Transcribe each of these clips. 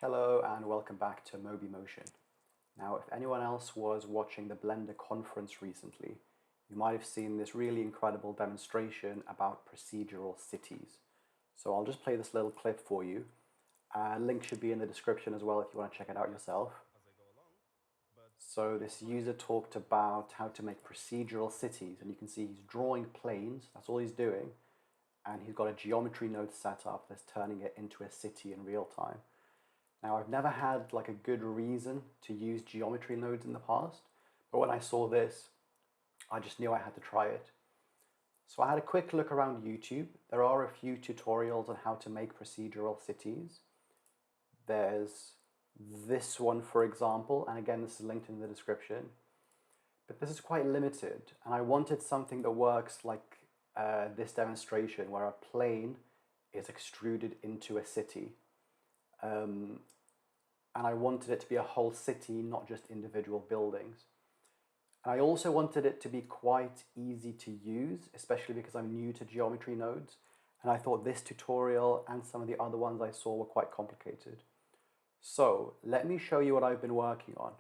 Hello and welcome back to Moby Motion. Now, if anyone else was watching the Blender conference recently, you might have seen this really incredible demonstration about procedural cities. So I'll just play this little clip for you. Link should be in the description as well if you want to check it out yourself. So this user talked about how to make procedural cities, and you can see he's drawing planes, that's all he's doing, and he's got a geometry node set up that's turning it into a city in real time. Now, I've never had like a good reason to use geometry nodes in the past, but when I saw this, I just knew I had to try it. So I had a quick look around YouTube. There are a few tutorials on how to make procedural cities. There's this one, for example, and again, this is linked in the description. But this is quite limited, and I wanted something that works like this demonstration, where a plane is extruded into a city. And I wanted it to be a whole city, not just individual buildings. And I also wanted it to be quite easy to use, especially because I'm new to geometry nodes. And I thought this tutorial and some of the other ones I saw were quite complicated. So let me show you what I've been working on.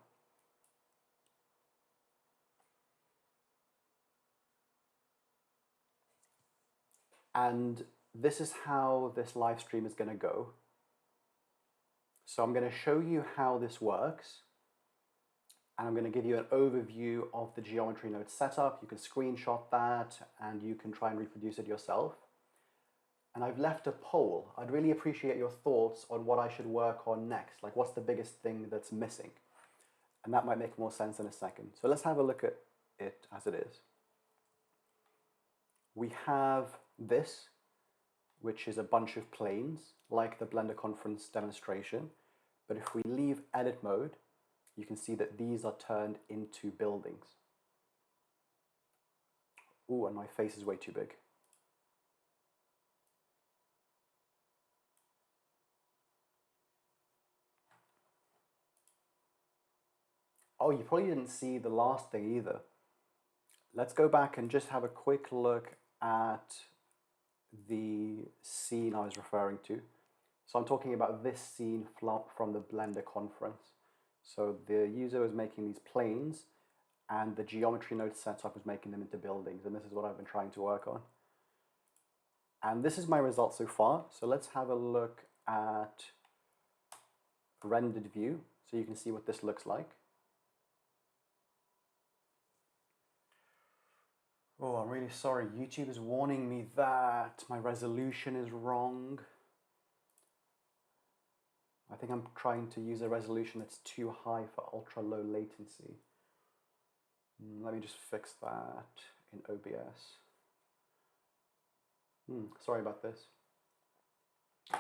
And this is how this live stream is going to go. So I'm going to show you how this works, and I'm going to give you an overview of the geometry node setup. You can screenshot that and you can try and reproduce it yourself. And I've left a poll. I'd really appreciate your thoughts on what I should work on next, like what's the biggest thing that's missing. And that might make more sense in a second. So let's have a look at it as it is. We have this, which is a bunch of planes, like the Blender conference demonstration. But if we leave edit mode, you can see that these are turned into buildings. Ooh, and my face is way too big. Oh, you probably didn't see the last thing either. Let's go back and just have a quick look at the scene I was referring to. So I'm talking about this scene from the Blender conference. So the user was making these planes, and the geometry node setup was making them into buildings, and this is what I've been trying to work on. And this is my result so far. So let's have a look at rendered view, so you can see what this looks like. Oh, I'm really sorry. YouTube is warning me that my resolution is wrong. I think I'm trying to use a resolution that's too high for ultra low latency. Let me just fix that in OBS. Sorry about this.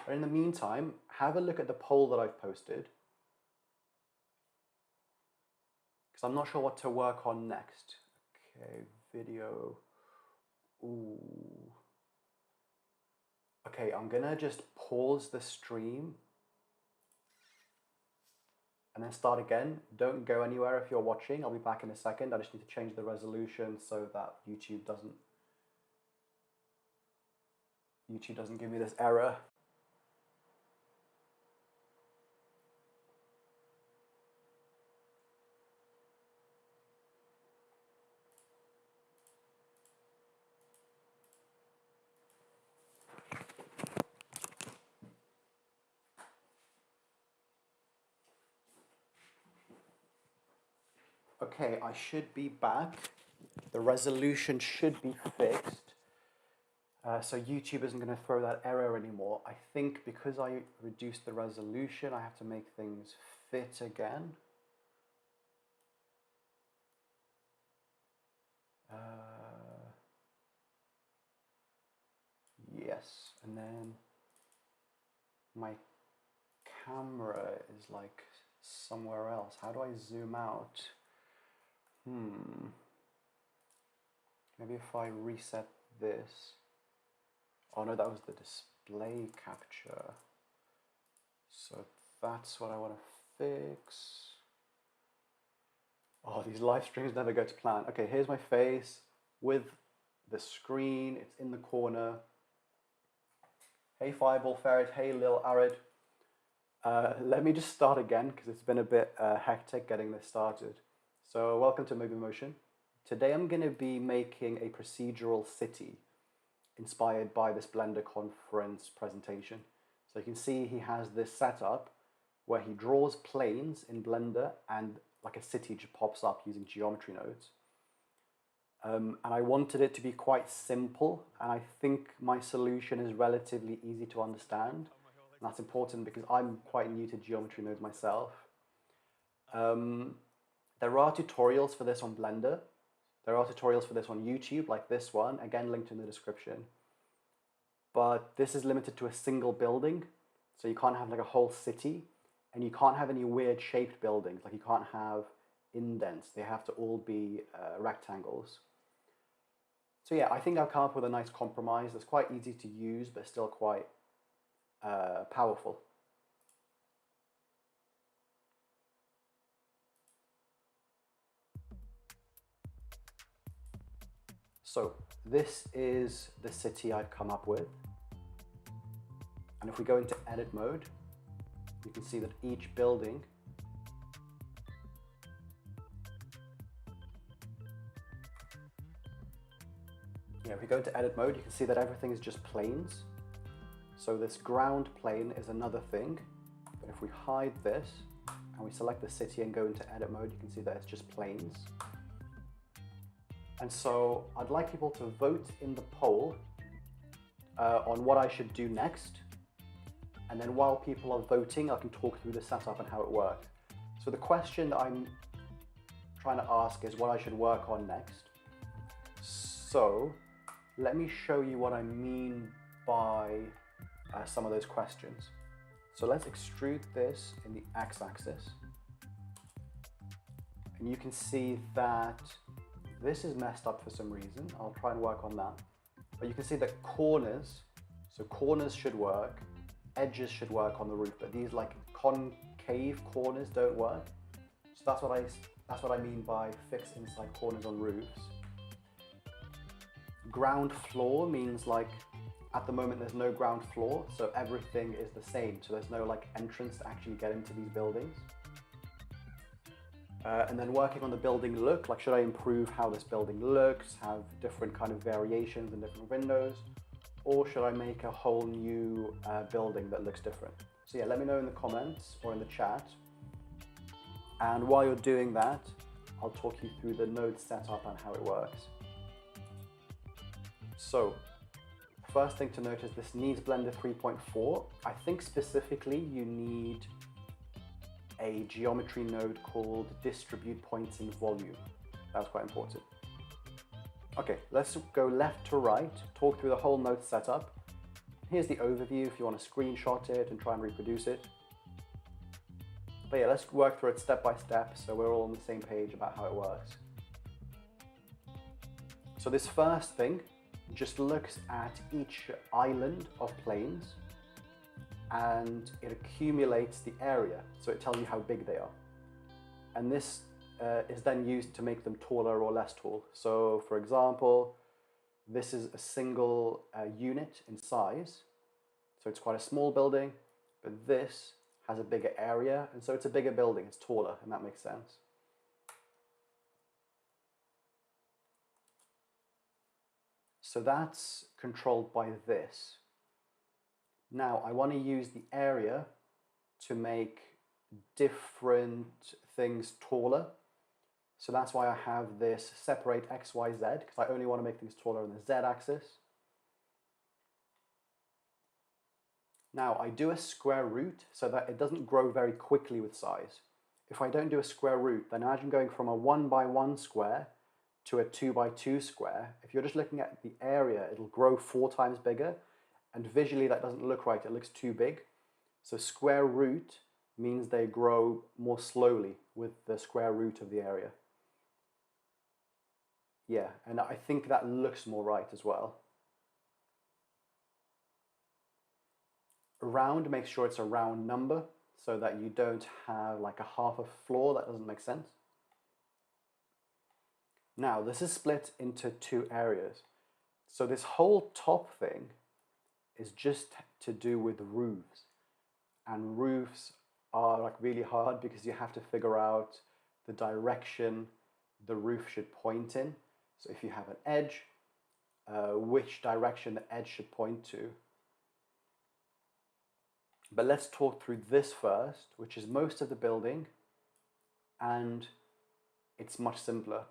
But in the meantime, have a look at the poll that I've posted, because I'm not sure what to work on next. Okay, video. Ooh. Okay, I'm gonna just pause the stream and then start again. Don't go anywhere if you're watching. I'll be back in a second. I just need to change the resolution so that YouTube doesn't give me this error. Okay, I should be back. The resolution should be fixed. So YouTube isn't going to throw that error anymore. I think because I reduced the resolution, I have to make things fit again. Yes, and then my camera is like somewhere else. How do I zoom out? Maybe if I reset this. Oh no, that was the display capture. So that's what I want to fix. Oh, these live streams never go to plan. Okay, here's my face with the screen. It's in the corner. Hey Fireball Ferret, hey Lil Arid. Let me just start again because it's been a bit hectic getting this started. So welcome to Moby Motion. Today I'm going to be making a procedural city inspired by this Blender conference presentation. So you can see he has this setup where he draws planes in Blender and like a city just pops up using geometry nodes. And I wanted it to be quite simple, and I think my solution is relatively easy to understand. And that's important because I'm quite new to geometry nodes myself. There are tutorials for this on Blender. There are tutorials for this on YouTube, like this one, again linked in the description. But this is limited to a single building, so you can't have like a whole city, and you can't have any weird shaped buildings, like you can't have indents. They have to all be rectangles. So yeah, I think I've come up with a nice compromise that's quite easy to use, but still quite powerful. So this is the city I've come up with. And if we go into edit mode, you can see that each building if we go into edit mode, you can see that everything is just planes. So this ground plane is another thing. But if we hide this and we select the city and go into edit mode, you can see that it's just planes. And so I'd like people to vote in the poll on what I should do next. And then while people are voting, I can talk through the setup and how it works. So the question that I'm trying to ask is what I should work on next. So let me show you what I mean by some of those questions. So let's extrude this in the x-axis. And you can see that this is messed up for some reason. I'll try and work on that. But you can see that corners should work, edges should work on the roof, but these like concave corners don't work. So that's what I mean by fix inside corners on roofs. Ground floor means like at the moment there's no ground floor, so everything is the same. So there's no like entrance to actually get into these buildings. And then working on the building look, like should I improve how this building looks, have different kind of variations and different windows, or should I make a whole new building that looks different? So yeah, let me know in the comments or in the chat. And while you're doing that, I'll talk you through the node setup and how it works. So, first thing to note is this needs Blender 3.4. I think specifically you need a geometry node called distribute points in volume. That's quite important. Okay, let's go left to right, talk through the whole node setup. Here's the overview if you want to screenshot it and try and reproduce it. But yeah, let's work through it step by step so we're all on the same page about how it works. So this first thing just looks at each island of planes and it accumulates the area, so it tells you how big they are. And this is then used to make them taller or less tall. So for example, this is a single unit in size, so it's quite a small building, but this has a bigger area, and so it's a bigger building, it's taller, and that makes sense. So that's controlled by this. Now I want to use the area to make different things taller. So that's why I have this separate X, Y, Z, because I only want to make things taller on the Z axis. Now I do a square root so that it doesn't grow very quickly with size. If I don't do a square root, then imagine going from a 1 by 1 square to a 2 by 2 square. If you're just looking at the area, it'll grow 4 times bigger, and visually that doesn't look right, it looks too big. So square root means they grow more slowly with the square root of the area. Yeah, and I think that looks more right as well. Round, make sure it's a round number so that you don't have like a half a floor, that doesn't make sense. Now, this is split into 2 areas. So this whole top thing is just to do with roofs. And roofs are like really hard because you have to figure out the direction the roof should point in. So if you have an edge, which direction the edge should point to. But let's talk through this first, which is most of the building, and it's much simpler.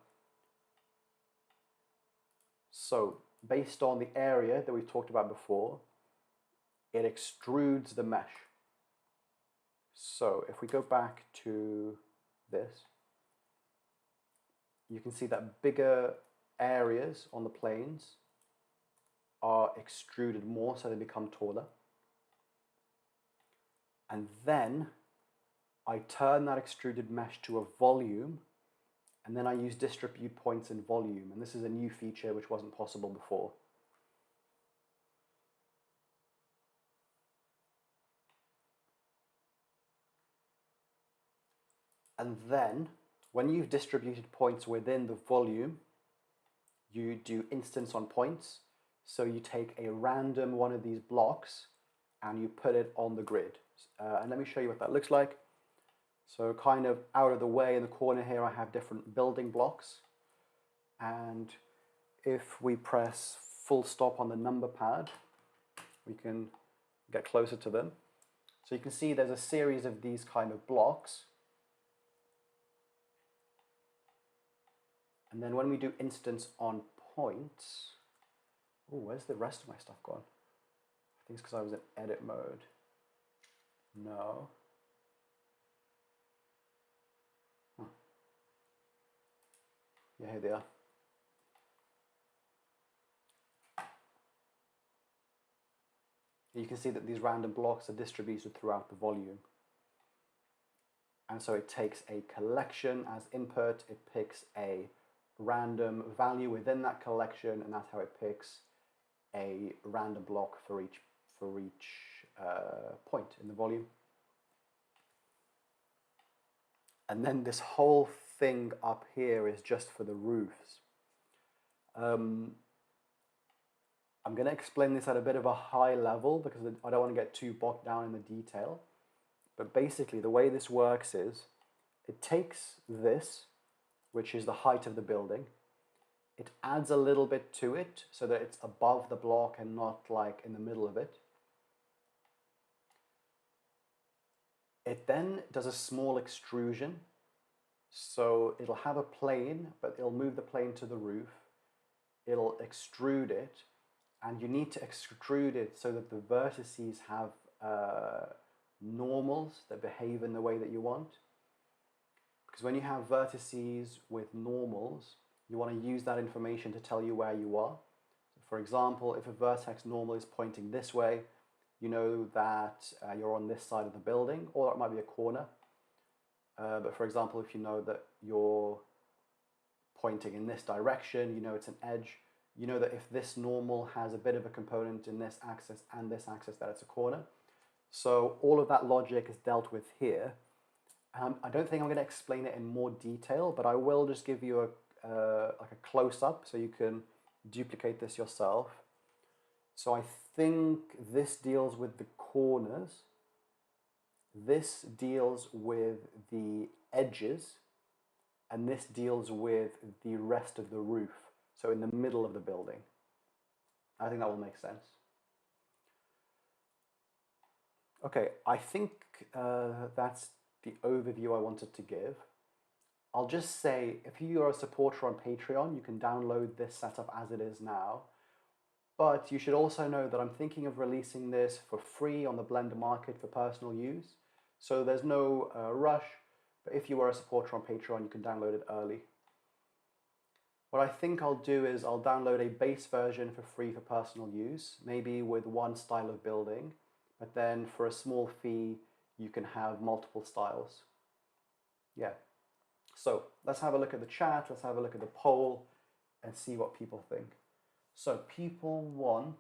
So based on the area that we talked about before, it extrudes the mesh. So if we go back to this, you can see that bigger areas on the planes are extruded more, so they become taller. And then I turn that extruded mesh to a volume, and then I use distribute points in volume. And this is a new feature which wasn't possible before. And then when you've distributed points within the volume, you do instance on points. So you take a random one of these blocks and you put it on the grid. And let me show you what that looks like. So kind of out of the way in the corner here, I have different building blocks. And if we press full stop on the number pad, we can get closer to them. So you can see there's a series of these kind of blocks. And then when we do instance on points, oh, where's the rest of my stuff gone? I think it's because I was in edit mode. No. Huh. Yeah, here they are. You can see that these random blocks are distributed throughout the volume. And so it takes a collection as input, it picks a random value within that collection, and that's how it picks a random block for each point in the volume. And then this whole thing up here is just for the roofs. I'm going to explain this at a bit of a high level because I don't want to get too bogged down in the detail. But basically the way this works is it takes this, which is the height of the building, it adds a little bit to it so that it's above the block and not like in the middle of it. It then does a small extrusion. So it'll have a plane, but it'll move the plane to the roof. It'll extrude it, and you need to extrude it so that the vertices have normals that behave in the way that you want. Because when you have vertices with normals, you want to use that information to tell you where you are. So for example, if a vertex normal is pointing this way, you know that you're on this side of the building, or it might be a corner. But for example, if you know that you're pointing in this direction, you know it's an edge, you know that if this normal has a bit of a component in this axis and this axis, that it's a corner. So all of that logic is dealt with here. I don't think I'm going to explain it in more detail, but I will just give you like a close-up so you can duplicate this yourself. So I think this deals with the corners. This deals with the edges, and this deals with the rest of the roof, so in the middle of the building. I think that will make sense. Okay, I think that's the overview I wanted to give. I'll just say, if you are a supporter on Patreon, you can download this setup as it is now. But you should also know that I'm thinking of releasing this for free on the Blender market for personal use. So there's no rush, but if you are a supporter on Patreon, you can download it early. What I think I'll do is I'll download a base version for free for personal use, maybe with one style of building, but then for a small fee, you can have multiple styles. Yeah. So let's have a look at the chat, let's have a look at the poll and see what people think. So people want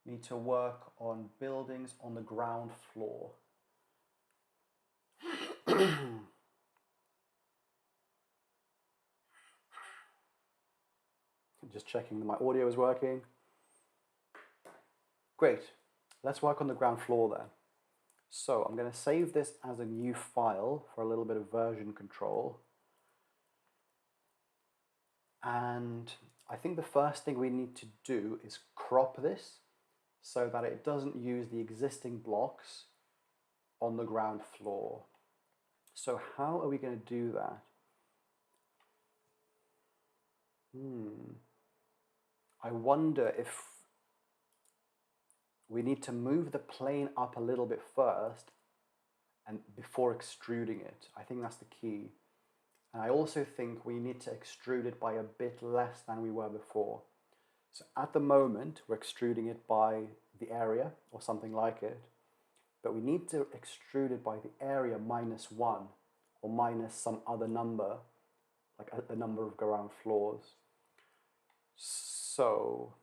me to work on buildings on the ground floor. Just checking that my audio is working. Great. Let's work on the ground floor then. So I'm going to save this as a new file for a little bit of version control. And I think the first thing we need to do is crop this so that it doesn't use the existing blocks on the ground floor. So how are we going to do that? I wonder if we need to move the plane up a little bit first and before extruding it. I think that's the key. And I also think we need to extrude it by a bit less than we were before. So at the moment, we're extruding it by the area or something like it, but we need to extrude it by the area -1 or minus some other number, like the number of ground floors. So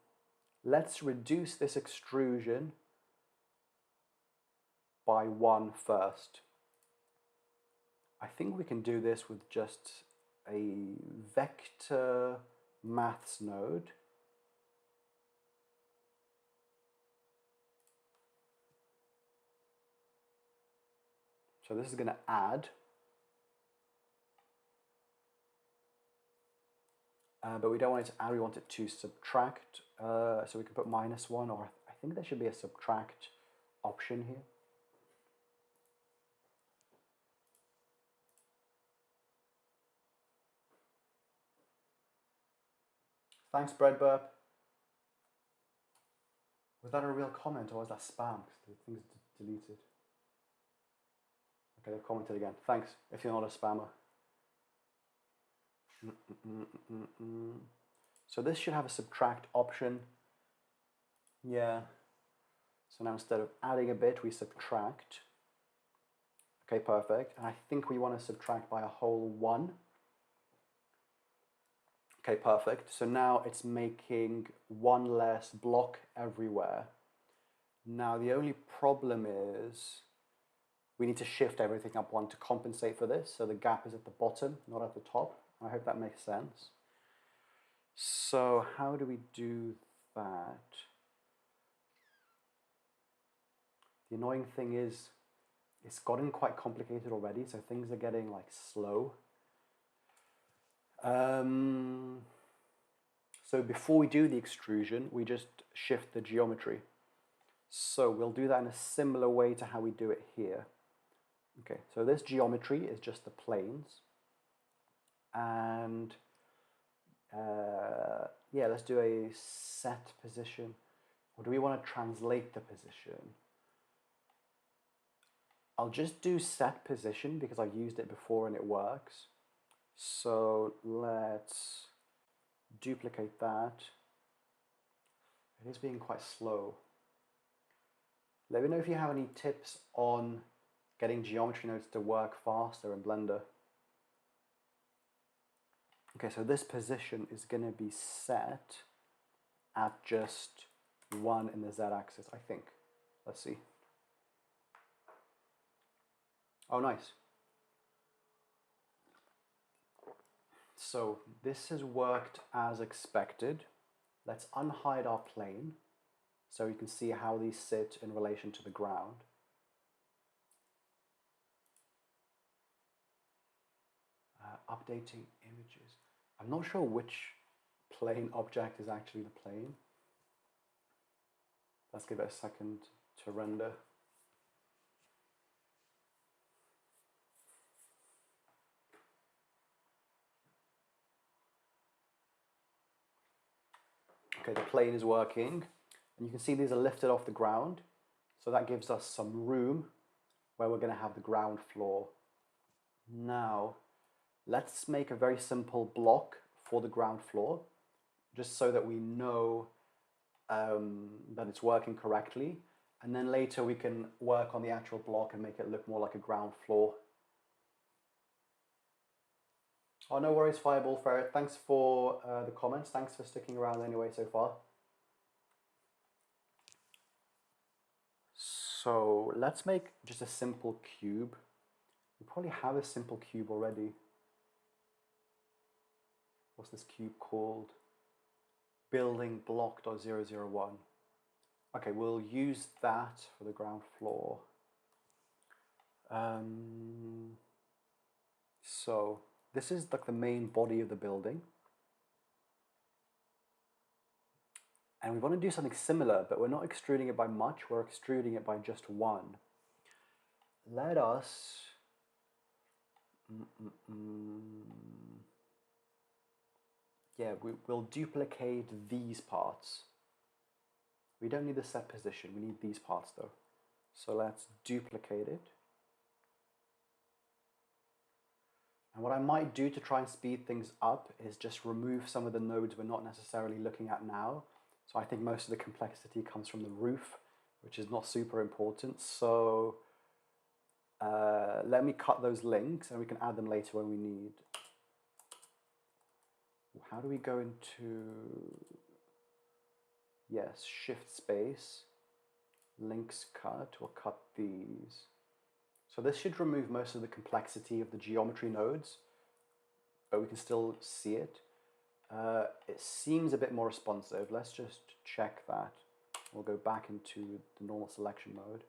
let's reduce this extrusion by 1 first. I think we can do this with just a vector maths node. So this is going to add, but we don't want it to add, we want it to subtract. So we can put -1, or I think there should be a subtract option here. Thanks, Bread Burp. Was that a real comment or was that spam? Because the thing's deleted. Okay, they've commented again. Thanks, if you're not a spammer. So this should have a subtract option. Yeah. So now instead of adding a bit, we subtract. Okay, perfect. And I think we want to subtract by a whole 1. Okay, perfect. So now it's making 1 less block everywhere. Now the only problem is we need to shift everything up 1 to compensate for this. So the gap is at the bottom, not at the top. I hope that makes sense. So how do we do that? The annoying thing is it's gotten quite complicated already, so things are getting like slow. So before we do the extrusion, we just shift the geometry. So we'll do that in a similar way to how we do it here. Okay, so this geometry is just the planes. And yeah, let's do a set position. Or do we want to translate the position? I'll just do set position because I've used it before and it works. So let's duplicate that. It is being quite slow. Let me know if you have any tips on getting geometry nodes to work faster in Blender. Okay, so this position is going to be set at just 1 in the z-axis, I think. Let's see. Oh, nice. So this has worked as expected. Let's unhide our plane so you can see how these sit in relation to the ground. Updating images. I'm not sure which plane object is actually the plane. Let's give it a second to render. Okay, the plane is working, and you can see these are lifted off the ground, so that gives us some room where we're going to have the ground floor. Now, let's make a very simple block for the ground floor, just so that we know that it's working correctly, and then later we can work on the actual block and make it look more like a ground floor. Oh, no worries, Fireball Ferret. Thanks for the comments. Thanks for sticking around anyway so far. So let's make just a simple cube. We probably have a simple cube already. What's this cube called? Building block.001. Okay, we'll use that for the ground floor. So this is like the main body of the building. And we want to do something similar, but we're not extruding it by much, we're extruding it by just one. Let us... Yeah, we'll duplicate these parts. We don't need the set position, we need these parts though. So let's duplicate it. And what I might do to try and speed things up is just remove some of the nodes we're not necessarily looking at now. So I think most of the complexity comes from the roof, which is not super important. So let me cut those links and we can add them later when we need. How do we go into, yes, shift space, links cut, or cut these. So this should remove most of the complexity of the geometry nodes, but we can still see it. It seems a bit more responsive. Let's just check that. We'll go back into the normal selection mode.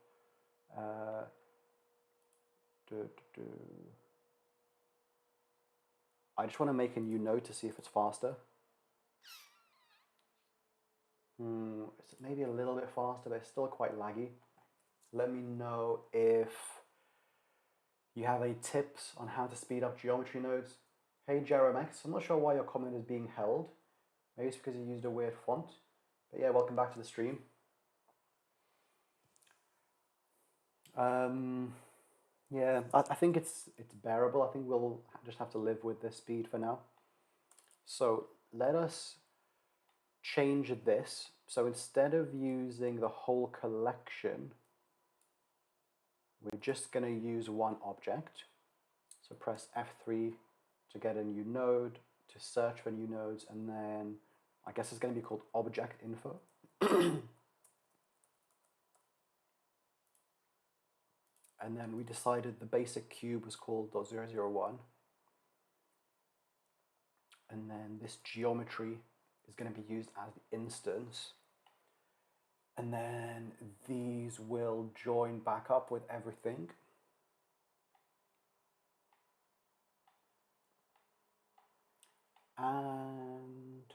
I just want to make a new node to see if it's faster. It's maybe a little bit faster, but it's still quite laggy. Let me know if you have any tips on how to speed up geometry nodes. Hey Jeremex, I'm not sure why your comment is being held. Maybe it's because you used a weird font. But yeah, welcome back to the stream. Yeah, I think it's bearable. I think we'll just have to live with this speed for now. So let us change this. So instead of using the whole collection, we're just going to use one object. So press F3 to get a new node, to search for new nodes, and then I guess it's going to be called object info. And then we decided the basic cube was called .001. And then this geometry is going to be used as the instance. And then these will join back up with everything. And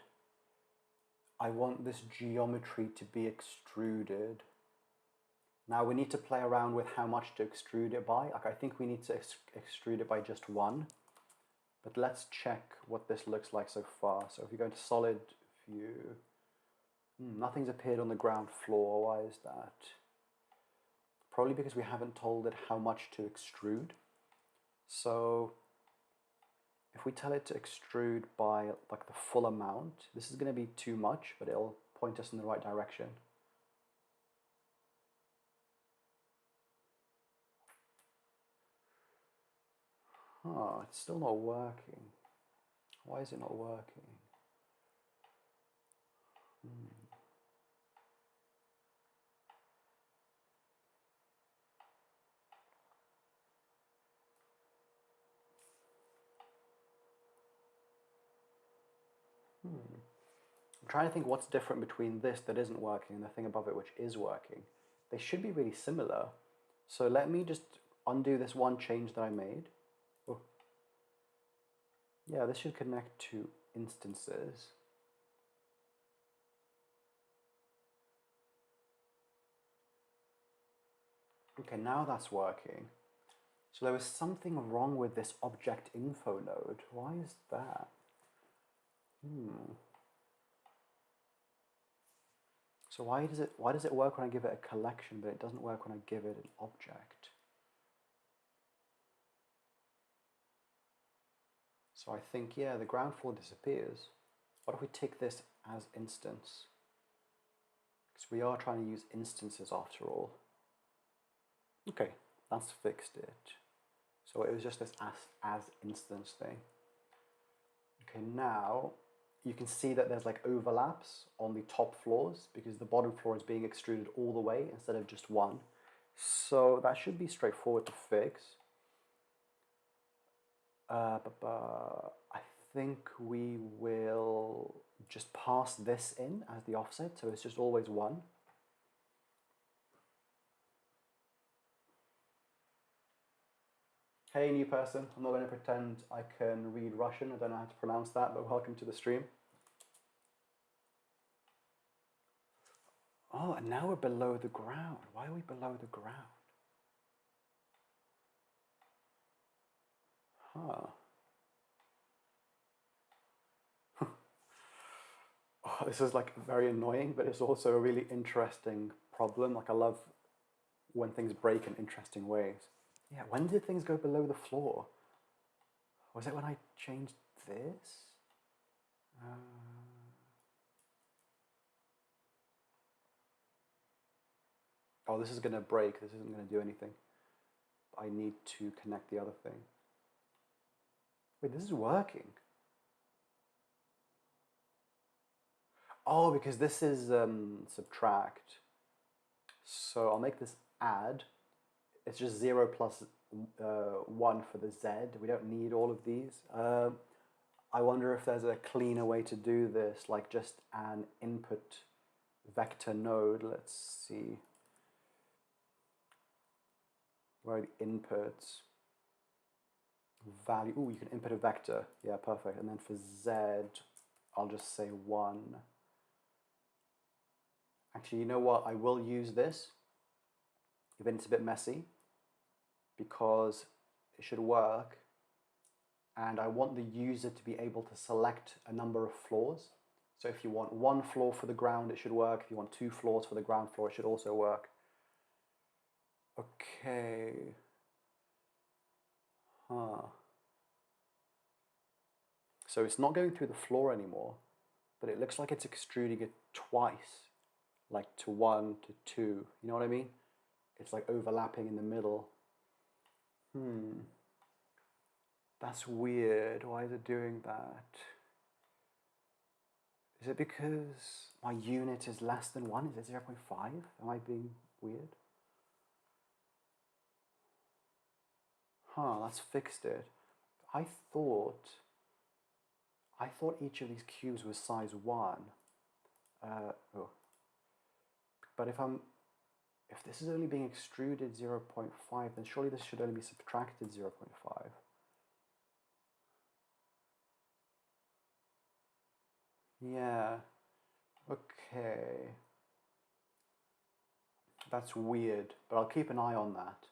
I want this geometry to be extruded. Now we need to play around with how much to extrude it by. Like I think we need to extrude it by just one. But let's check what this looks like so far. So if you go into solid view, nothing's appeared on the ground floor. Why is that? Probably because we haven't told it how much to extrude. So if we tell it to extrude by like the full amount, this is going to be too much, but it'll point us in the right direction. Oh, it's still not working. Why is it not working? I'm trying to think what's different between this that isn't working and the thing above it which is working. They should be really similar. So let me just undo this one change that I made. Oh. Yeah, this should connect to instances. Okay, now that's working. So there was something wrong with this object info node. Why is that? So why does it work when I give it a collection, but it doesn't work when I give it an object? So I think, yeah, the ground floor disappears. What if we take this as instance? Because we are trying to use instances after all. Okay, that's fixed it. So it was just this as instance thing. Okay, now you can see that there's like overlaps on the top floors because the bottom floor is being extruded all the way instead of just one. So that should be straightforward to fix. I think we will just pass this in as the offset, so it's just always one. Hey, new person. I'm not going to pretend I can read Russian. I don't know how to pronounce that, but welcome to the stream. Oh, and now we're below the ground. Why are we below the ground? Huh. Oh, this is like very annoying, but it's also a really interesting problem. Like I love when things break in interesting ways. Yeah, when did things go below the floor? Was it when I changed this? Uh, oh, this is going to break. This isn't going to do anything. I need to connect the other thing. Wait, this is working. Oh, because this is subtract. So I'll make this add. It's just 0 plus 1 for the z. We don't need all of these. I wonder if there's a cleaner way to do this, like just an input vector node. Let's see. Where are the inputs? Value. Oh, you can input a vector. Yeah, perfect. And then for z, I'll just say 1. Actually, you know what? I will use this, even it's a bit messy, because it should work. And I want the user to be able to select a number of floors. So if you want 1 floor for the ground, it should work. If you want 2 floors for the ground floor, it should also work. Okay. Huh. So it's not going through the floor anymore, but it looks like it's extruding it twice, like to 1 to 2. You know what I mean? It's like overlapping in the middle. That's weird. Why is it doing that? Is it because my unit is less than 1? Is it 0.5? Am I being weird? Huh, that's fixed it. I thought each of these cubes was size 1. Oh. But if this is only being extruded 0.5, then surely this should only be subtracted 0.5. Yeah. Okay. That's weird, but I'll keep an eye on that.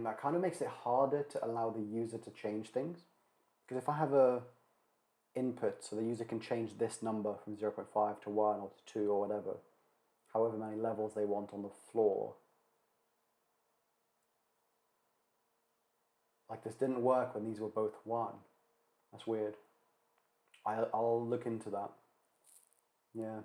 That kind of makes it harder to allow the user to change things. Because if I have a input, so the user can change this number from 0.5 to 1 or to 2 or whatever, however many levels they want on the floor. Like this didn't work when these were both 1. That's weird. I'll look into that. Yeah.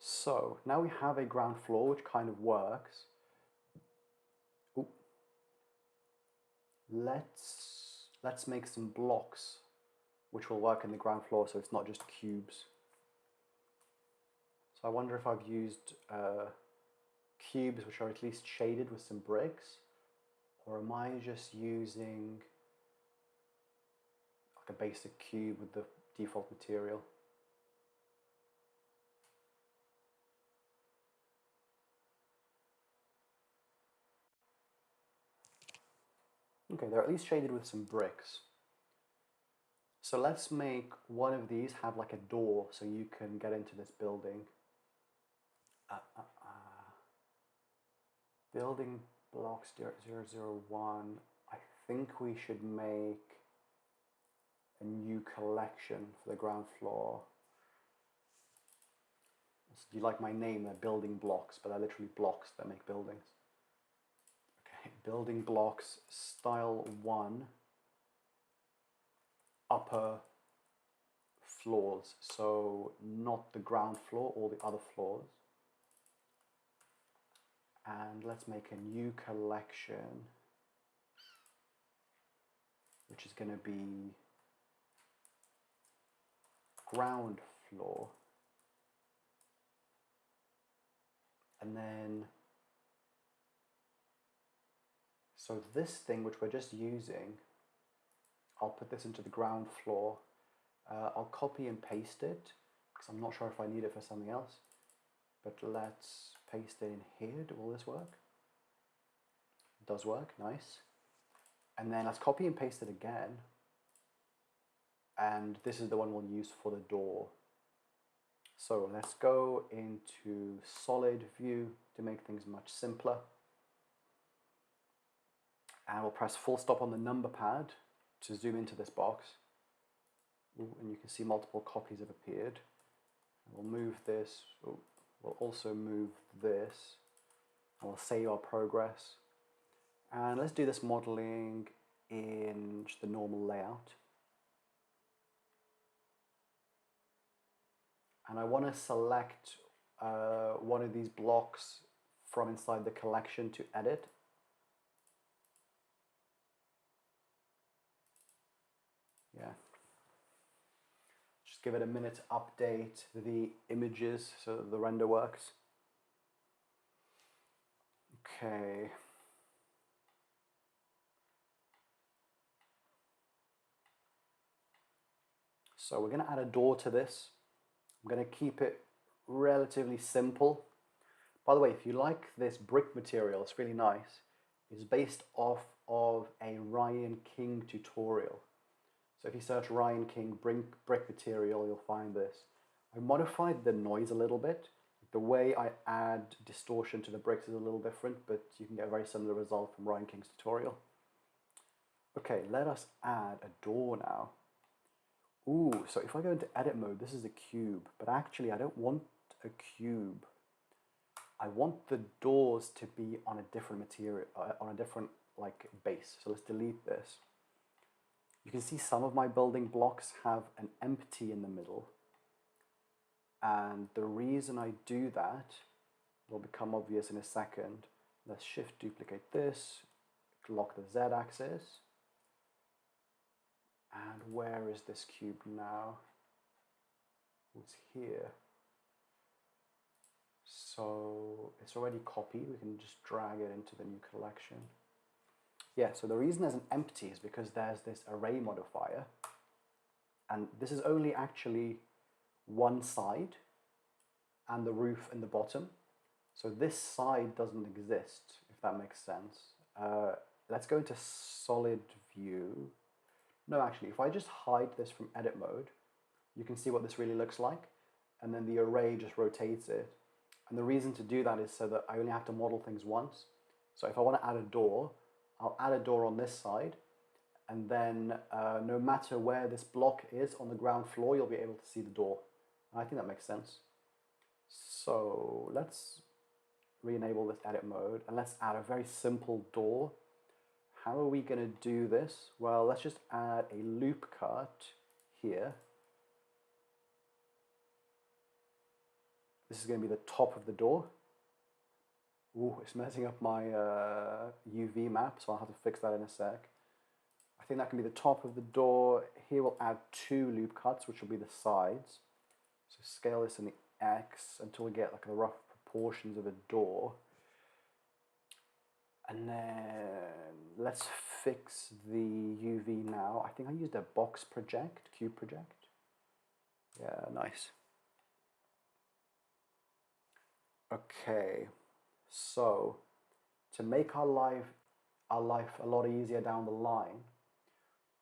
So now we have a ground floor which kind of works. Ooh. Let's make some blocks which will work in the ground floor, so it's not just cubes. So I wonder if I've used cubes which are at least shaded with some bricks, or am I just using like a basic cube with the default material? Okay, they're at least shaded with some bricks. So let's make one of these have like a door so you can get into this building. Building blocks 001. I think we should make a new collection for the ground floor. Do you like my name? They're building blocks, but they're literally blocks that make buildings. Okay, building blocks, style 1, upper floors. So not the ground floor, all the other floors. And let's make a new collection, which is going to be ground floor. And then, so this thing which we're just using, I'll put this into the ground floor. I'll copy and paste it because I'm not sure if I need it for something else. But let's paste it in here. Will this work? It does work, nice. And then let's copy and paste it again. And this is the one we'll use for the door. So let's go into solid view to make things much simpler. And we'll press full stop on the number pad to zoom into this box. Ooh, and you can see multiple copies have appeared. And we'll move this. Ooh, we'll also move this. And we'll save our progress. And let's do this modeling in just the normal layout. And I want to select one of these blocks from inside the collection to edit. Yeah. Just give it a minute to update the images so that the render works. Okay. So we're going to add a door to this. I'm going to keep it relatively simple. By the way, if you like this brick material, it's really nice. It's based off of a Ryan King tutorial. So if you search Ryan King brick material, you'll find this. I modified the noise a little bit. The way I add distortion to the bricks is a little different, but you can get a very similar result from Ryan King's tutorial. Okay, let us add a door now. Ooh, so if I go into edit mode, this is a cube, but actually I don't want a cube. I want the doors to be on a different material, on a different base. So let's delete this. You can see some of my building blocks have an empty in the middle. And the reason I do that will become obvious in a second. Let's shift duplicate this, lock the Z axis. And where is this cube now? It's here. So it's already copied. We can just drag it into the new collection. Yeah, so the reason there's an empty is because there's this array modifier. And this is only actually one side and the roof and the bottom. So this side doesn't exist, if that makes sense. Let's go into solid view. No, actually, if I just hide this from edit mode, you can see what this really looks like. And then the array just rotates it. And the reason to do that is so that I only have to model things once. So if I want to add a door, I'll add a door on this side. And then no matter where this block is on the ground floor, you'll be able to see the door. And I think that makes sense. So let's re-enable this edit mode and let's add a very simple door. How are we going to do this? Well, let's just add a loop cut here. This is going to be the top of the door. Ooh, it's messing up my UV map, so I'll have to fix that in a sec. I think that can be the top of the door. Here we'll add 2 loop cuts, which will be the sides. So scale this in the X until we get like the rough proportions of a door. And then let's fix the UV now. I think I used a box project, cube project. Yeah, nice. Okay, so to make our life a lot easier down the line,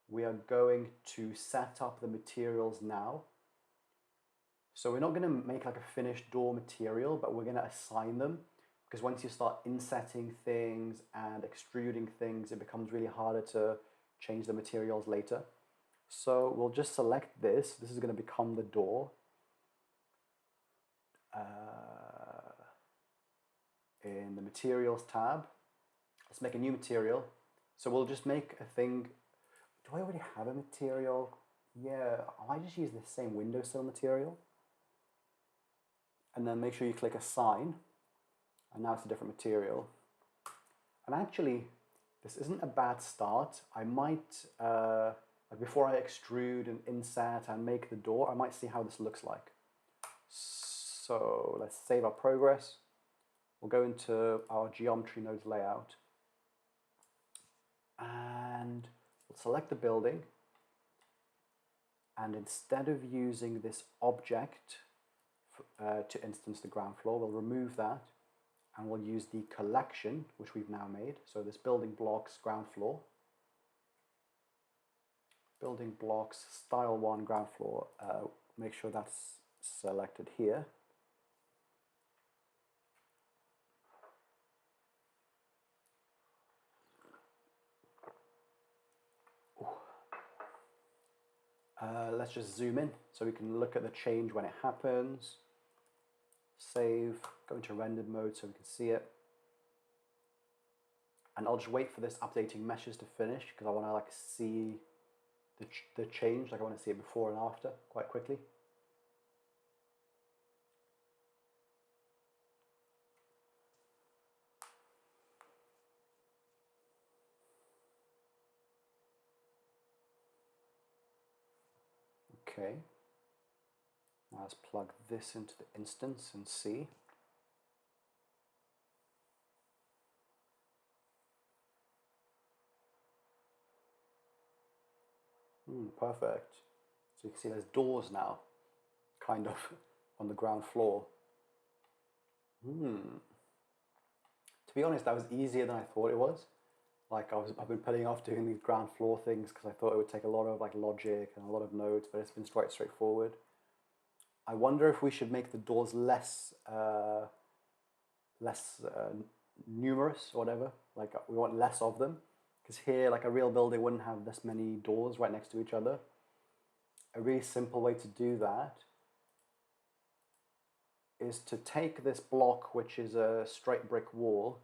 we are going to set up the materials now. So we're not going to make like a finished door material, but we're going to assign them. Because once you start insetting things and extruding things, it becomes really harder to change the materials later. So we'll just select this. This is going to become the door. In the materials tab, let's make a new material. So we'll just make a thing. Do I already have a material? Yeah, I might just use the same windowsill material. And then make sure you click assign. And now it's a different material. And actually, this isn't a bad start. I might Like before I extrude and inset and make the door, I might see how this looks like. So let's save our progress. We'll go into our geometry nodes layout and we'll select the building, and instead of using this object to instance the ground floor, we'll remove that and we'll use the collection which we've now made. So this building blocks ground floor, building blocks style 1 ground floor, make sure that's selected here. Let's just zoom in so we can look at the change when it happens. Save, go into rendered mode so we can see it. And I'll just wait for this updating meshes to finish because I want to like see the change, like I want to see it before and after quite quickly. Okay, now let's plug this into the instance and see. Perfect. So you can see there's doors now, kind of, on the ground floor. To be honest, that was easier than I thought it was. Like I've been putting off doing these ground floor things because I thought it would take a lot of like logic and a lot of nodes, but it's been quite straightforward. I wonder if we should make the doors less numerous or whatever. Like we want less of them, because here, like a real building wouldn't have this many doors right next to each other. A really simple way to do that is to take this block, which is a straight brick wall,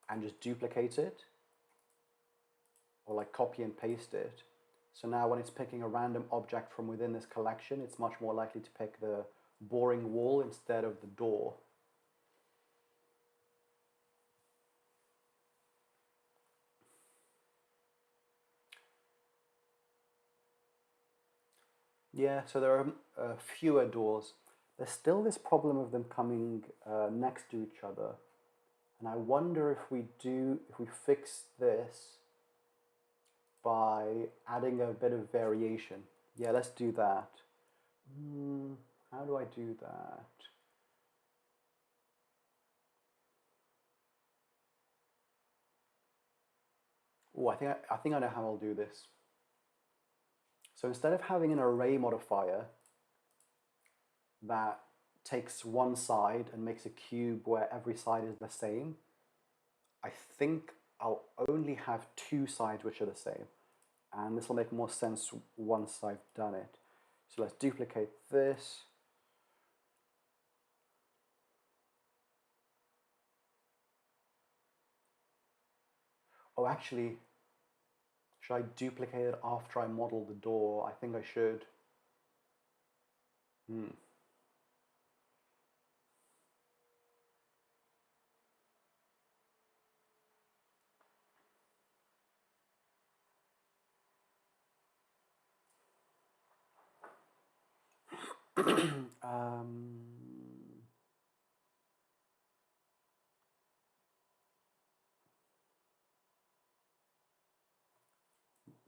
and just duplicate it, or like copy and paste it. So now when it's picking a random object from within this collection, it's much more likely to pick the boring wall instead of the door. Yeah, so there are fewer doors. There's still this problem of them coming next to each other. And I wonder if we fix this by adding a bit of variation. Yeah, let's do that. How do I do that? Oh, I think I know how I'll do this. So instead of having an array modifier that takes one side and makes a cube where every side is the same, I think I'll only have two sides which are the same. And this will make more sense once I've done it. So let's duplicate this. Oh, actually, should I duplicate it after I model the door? I think I should.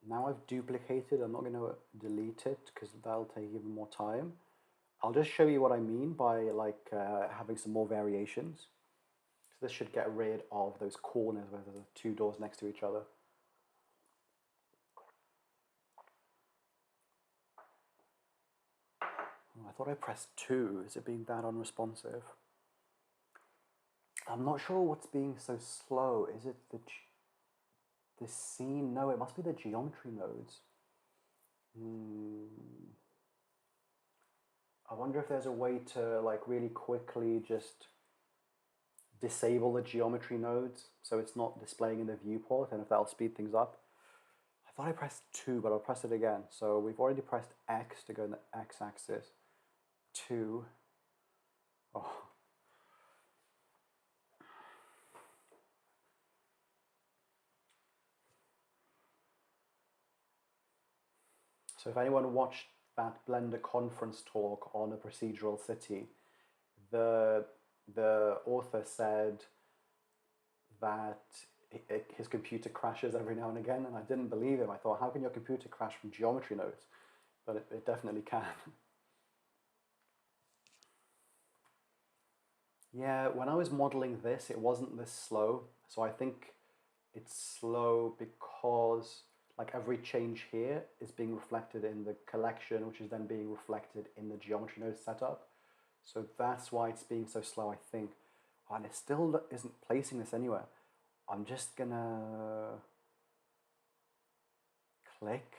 Now I've duplicated, I'm not going to delete it because that'll take even more time. I'll just show you what I mean by like having some more variations. So this should get rid of those corners where there's two doors next to each other. Oh, I thought I pressed 2. Is it being that unresponsive? I'm not sure what's being so slow. Is it the scene? No, it must be the geometry nodes. I wonder if there's a way to like really quickly just disable the geometry nodes so it's not displaying in the viewport, and if that'll speed things up. I thought I pressed 2, but I'll press it again. So we've already pressed X to go in the X-axis. 2. Oh. So if anyone watched that Blender conference talk on a procedural city, the author said that his computer crashes every now and again, and I didn't believe him. I thought, how can your computer crash from geometry nodes? But it definitely can. Yeah, when I was modeling this, it wasn't this slow. So I think it's slow because like every change here is being reflected in the collection, which is then being reflected in the geometry node setup. So that's why it's being so slow, I think. And it still isn't placing this anywhere. I'm just gonna click.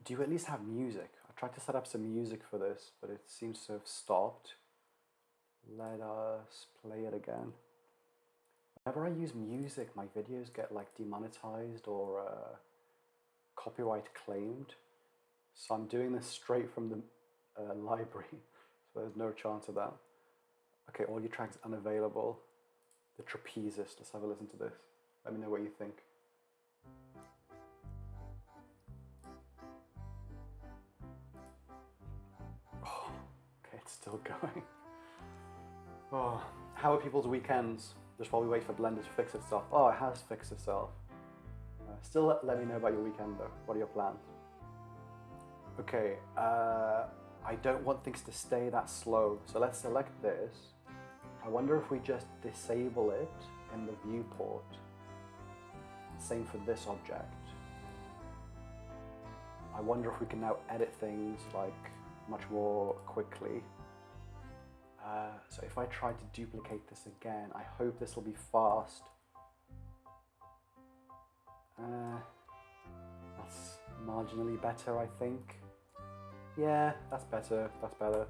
Do you at least have music? I tried to set up some music for this, but it seems to have stopped. Let us play it again. Whenever I use music, my videos get like demonetized or copyright claimed. So I'm doing this straight from the library, so there's no chance of that. Okay, audio tracks unavailable. The Trapezist, let's have a listen to this. Let me know what you think. Oh, okay, it's still going. Oh, how are people's weekends? Just while we wait for Blender to fix itself. Oh, it has fixed itself. Still let me know about your weekend though. What are your plans? Okay, I don't want things to stay that slow, so let's select this. I wonder if we just disable it in the viewport. Same for this object. I wonder if we can now edit things like much more quickly. So if I try to duplicate this again, I hope this will be fast. That's marginally better, I think. Yeah, that's better, that's better.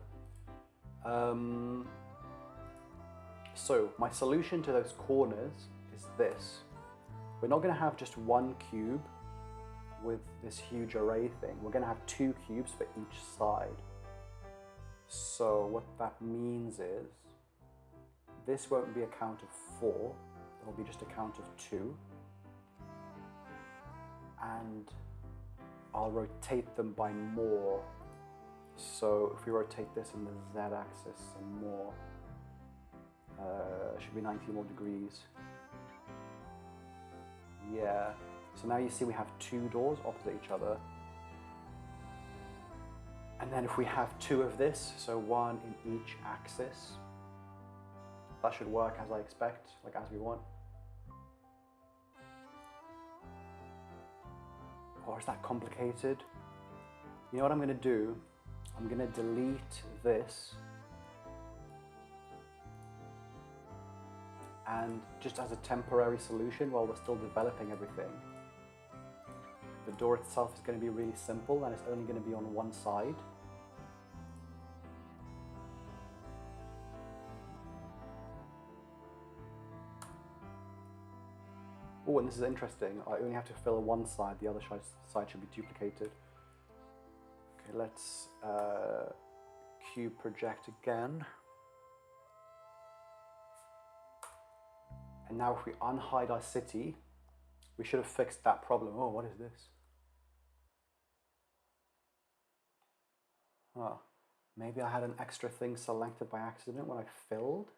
So my solution to those corners is this. We're not going to have just one cube with this huge array thing. We're going to have two cubes for each side. So what that means is this won't be a count of 4, it'll be just a count of 2. And I'll rotate them by more. So if we rotate this in the z-axis some more, it should be 90 more degrees. Yeah, so now you see we have 2 doors opposite each other. And then if we have 2 of this, so 1 in each axis, that should work as I expect, like as we want. Or is that complicated? You know what I'm going to do? I'm going to delete this. And just as a temporary solution while we're still developing everything, the door itself is going to be really simple and it's only going to be on one side. Oh, and this is interesting. I only have to fill one side, the other side should be duplicated. Okay, let's cube project again. And now if we unhide our city, we should have fixed that problem. Oh, what is this? Oh, maybe I had an extra thing selected by accident when I filled.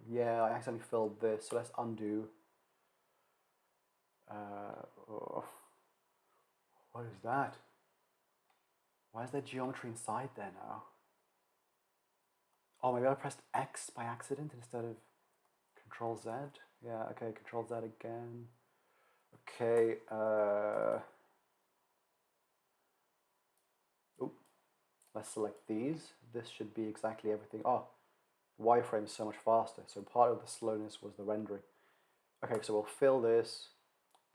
Yeah, I accidentally filled this, so let's undo. Oh, what is that? Why is there geometry inside there now? Oh, maybe I pressed X by accident instead of Control Z. Yeah, okay, Control Z again. Okay, let's select these. This should be exactly everything. Oh, wireframe is so much faster. So part of the slowness was the rendering. Okay, so we'll fill this.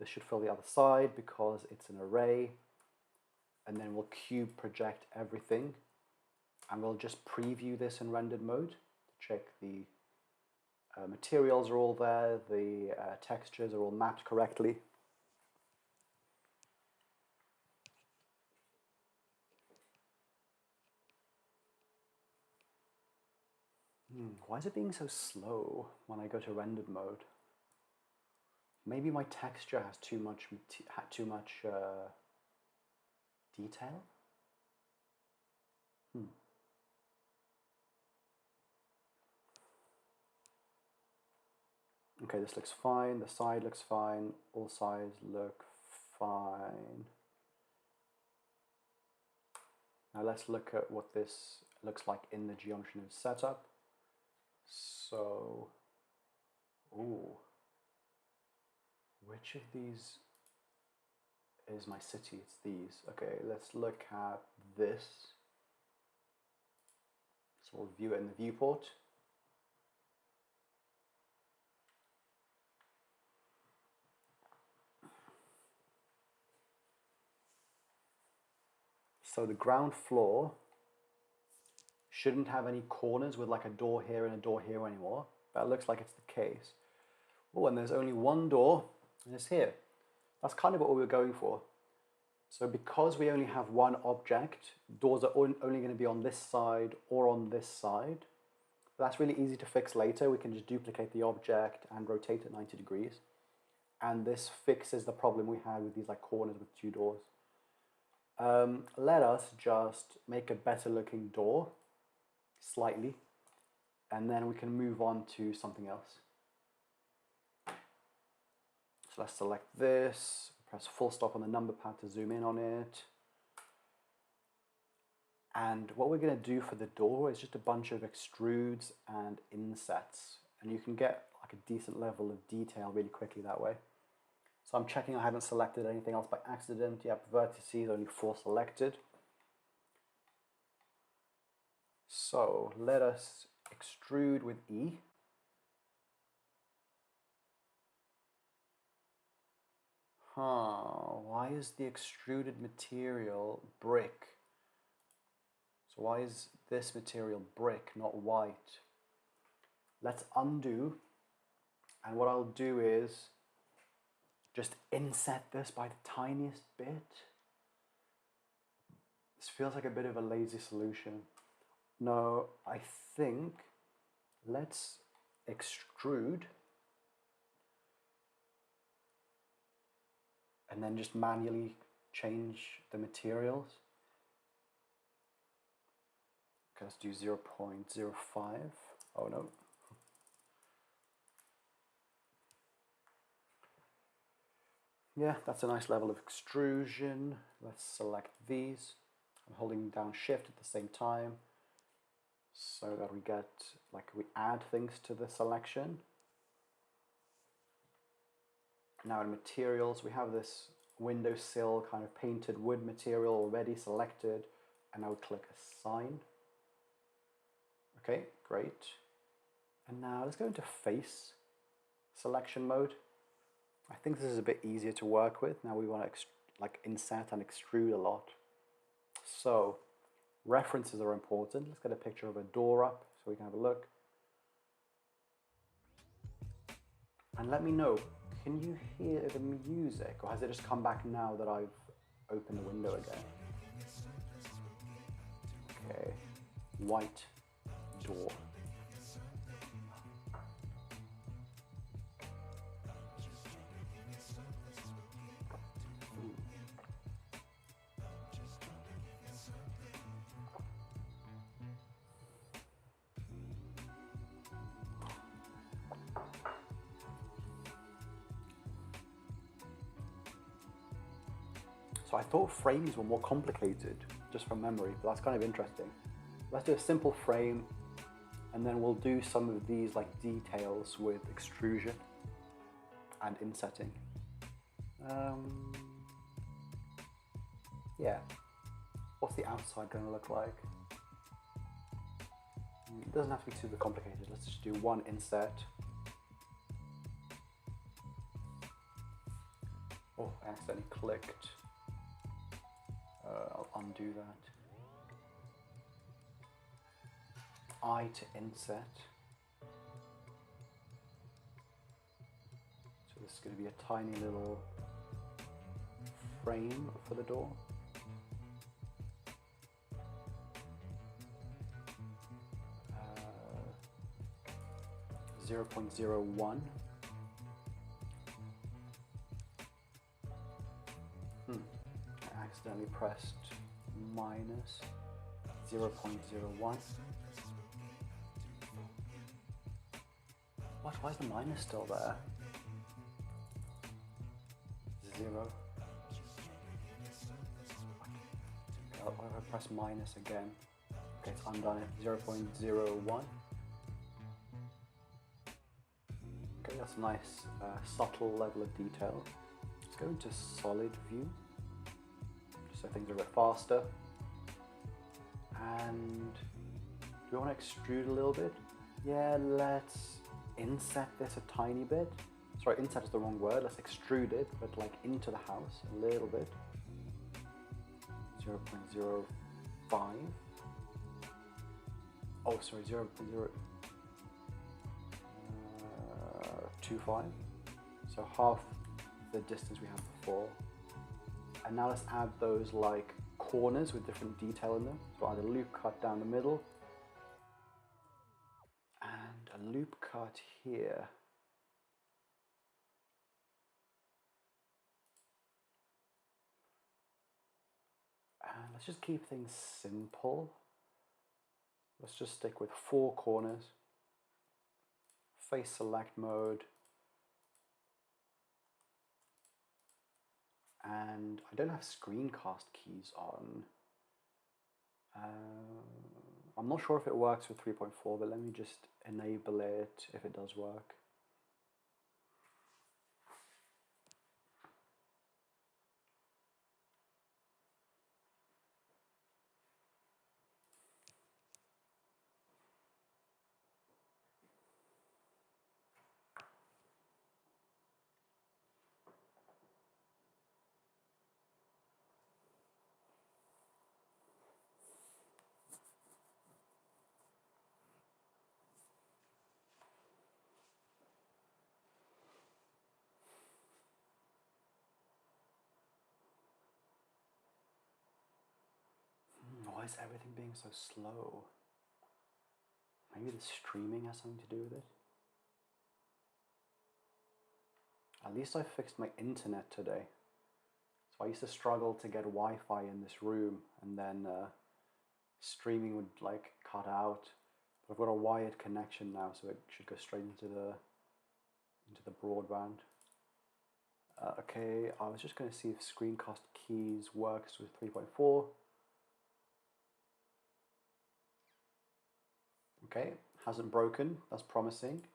This should fill the other side because it's an array. And then we'll cube project everything. And we'll just preview this in rendered mode to check the materials are all there, the textures are all mapped correctly. Why is it being so slow when I go to rendered mode? Maybe my texture has too much detail? Okay, this looks fine, the side looks fine, all sides look fine. Now let's look at what this looks like in the geometry node setup. So, ooh, which of these is my city? It's these. Okay, let's look at this. So we'll view it in the viewport. So the ground floor shouldn't have any corners with like a door here and a door here anymore. That looks like it's the case. Oh, and there's only one door, and it's here. That's kind of what we were going for. So because we only have one object, doors are only going to be on this side or on this side. That's really easy to fix later. We can just duplicate the object and rotate it 90 degrees. And this fixes the problem we had with these like corners with two doors. Let us just make a better looking door, slightly, and then we can move on to something else. So let's select this, press full stop on the number pad to zoom in on it. And what we're going to do for the door is just a bunch of extrudes and insets. And you can get like a decent level of detail really quickly that way. So I'm checking I haven't selected anything else by accident. Yep, vertices, only 4 selected. So let us extrude with E. Why is the extruded material brick? So why is this material brick, not white? Let's undo. And what I'll do is just inset this by the tiniest bit. This feels like a bit of a lazy solution. No, I think let's extrude and then just manually change the materials. Okay, let's do 0.05. Oh no. Yeah, that's a nice level of extrusion. Let's select these. I'm holding down shift at the same time so that we get, like, we add things to the selection. Now in materials, we have this windowsill kind of painted wood material already selected, and now we click assign. Okay, great. And now let's go into face selection mode. I think this is a bit easier to work with. Now we want to like inset and extrude a lot. So references are important. Let's get a picture of a door up so we can have a look. And let me know, can you hear the music, or has it just come back now that I've opened the window again? Okay, white door. So I thought frames were more complicated, just from memory, but that's kind of interesting. Let's do a simple frame, and then we'll do some of these like details with extrusion and insetting. Yeah. What's the outside going to look like? It doesn't have to be super complicated. Let's just do one inset. Oh, I accidentally clicked. I'll undo that. I to inset. So this is going to be a tiny little frame for the door. 0.01. I accidentally pressed minus 0.01. What? Why is the minus still there? 0. What if I press minus again? Okay, it's undone it. 0.01. Okay, that's a nice subtle level of detail. Let's go into solid view, just so things are a bit faster. And do we want to extrude a little bit? Yeah, let's inset this a tiny bit. Sorry, inset is the wrong word. Let's extrude it, but like into the house a little bit. 0.05. Oh, sorry, 0.025. So half the distance we had before. And now let's add those like corners with different detail in them. So add a loop cut down the middle and a loop cut here. And let's just keep things simple. Let's just stick with 4 corners. Face select mode. And I don't have screencast keys on. I'm not sure if it works with 3.4, but let me just enable it if it does work. Why is everything being so slow? Maybe the streaming has something to do with it? At least I fixed my internet today. So I used to struggle to get Wi-Fi in this room, and then streaming would like cut out. But I've got a wired connection now, so it should go straight into the broadband. Okay, I was just going to see if screencast keys works with 3.4. Okay, hasn't broken, that's promising.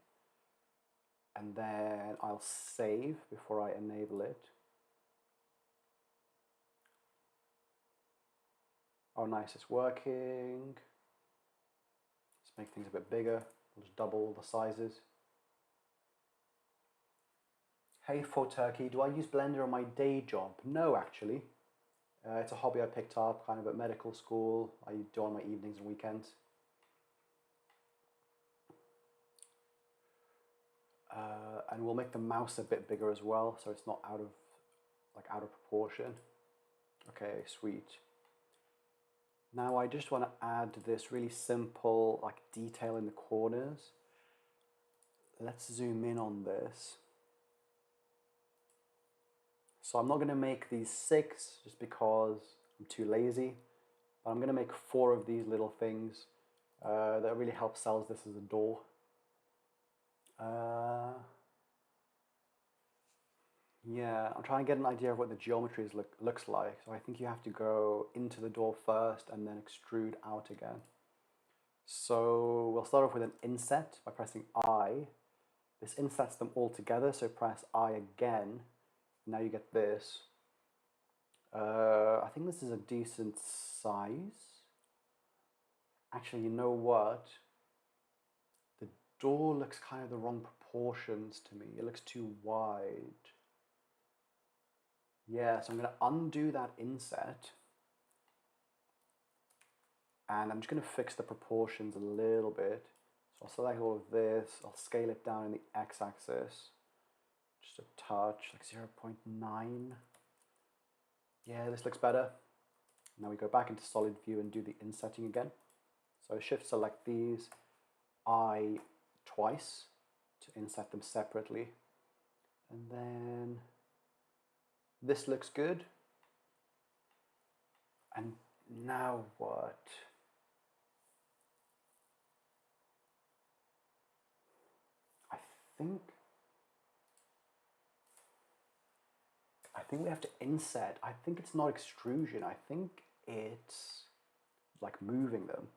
And then I'll save before I enable it. Oh nice, it's working. Let's make things a bit bigger. We'll just double the sizes. Hey for Turkey, do I use Blender on my day job? No, actually. It's a hobby I picked up kind of at medical school. I do on my evenings and weekends. And we'll make the mouse a bit bigger as well, so it's not out of proportion. Okay, sweet. Now I just want to add this really simple like detail in the corners. Let's zoom in on this. So I'm not going to make these 6 just because I'm too lazy, but I'm going to make 4 of these little things that really help sell this as a door. Yeah, I'm trying to get an idea of what the geometry looks like. So I think you have to go into the door first and then extrude out again. So we'll start off with an inset by pressing I. This insets them all together, so press I again. Now you get this. I think this is a decent size. Actually, you know what? The door looks kind of the wrong proportions to me. It looks too wide. Yeah, so I'm going to undo that inset. And I'm just going to fix the proportions a little bit. So I'll select all of this. I'll scale it down in the x-axis. Just a touch, like 0.9. Yeah, this looks better. Now we go back into solid view and do the insetting again. So shift select these, I twice, to inset them separately. And then this looks good. And now what? I think we have to inset. I think it's not extrusion. I think it's like moving them.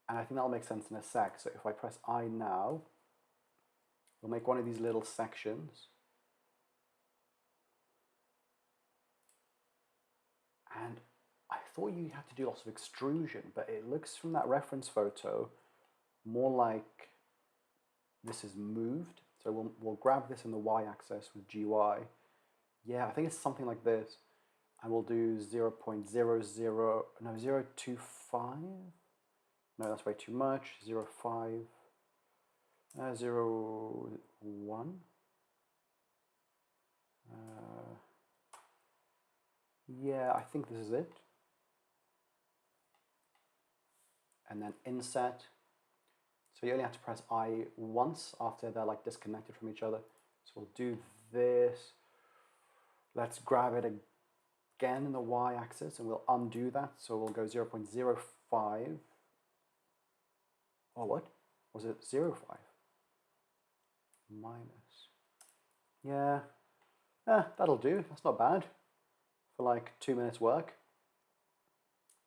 And I think that'll make sense in a sec. So if I press I now, we'll make one of these little sections. And I thought you had to do lots of extrusion, but it looks from that reference photo more like this is moved. So we'll grab this in the y-axis with GY. Yeah, I think it's something like this. And we'll do 0.00, no, 0.25. No, that's way too much. 0.5, 0.1. Yeah, I think this is it. And then inset. So you only have to press I once after they're like disconnected from each other. So we'll do this. Let's grab it again in the y-axis and we'll undo that. So we'll go 0.05. Oh, what? Was it 0.5? Minus. Yeah. That'll do. That's not bad for like 2 minutes work.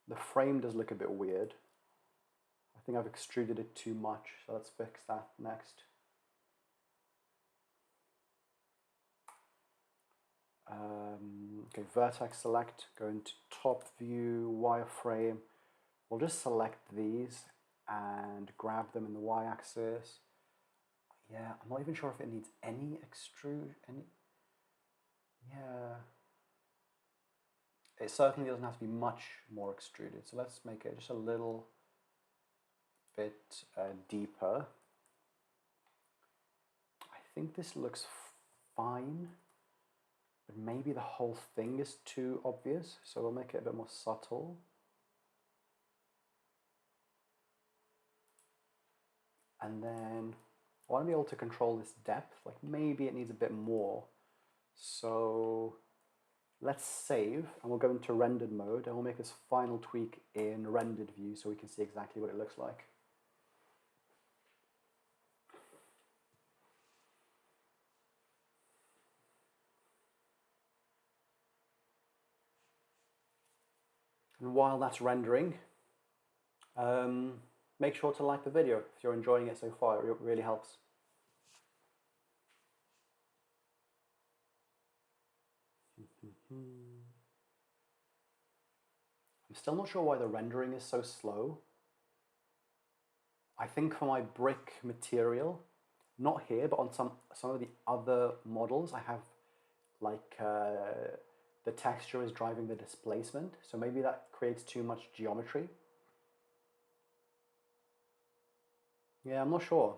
The frame does look a bit weird. I think I've extruded it too much, so let's fix that next. Okay, vertex select, go into top view, wireframe. We'll just select these and grab them in the y-axis. Yeah, I'm not even sure if it needs any extrude, yeah. It certainly doesn't have to be much more extruded, so let's make it just a little bit deeper. I think this looks fine, but maybe the whole thing is too obvious, so we'll make it a bit more subtle. And then I want to be able to control this depth, like maybe it needs a bit more. So let's save and we'll go into rendered mode and we'll make this final tweak in rendered view so we can see exactly what it looks like. And while that's rendering, make sure to like the video if you're enjoying it so far. It really helps. I'm still not sure why the rendering is so slow. I think for my brick material, not here, but on some of the other models, I have like the texture is driving the displacement, so maybe that creates too much geometry. Yeah, I'm not sure.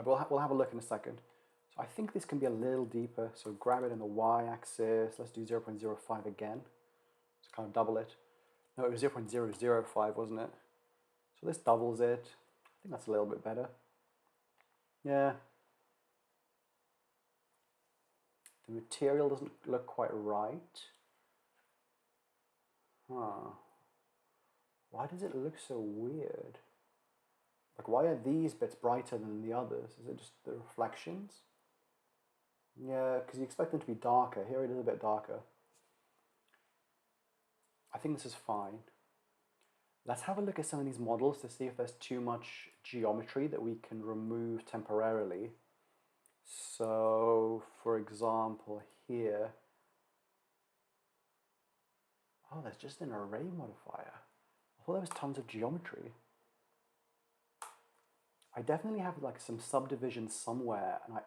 We'll have a look in a second. So I think this can be a little deeper, so grab it in the y-axis. Let's do 0.05 again. So kind of double it. No, it was 0.005, wasn't it? So this doubles it. I think that's a little bit better. Yeah. The material doesn't look quite right. Huh. Why does it look so weird? Like, why are these bits brighter than the others? Is it just the reflections? Yeah, because you expect them to be darker. Here it is a bit darker. I think this is fine. Let's have a look at some of these models to see if there's too much geometry that we can remove temporarily. So, for example, here, oh, there's just an array modifier. I thought there was tons of geometry. I definitely have like some subdivision somewhere, and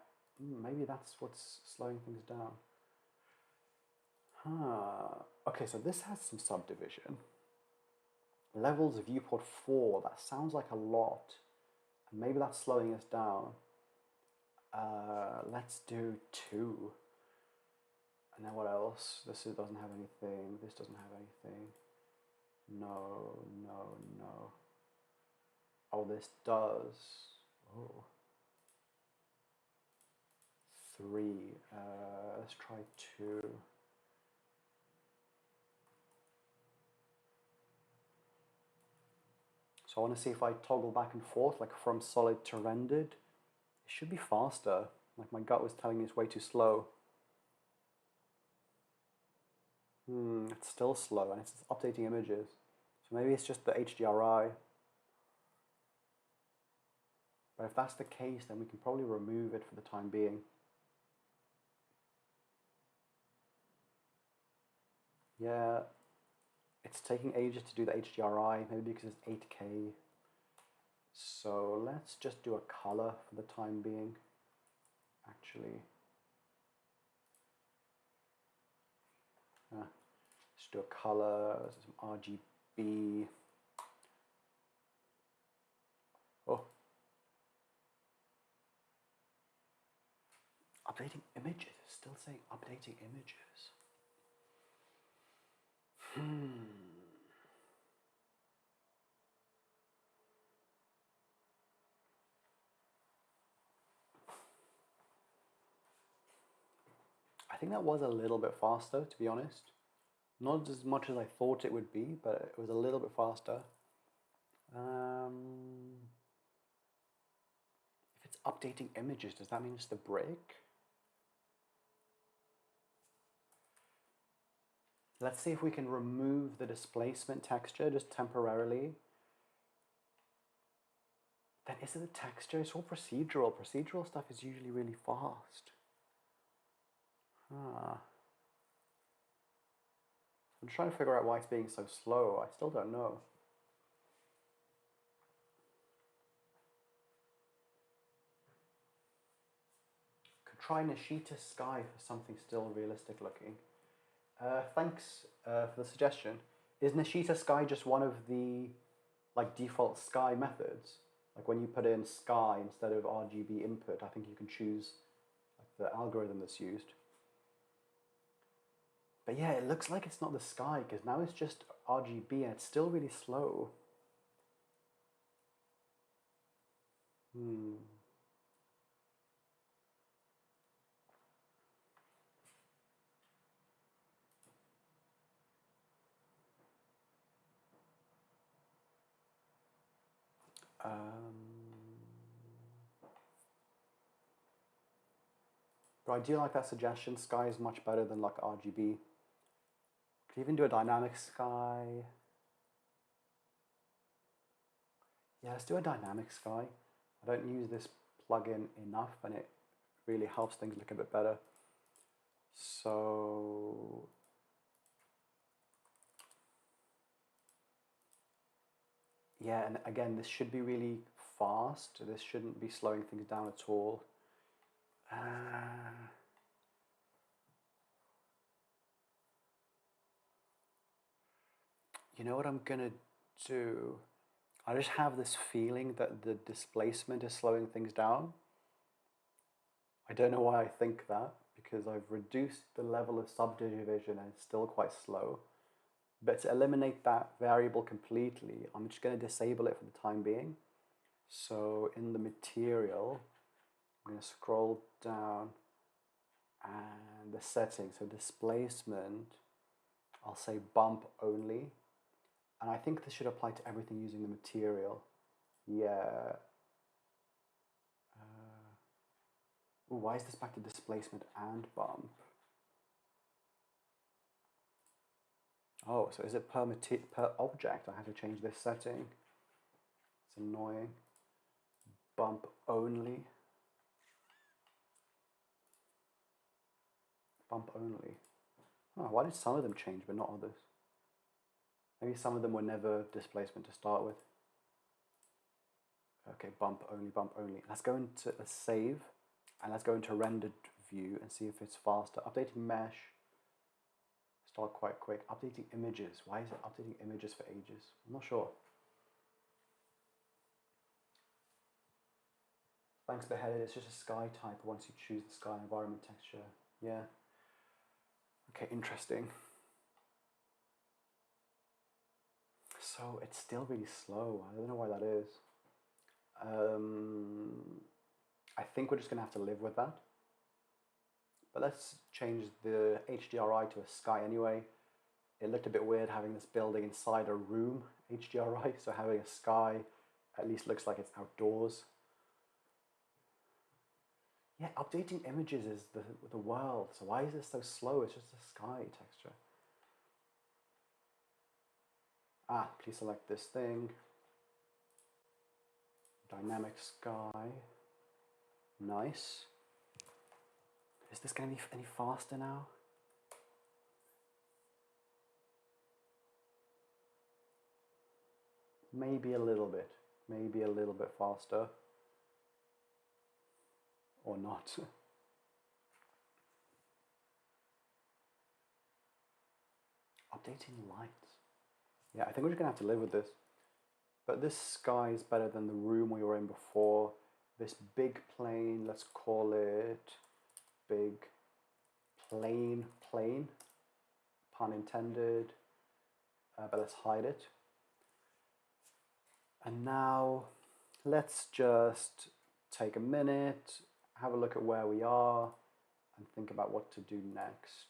maybe that's what's slowing things down. Okay, so this has some subdivision. Levels of viewport 4, that sounds like a lot. And maybe that's slowing us down. Let's do 2. And then what else? This doesn't have anything. This doesn't have anything. No, no, no. Oh, this does. Oh. 3. Let's try 2. So I want to see if I toggle back and forth, like from solid to rendered. It should be faster. Like my gut was telling me it's way too slow. It's still slow and it's updating images. So maybe it's just the HDRI. But if that's the case, then we can probably remove it for the time being. Yeah, it's taking ages to do the HDRI, maybe because it's 8K. So let's just do a color for the time being, actually. Let's do a color, some RGB. Oh. Updating images, it's still saying updating images. I think that was a little bit faster, to be honest. Not as much as I thought it would be, but it was a little bit faster. If it's updating images, does that mean it's the break? Let's see if we can remove the displacement texture just temporarily. Then is it the texture? It's all procedural. Procedural stuff is usually really fast. I'm trying to figure out why it's being so slow. I still don't know. Could try Nishita Sky for something still realistic looking. Thanks for the suggestion. Is Nishita Sky just one of the default Sky methods? Like when you put in Sky instead of RGB input, I think you can choose the algorithm that's used. But yeah, it looks like it's not the Sky because now it's just RGB and it's still really slow. But I do like that suggestion. Sky is much better than like RGB. Could even do a dynamic sky. Yeah, let's do a dynamic sky. I don't use this plugin enough and it really helps things look a bit better. So yeah, and again, this should be really fast. This shouldn't be slowing things down at all. You know what I'm gonna do? I just have this feeling that the displacement is slowing things down. I don't know why I think that, because I've reduced the level of subdivision and it's still quite slow. But to eliminate that variable completely, I'm just going to disable it for the time being. So in the material, I'm going to scroll down and the settings, so displacement, I'll say bump only. And I think this should apply to everything using the material. Yeah. Ooh, why is this back to displacement and bump? Oh, so is it per object? I have to change this setting. It's annoying. Bump only. Bump only. Oh, why did some of them change but not others? Maybe some of them were never displacement to start with. Okay, bump only, bump only. Let's go into a save and let's go into rendered view and see if it's faster. Updating mesh. Start quite quick. Updating images. Why is it updating images for ages? I'm not sure. Thanks, Beheaded. It's just a sky type once you choose the sky environment texture. Yeah. Okay, interesting. So it's still really slow. I don't know why that is. I think we're just going to have to live with that. But let's change the HDRI to a sky anyway. It looked a bit weird having this building inside a room HDRI, so having a sky at least looks like it's outdoors. Yeah, updating images is the world, so why is it so slow? It's just a sky texture. Please select this thing. Dynamic sky. Nice. Is this going to be any faster now? Maybe a little bit. Maybe a little bit faster. Or not. Updating lights. Yeah, I think we're just going to have to live with this. But this sky is better than the room we were in before. This big plane, let's call it big plane, pun intended, but let's hide it. And now let's just take a minute, have a look at where we are, and think about what to do next.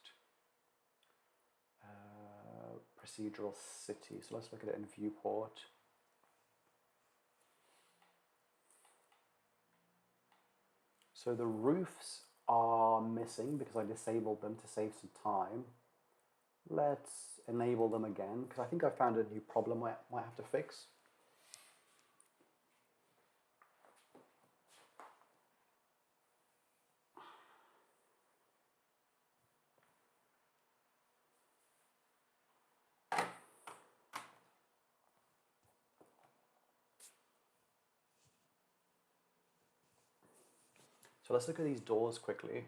Procedural city, so let's look at it in viewport. So the roofs are missing because I disabled them to save some time. Let's enable them again because I think I found a new problem I might have to fix. So let's look at these doors quickly.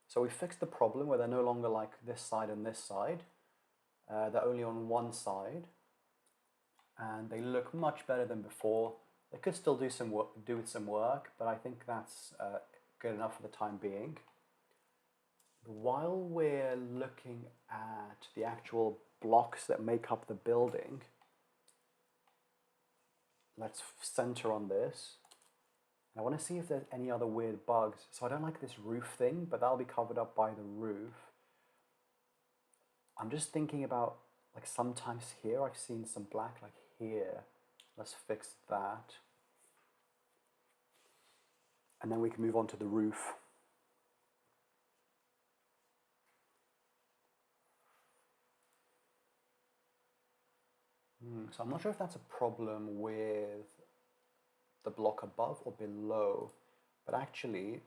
So we fixed the problem where they're no longer like this side and this side. They're only on one side. And they look much better than before. They could still do with some work, but I think that's good enough for the time being. While we're looking at the actual blocks that make up the building, let's center on this. I want to see if there's any other weird bugs. So I don't like this roof thing, but that'll be covered up by the roof. I'm just thinking about, like sometimes here I've seen some black, like here. Let's fix that. And then we can move on to the roof. So I'm not sure if that's a problem with the block above or below, but actually,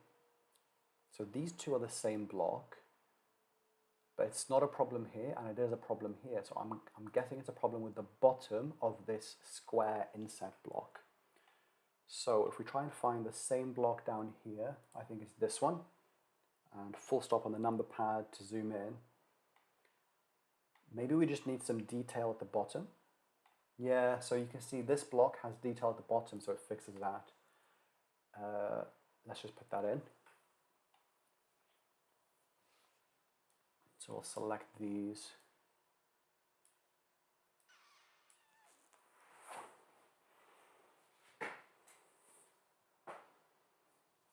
so these two are the same block, but it's not a problem here and it is a problem here. So I'm guessing it's a problem with the bottom of this square inset block. So if we try and find the same block down here, I think it's this one, and full stop on the number pad to zoom in. Maybe we just need some detail at the bottom. Yeah, so you can see this block has detail at the bottom, so it fixes that. Let's just put that in. So we'll select these.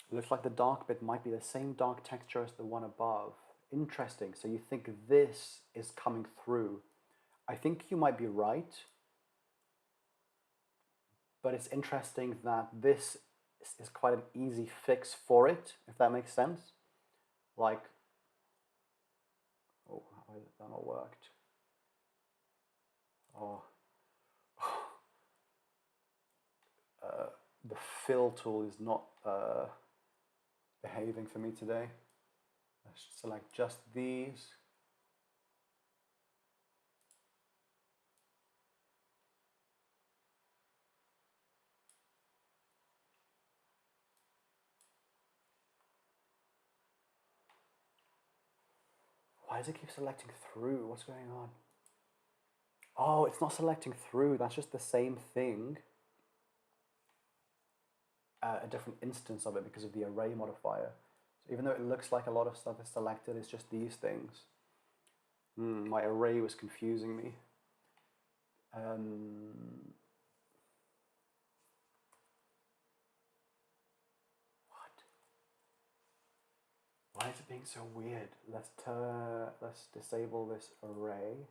It looks like the dark bit might be the same dark texture as the one above. Interesting, so you think this is coming through. I think you might be right. But it's interesting that this is quite an easy fix for it, if that makes sense. Like, oh, how has that not worked? Oh, the fill tool is not behaving for me today. Let's select just these. Why does it keep selecting through? What's going on? Oh, it's not selecting through. That's just the same thing. A different instance of it because of the array modifier. So even though it looks like a lot of stuff is selected, it's just these things. My array was confusing me. Why is it being so weird? Let's disable this array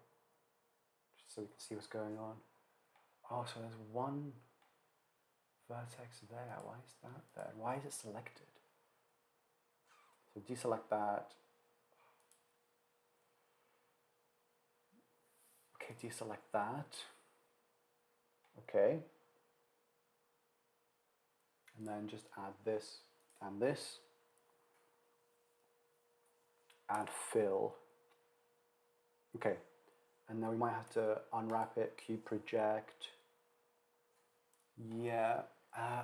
just so we can see what's going on. Oh, so there's one vertex there. Why is that there? Why is it selected? So deselect that. Okay, deselect that. Okay. And then just add this and this. Add fill. Okay. And now we might have to unwrap it, cube project. Yeah.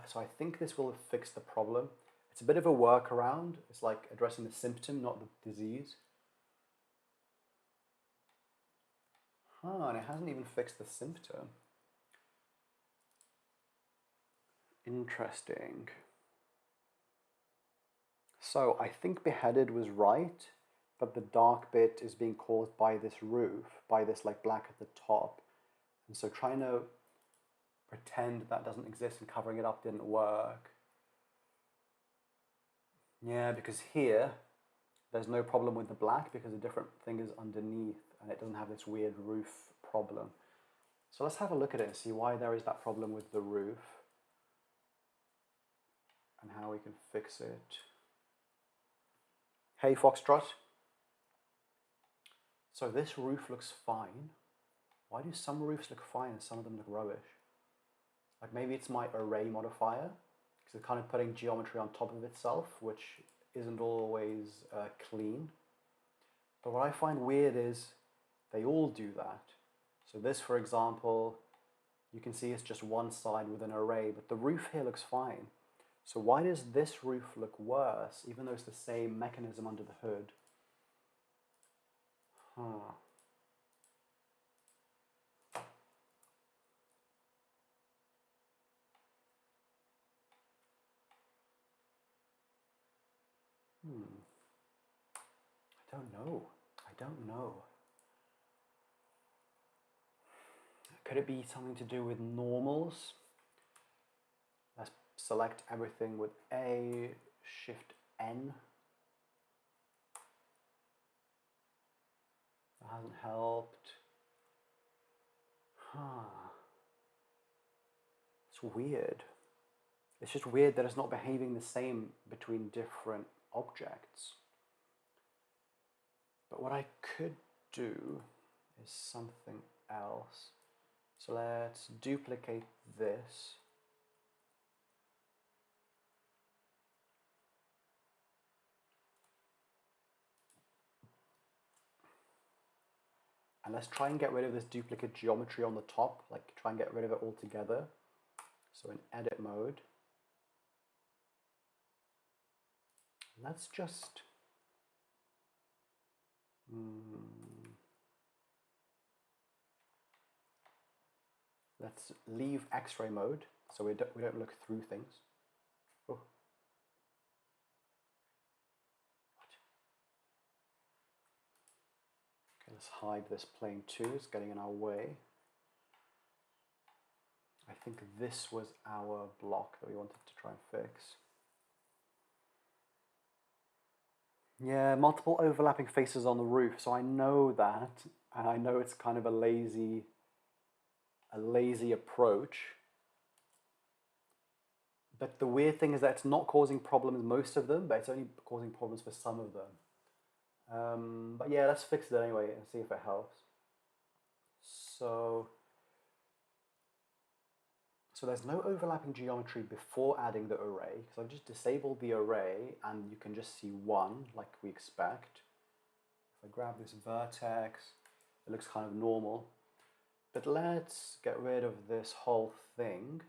So I think this will fix the problem. It's a bit of a workaround. It's like addressing the symptom, not the disease. And it hasn't even fixed the symptom. Interesting. So I think beheaded was right, but the dark bit is being caused by this roof, by this like black at the top. And so trying to pretend that doesn't exist and covering it up didn't work. Yeah, because here, there's no problem with the black because a different thing is underneath and it doesn't have this weird roof problem. So let's have a look at it and see why there is that problem with the roof and how we can fix it. Hey Foxtrot. So this roof looks fine. Why do some roofs look fine and some of them look rubbish? Like maybe it's my array modifier, because it's kind of putting geometry on top of itself, which isn't always clean. But what I find weird is they all do that. So this, for example, you can see it's just one side with an array, but the roof here looks fine. So why does this roof look worse, even though it's the same mechanism under the hood? I don't know. I don't know. Could it be something to do with normals? Let's select everything with A, Shift N. That hasn't helped. It's weird. It's just weird that it's not behaving the same between different objects. But what I could do is something else. So let's duplicate this. And let's try and get rid of this duplicate geometry on the top, like try and get rid of it altogether. So in edit mode, let's just let's leave X-ray mode so we don't look through things. Oh. What? Okay, let's hide this plane too. It's getting in our way. I think this was our block that we wanted to try and fix. Yeah, multiple overlapping faces on the roof. So I know that, and I know it's kind of a lazy approach. But the weird thing is that it's not causing problems most of them, but it's only causing problems for some of them. But yeah, let's fix it anyway and see if it helps. So there's no overlapping geometry before adding the array, because I've just disabled the array and you can just see one like we expect. If I grab this vertex, it looks kind of normal. But let's get rid of this whole thing.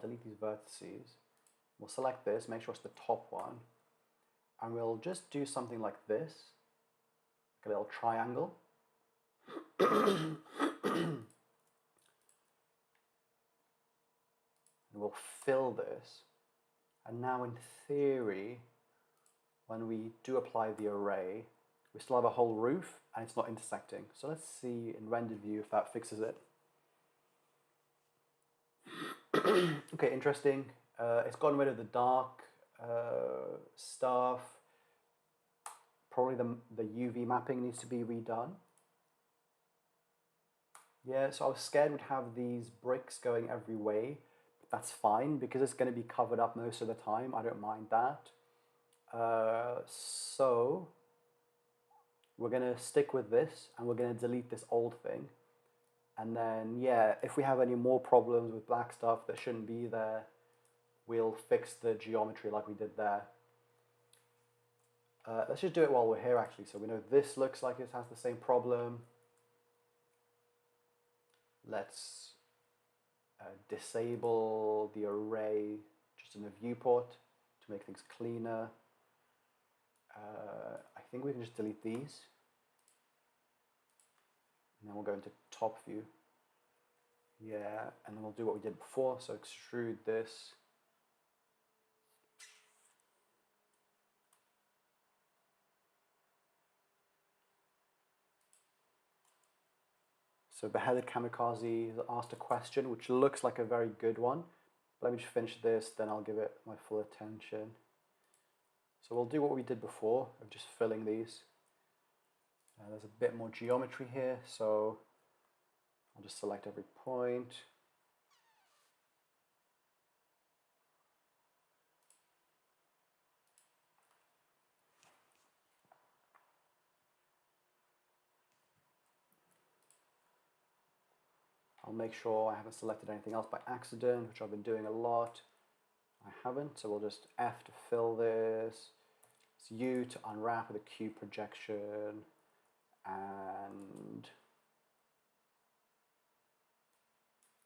Delete these vertices. We'll select this, make sure it's the top one. And we'll just do something like this, like a little triangle. And we'll fill this. And now in theory, when we do apply the array, we still have a whole roof and it's not intersecting. So let's see in rendered view if that fixes it. Okay, interesting. It's gotten rid of the dark stuff. Probably the UV mapping needs to be redone. Yeah, so I was scared we'd have these bricks going every way. But that's fine because it's going to be covered up most of the time. I don't mind that. So we're going to stick with this and we're going to delete this old thing. And then, yeah, if we have any more problems with black stuff that shouldn't be there, we'll fix the geometry like we did there. Let's just do it while we're here, actually. So we know this looks like it has the same problem. Let's disable the array just in the viewport to make things cleaner. I think we can just delete these. And then we'll go into top view. Yeah, and then we'll do what we did before. So extrude this. So Beheaded Kamikaze has asked a question, which looks like a very good one. Let me just finish this, then I'll give it my full attention. So we'll do what we did before, of just filling these. There's a bit more geometry here, so I'll just select every point. I'll make sure I haven't selected anything else by accident, which I've been doing a lot. I haven't, so we'll just F to fill this. It's U to unwrap with a Q projection. And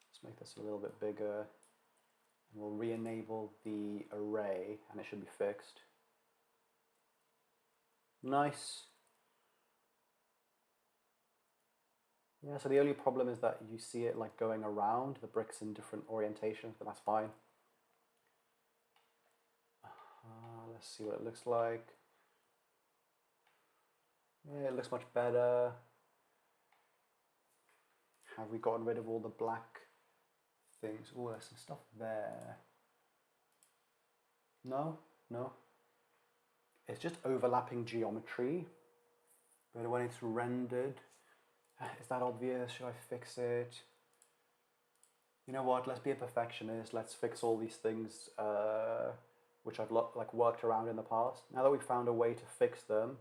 let's make this a little bit bigger. And we'll re-enable the array, and it should be fixed. Nice. Yeah, so the only problem is that you see it like going around the bricks in different orientations, but that's fine. Let's see what it looks like. Yeah, it looks much better. Have we gotten rid of all the black things? Oh, there's some stuff there. No, no. It's just overlapping geometry. But when it's rendered, is that obvious? Should I fix it? You know what? Let's be a perfectionist. Let's fix all these things which I've worked around in the past. Now that we've found a way to fix them,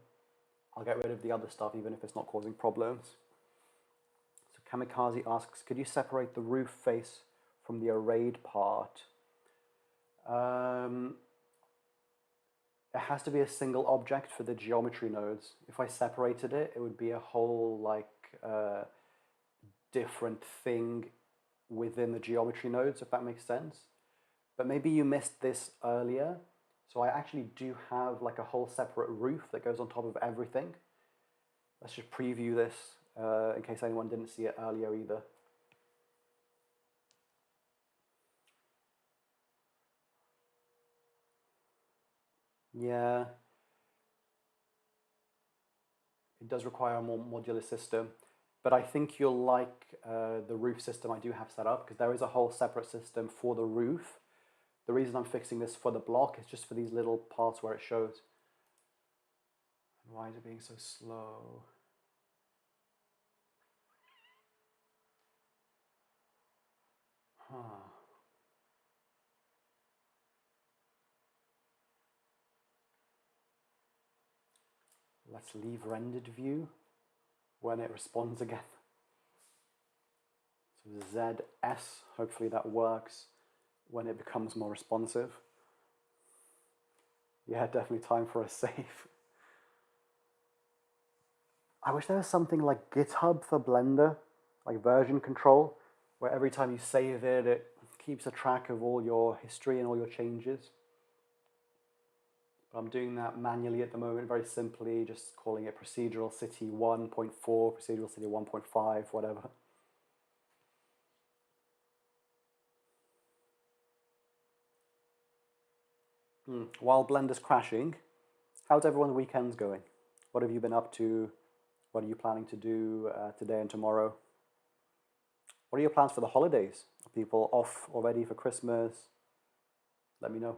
I'll get rid of the other stuff even if it's not causing problems. So Kamikaze asks, could you separate the roof face from the arrayed part? It has to be a single object for the geometry nodes. If I separated it, it would be a whole different thing within the geometry nodes, if that makes sense. But maybe you missed this earlier. So I actually do have like a whole separate roof that goes on top of everything. Let's just preview this in case anyone didn't see it earlier either. Yeah. It does require a more modular system. But I think you'll like the roof system I do have set up because there is a whole separate system for the roof. The reason I'm fixing this for the block is just for these little parts where it shows. Why is it being so slow? Huh. Let's leave rendered view when it responds again. So ZS, hopefully that works when it becomes more responsive. Yeah, definitely time for a save. I wish there was something like GitHub for Blender, like version control, where every time you save it, it keeps a track of all your history and all your changes. But I'm doing that manually at the moment, very simply, just calling it Procedural City 1.4, Procedural City 1.5, whatever. While Blender's crashing, how's everyone's weekends going? What have you been up to? What are you planning to do today and tomorrow? What are your plans for the holidays? Are people off already for Christmas? Let me know.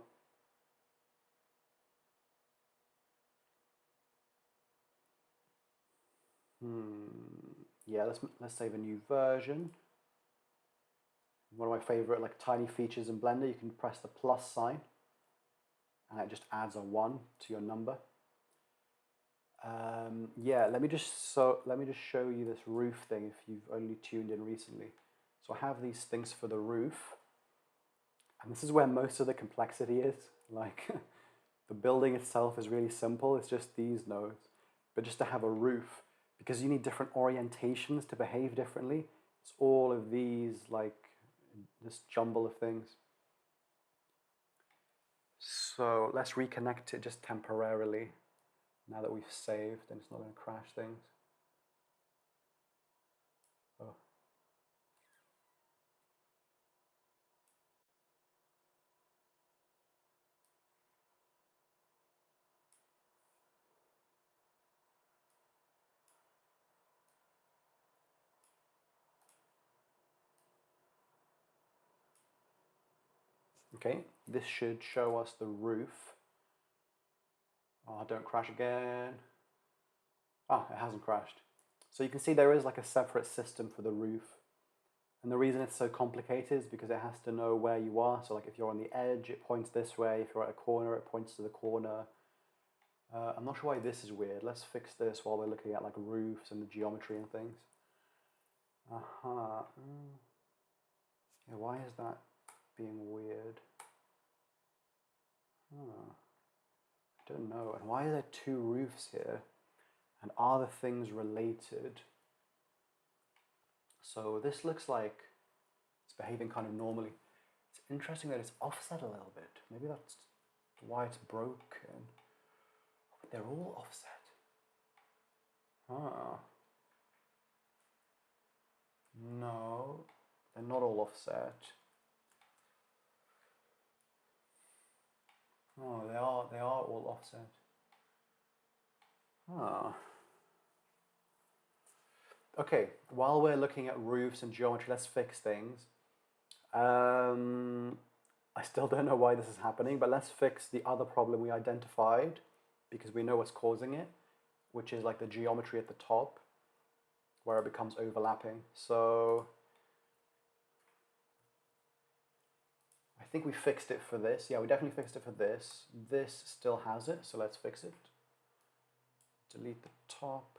Yeah, let's save a new version. One of my favorite like tiny features in Blender, you can press the plus sign and it just adds a 1 to your number. Yeah, let me just show you this roof thing if you've only tuned in recently. So I have these things for the roof, and this is where most of the complexity is. Like the building itself is really simple, it's just these nodes. But just to have a roof, because you need different orientations to behave differently, it's all of these, like this jumble of things. So let's reconnect it just temporarily. Now that we've saved, and it's not going to crash things. Oh. Okay, this should show us the roof. Oh, don't crash again. Ah, it hasn't crashed. So you can see there is like a separate system for the roof. And the reason it's so complicated is because it has to know where you are. So like if you're on the edge, it points this way. If you're at a corner, it points to the corner. I'm not sure why this is weird. Let's fix this while we're looking at like roofs and the geometry and things. Yeah, why is that being weird? I don't know. And why are there two roofs here? And are the things related? So this looks like it's behaving kind of normally. It's interesting that it's offset a little bit. Maybe that's why it's broken. But they're all offset. No, they're not all offset. Oh, they are all offset. Okay, while we're looking at roofs and geometry, let's fix things. I still don't know why this is happening, but let's fix the other problem we identified because we know what's causing it, which is like the geometry at the top where it becomes overlapping. So I think we fixed it for this. Yeah, we definitely fixed it for this. This still has it, so let's fix it. Delete the top.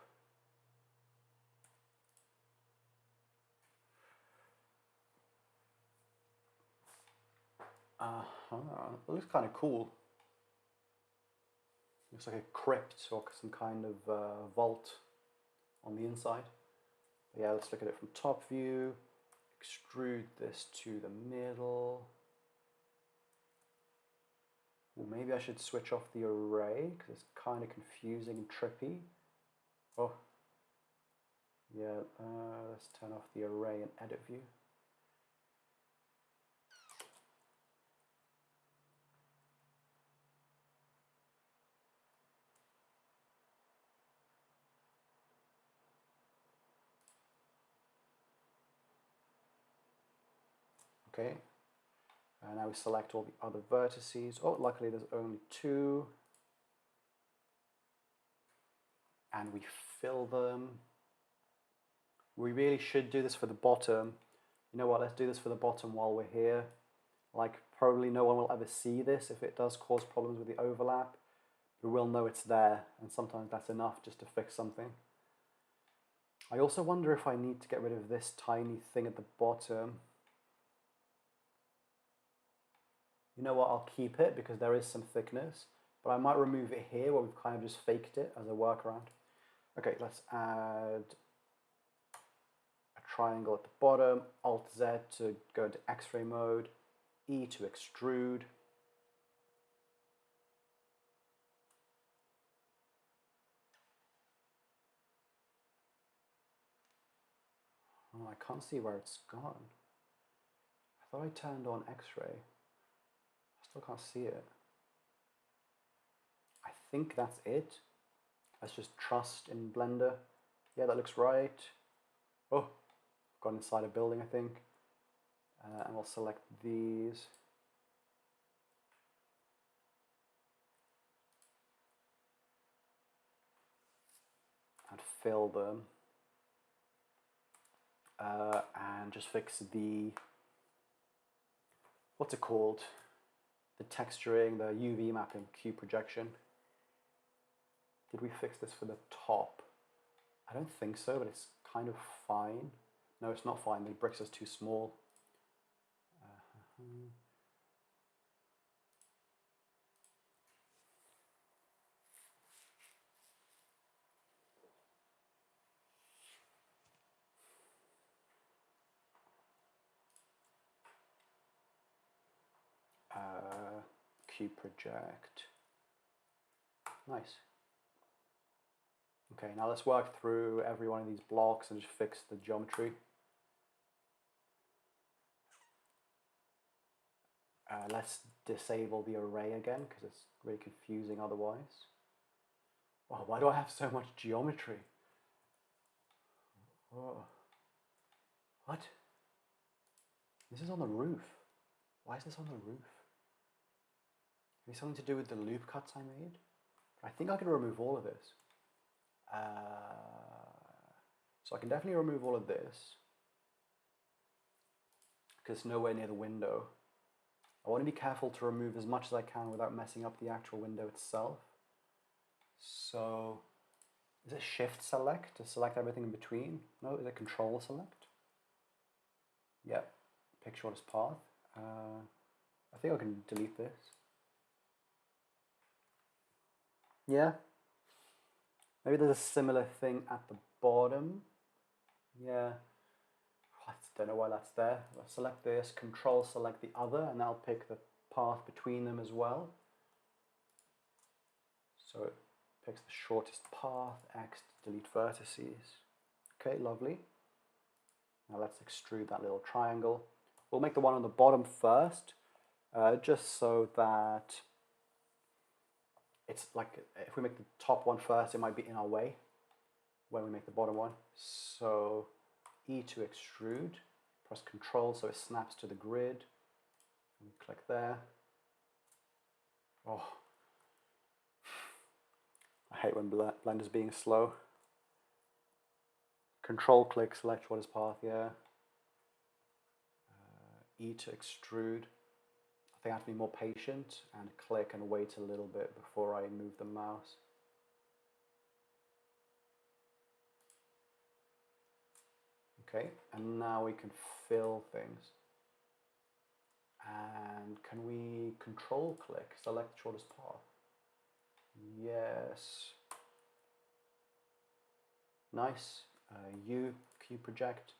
It looks kind of cool. Looks like a crypt or some kind of vault on the inside. But yeah, let's look at it from top view. Extrude this to the middle. Well, maybe I should switch off the array because it's kind of confusing and trippy. Oh, yeah, let's turn off the array in edit view. Okay, and now we select all the other vertices. Oh, luckily there's only 2. And we fill them. We really should do this for the bottom. You know what, let's do this for the bottom while we're here. Like, probably no one will ever see this if it does cause problems with the overlap. But we'll know it's there, and sometimes that's enough just to fix something. I also wonder if I need to get rid of this tiny thing at the bottom. You know what, I'll keep it because there is some thickness, but I might remove it here where we've kind of just faked it as a workaround. Okay, let's add a triangle at the bottom, Alt Z to go into X-ray mode, E to extrude. Oh, I can't see where it's gone. I thought I turned on X-ray. I still can't see it. I think that's it. Let's just trust in Blender. Yeah, that looks right. Oh, gone inside a building, I think. And we'll select these. And fill them. and just fix the, what's it called? The texturing, the UV mapping, cube projection. Did we fix this for the top? I don't think so, but it's kind of fine. No, it's not fine. The bricks is too small. Cube project. Nice. Okay, now let's work through every one of these blocks and just fix the geometry. Let's disable the array again because it's really confusing otherwise. Oh, why do I have so much geometry? Oh. What? This is on the roof. Why is this on the roof? Maybe something to do with the loop cuts I made? I think I can remove all of this. So I can definitely remove all of this because it's nowhere near the window. I want to be careful to remove as much as I can without messing up the actual window itself. So, is it Shift Select to select everything in between? No, is it Control Select? Yep, pick shortest path. I think I can delete this. Yeah. Maybe there's a similar thing at the bottom. Yeah. I don't know why that's there. I'll select this, Control select the other, and I'll pick the path between them as well. So it picks the shortest path, X to delete vertices. Okay, lovely. Now let's extrude that little triangle. We'll make the one on the bottom first, just so that it's like, if we make the top one first, it might be in our way when we make the bottom one. So E to extrude, press Control so it snaps to the grid, and click there. Oh, I hate when Blender's being slow. Control click, select shortest path, yeah. E to extrude. I think I have to be more patient and click and wait a little bit before I move the mouse. Okay, and now we can fill things. And can we control click, select shortest path? Yes. Nice. U, cube project.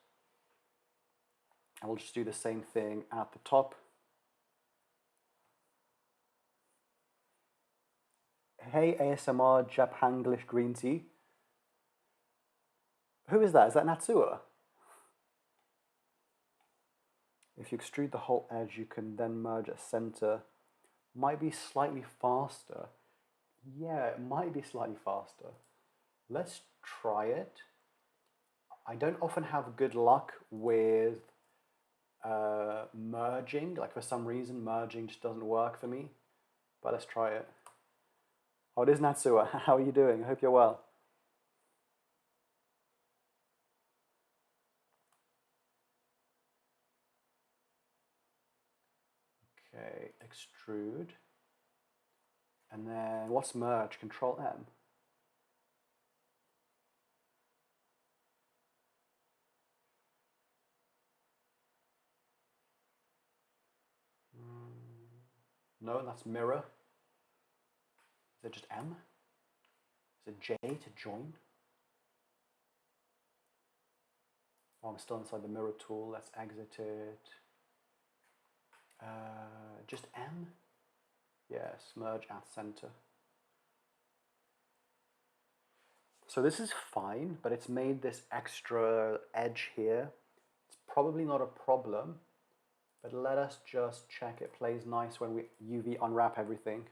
And we'll just do the same thing at the top. Hey ASMR Japanglish green tea. Who is that? Is that Natsuo? If you extrude the whole edge, you can then merge a center. Might be slightly faster. Yeah, it might be slightly faster. Let's try it. I don't often have good luck with merging. Like for some reason, merging just doesn't work for me. But let's try it. Oh, it is Natsuo. How are you doing? I hope you're well. Okay, extrude. And then what's merge? Control M. No, that's mirror. Is it just M? Is it J to join? Oh, I'm still inside the mirror tool. Let's exit it. Just M? Yes, merge at center. So this is fine, but it's made this extra edge here. It's probably not a problem, but let us just check it plays nice when we UV unwrap everything.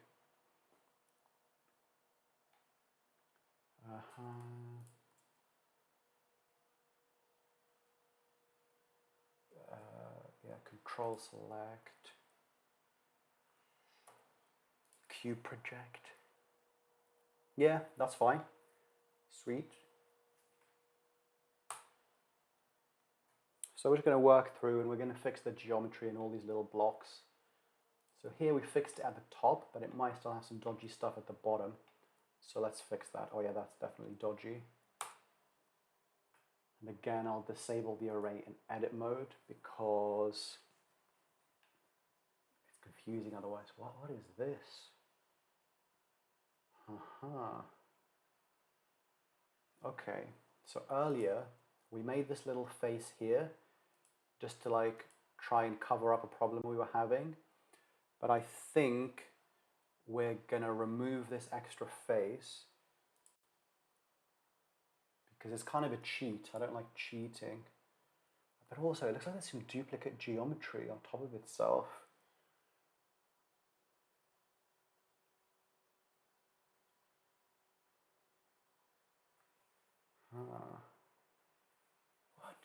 Yeah, Control select, cube project. Yeah, that's fine. Sweet. So we're just going to work through and we're going to fix the geometry in all these little blocks. So here we fixed it at the top, but it might still have some dodgy stuff at the bottom. So let's fix that. Oh yeah, that's definitely dodgy. And again, I'll disable the array in edit mode because it's confusing otherwise. What is this? Okay, so earlier we made this little face here just to like try and cover up a problem we were having. But I think we're gonna remove this extra face because it's kind of a cheat. I don't like cheating. But also, it looks like there's some duplicate geometry on top of itself. What?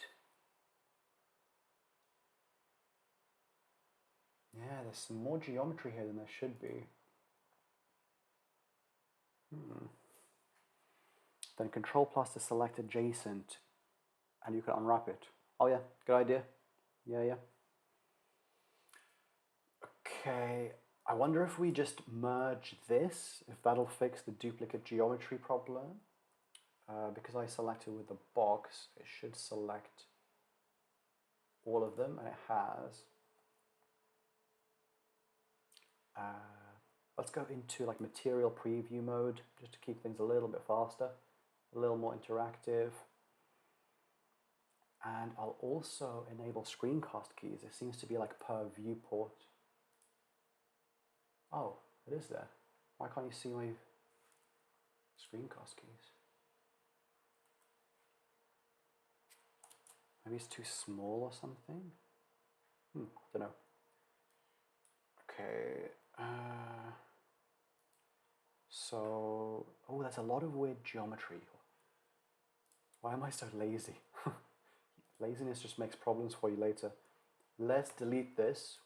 Yeah, there's some more geometry here than there should be. Then Control plus to select adjacent, and you can unwrap it. Oh yeah, good idea. Yeah. Okay, I wonder if we just merge this, if that'll fix the duplicate geometry problem. Because I selected with the box, it should select all of them, and it has. Let's go into like material preview mode, just to keep things a little bit faster, a little more interactive. And I'll also enable screencast keys. It seems to be like per viewport. Oh, it is there. Why can't you see my screencast keys? Maybe it's too small or something? I don't know. Okay. So, oh, that's a lot of weird geometry. Why am I so lazy? Laziness just makes problems for you later. Let's delete this.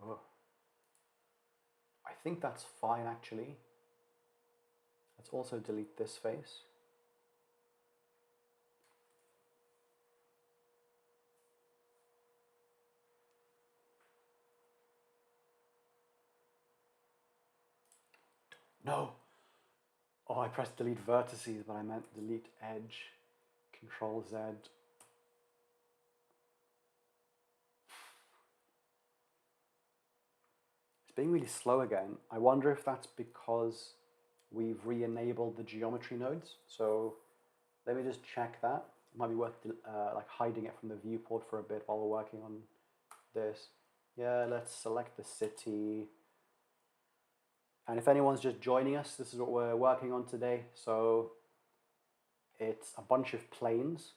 Oh. I think that's fine actually. Let's also delete this face. No! Oh, I pressed delete vertices, but I meant delete edge. Control Z. It's being really slow again. I wonder if that's because we've re-enabled the geometry nodes. So let me just check that. It might be worth like hiding it from the viewport for a bit while we're working on this. Yeah, let's select the city. And if anyone's just joining us, this is what we're working on today. So it's a bunch of planes.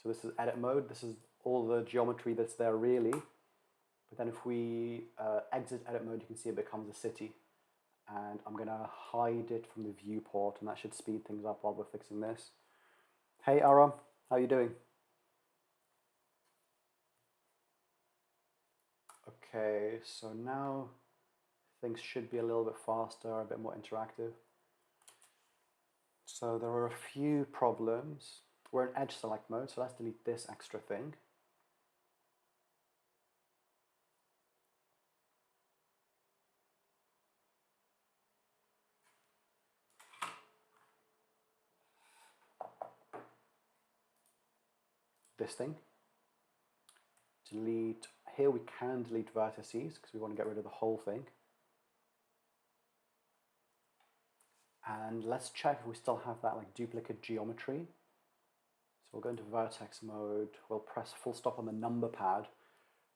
So this is edit mode. This is all the geometry that's there really. But then if we exit edit mode, you can see it becomes a city. And I'm gonna hide it from the viewport, and that should speed things up while we're fixing this. Hey Aram, how are you doing? Okay, so now things should be a little bit faster, a bit more interactive. So there are a few problems. We're in edge select mode, so let's delete this extra thing. This thing. Delete, here we can delete vertices because we want to get rid of the whole thing. And let's check if we still have that like duplicate geometry. So we'll go into vertex mode, we'll press full stop on the number pad,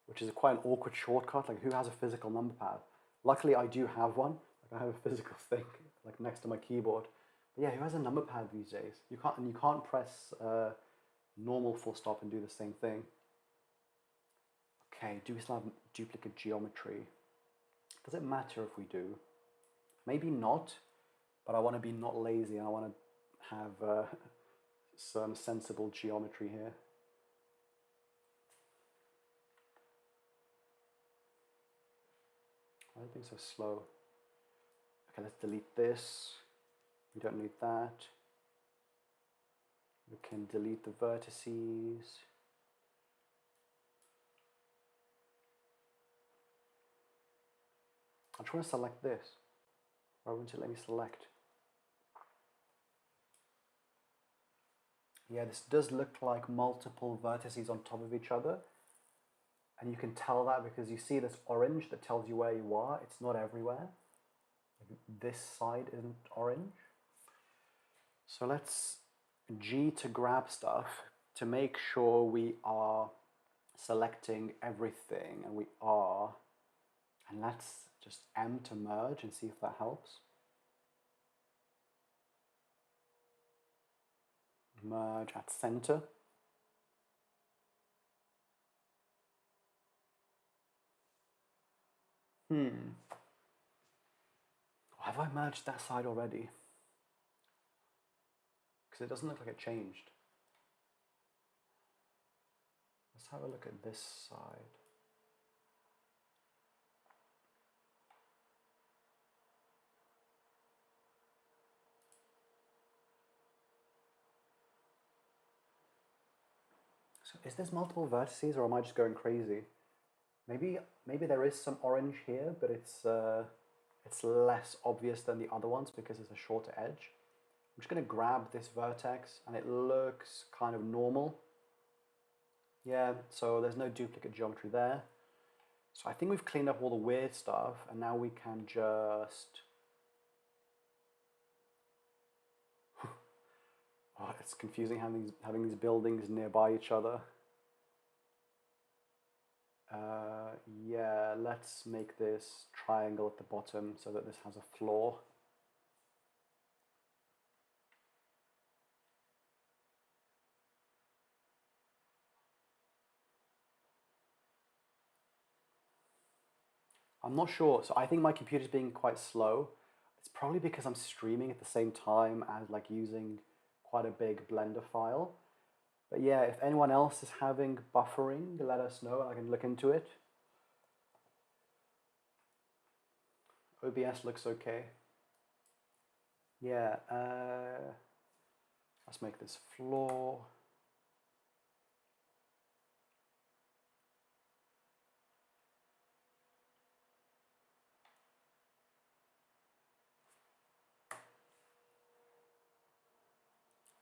which is quite an awkward shortcut. Like, who has a physical number pad? Luckily I do have one. Like, I have a physical thing like next to my keyboard. But yeah, who has a number pad these days? You can't press normal full stop and do the same thing. Okay, do we still have duplicate geometry? Does it matter if we do? Maybe not, but I want to be not lazy and I want to have some sensible geometry here. Why are things so slow? Okay, let's delete this. We don't need that. We can delete the vertices. I'm trying to select this. Why won't it let me select? Yeah, this does look like multiple vertices on top of each other. And you can tell that because you see this orange that tells you where you are. It's not everywhere. This side isn't orange. So let's G to grab stuff to make sure we are selecting everything, and we are. And let's just M to merge and see if that helps. Merge at center. Have I merged that side already? Because it doesn't look like it changed. Let's have a look at this side. So is this multiple vertices, or am I just going crazy? Maybe there is some orange here, but it's less obvious than the other ones because it's a shorter edge. I'm just going to grab this vertex, and it looks kind of normal. Yeah, so there's no duplicate geometry there. So I think we've cleaned up all the weird stuff, and now we can just... Oh, it's confusing having these buildings nearby each other. Yeah, let's make this triangle at the bottom so that this has a floor. I'm not sure, so I think my computer's being quite slow. It's probably because I'm streaming at the same time as like using quite a big Blender file. But yeah, if anyone else is having buffering, let us know and I can look into it. OBS looks okay. Yeah, let's make this floor.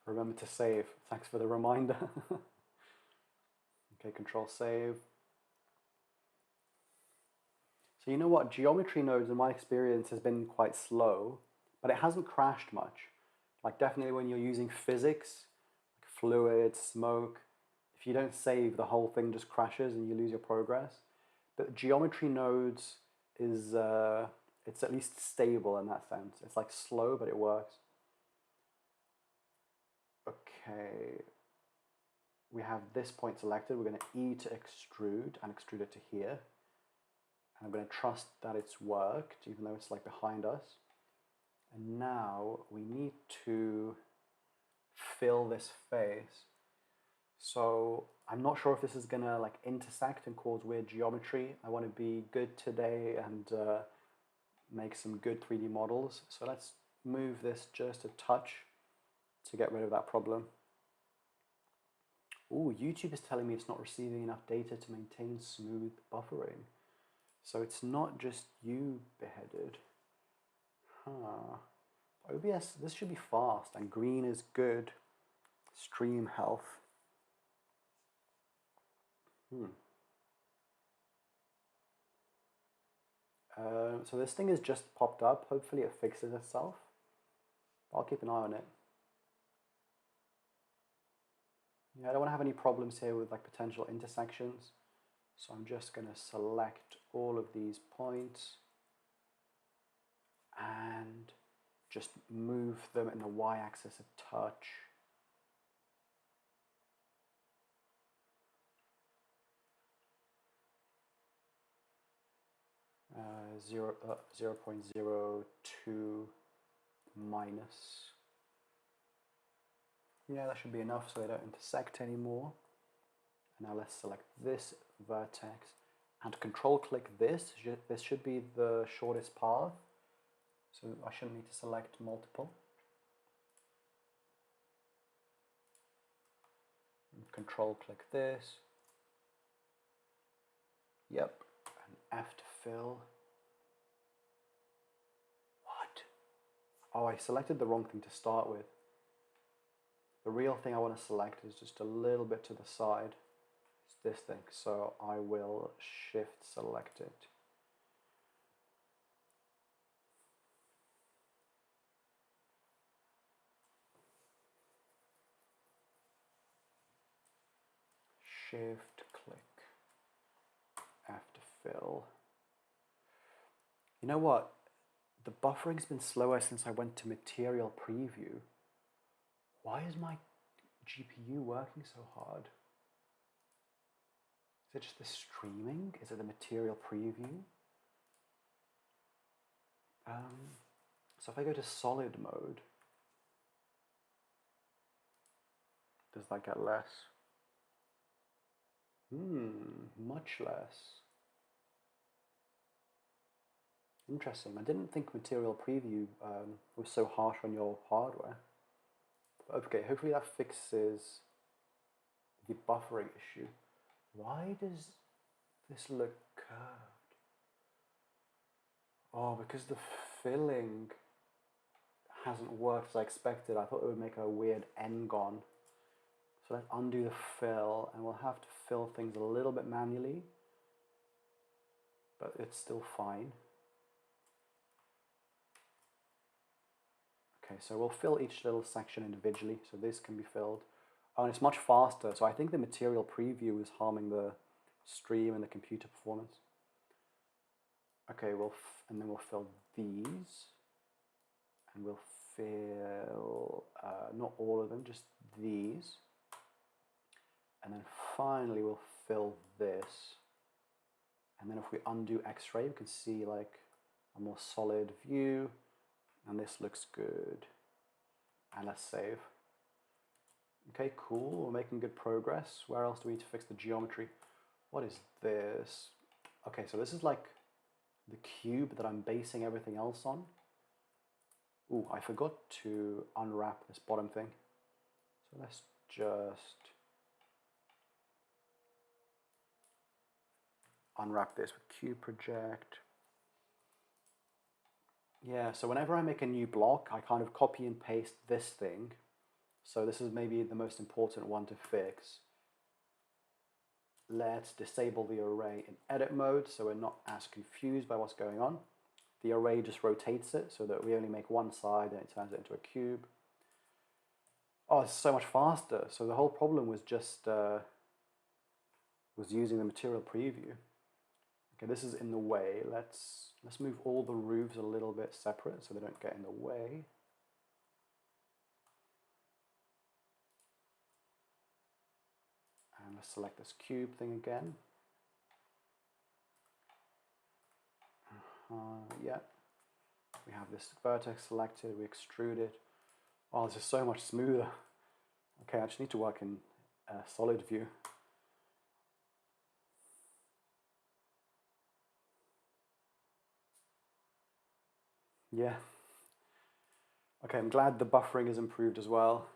Remember to save. Thanks for the reminder. Okay, control save. So you know what? Geometry nodes in my experience has been quite slow, but it hasn't crashed much. Like definitely when you're using physics, like fluid, smoke, if you don't save, the whole thing just crashes and you lose your progress. But geometry nodes is, it's at least stable in that sense. It's like slow, but it works. Okay, we have this point selected. We're going to E to extrude and extrude it to here. And I'm going to trust that it's worked, even though it's like behind us. And now we need to fill this face. So I'm not sure if this is going to like intersect and cause weird geometry. I want to be good today and make some good 3D models. So let's move this just a touch to get rid of that problem. Ooh, YouTube is telling me it's not receiving enough data to maintain smooth buffering. So it's not just you, beheaded. Huh. OBS, this should be fast, and green is good. Stream health. So this thing has just popped up. Hopefully it fixes itself. I'll keep an eye on it. Yeah, I don't want to have any problems here with like potential intersections. So I'm just going to select all of these points and just move them in the y-axis a touch. Uh, 0.02 minus. Yeah, that should be enough so they don't intersect anymore. And now let's select this vertex and control click this. This should be the shortest path. So I shouldn't need to select multiple. control click this. Yep, and F to fill. What? Oh, I selected the wrong thing to start with. The real thing I want to select is just a little bit to the side. It's this thing, so I will shift select it. Shift click F to fill. You know what? The buffering's been slower since I went to material preview. Why is my GPU working so hard? Is it just the streaming? Is it the material preview? So if I go to solid mode, does that get less? Much less. Interesting. I didn't think material preview was so harsh on your hardware. Okay, hopefully that fixes the buffering issue. Why does this look curved? Oh, because the filling hasn't worked as I expected. I thought it would make a weird n-gon. So let's undo the fill, and we'll have to fill things a little bit manually, but it's still fine. Okay, so we'll fill each little section individually, so this can be filled. Oh, and it's much faster, so I think the material preview is harming the stream and the computer performance. Okay, and then we'll fill these, and we'll fill, not all of them, just these. And then finally we'll fill this. And then if we undo X-ray, we can see like a more solid view. And this looks good. And let's save. Okay, cool, we're making good progress. Where else do we need to fix the geometry? What is this? Okay, so this is like the cube that I'm basing everything else on. Ooh, I forgot to unwrap this bottom thing. So let's just unwrap this with cube project. Yeah, so whenever I make a new block, I kind of copy and paste this thing. So this is maybe the most important one to fix. Let's disable the array in edit mode so we're not as confused by what's going on. The array just rotates it so that we only make one side and it turns it into a cube. Oh, it's so much faster. So the whole problem was just was using the material preview. Okay, this is in the way. Let's move all the roofs a little bit separate so they don't get in the way. And let's select this cube thing again. Yeah, we have this vertex selected, we extrude it. Oh, this is so much smoother. Okay, I just need to work in solid view. Yeah. Okay, I'm glad the buffering is improved as well.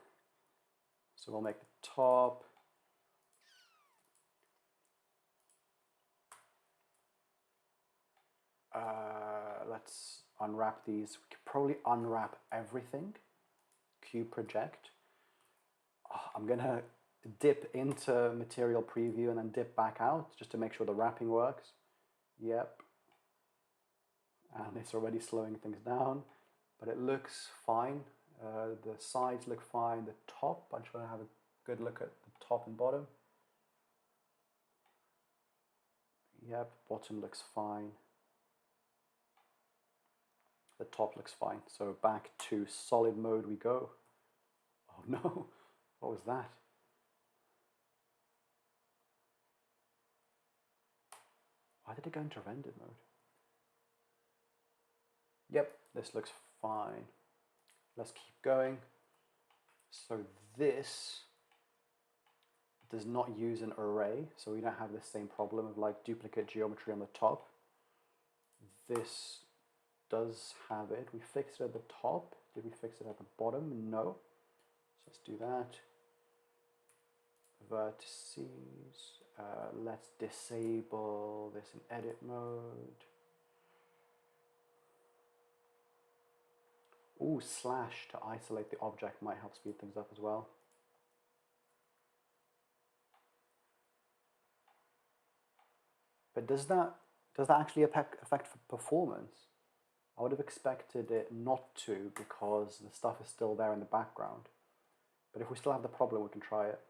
So we'll make the top. Let's unwrap these. We could probably unwrap everything. Cube project. Oh, I'm gonna dip into material preview and then dip back out just to make sure the wrapping works. Yep. And it's already slowing things down, but it looks fine. The sides look fine. The top, I just want to have a good look at the top and bottom. Yep, bottom looks fine. The top looks fine. So back to solid mode we go. Oh no, what was that? Why did it go into rendered mode? Yep, this looks fine. Let's keep going. So this does not use an array, so we don't have the same problem of like duplicate geometry on the top. This does have it. We fixed it at the top. Did we fix it at the bottom? No. So let's do that. vertices. Let's disable this in edit mode. Ooh, slash to isolate the object might help speed things up as well. But does that actually affect performance? I would have expected it not to, because the stuff is still there in the background. But if we still have the problem, we can try it.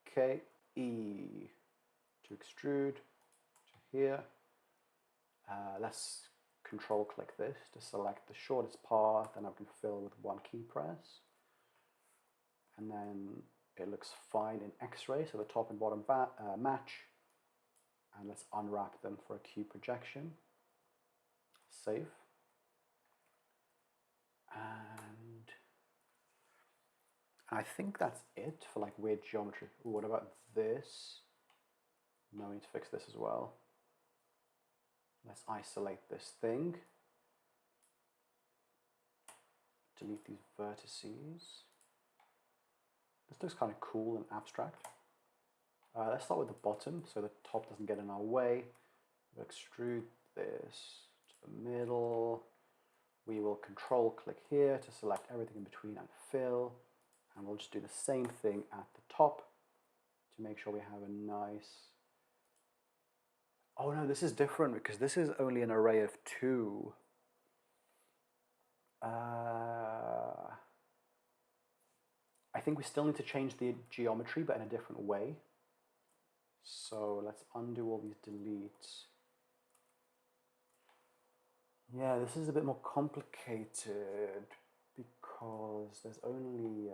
Okay, E to extrude to here. Let's control click this to select the shortest path, and I can fill with one key press. And then it looks fine in X-ray, so the top and bottom match. And let's unwrap them for a cube projection. Save. And I think that's it for like weird geometry. Ooh, what about this? No, we need to fix this as well. Let's isolate this thing. Delete these vertices. This looks kind of cool and abstract. Let's start with the bottom so the top doesn't get in our way. We'll extrude this to the middle. We will control click here to select everything in between and fill. And we'll just do the same thing at the top to make sure we have a nice... Oh no, this is different because this is only an array of 2. I think we still need to change the geometry, but in a different way. So let's undo all these deletes. Yeah, this is a bit more complicated because there's only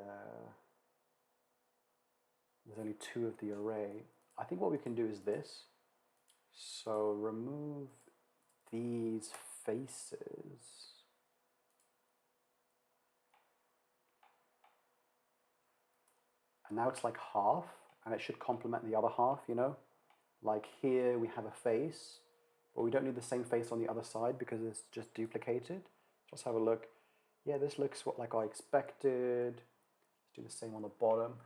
2 of the array. I think what we can do is this. So remove these faces. And now it's like half, and it should complement the other half, you know? Like here we have a face, but we don't need the same face on the other side because it's just duplicated. Let's have a look. Yeah, this looks like I expected. Let's do the same on the bottom.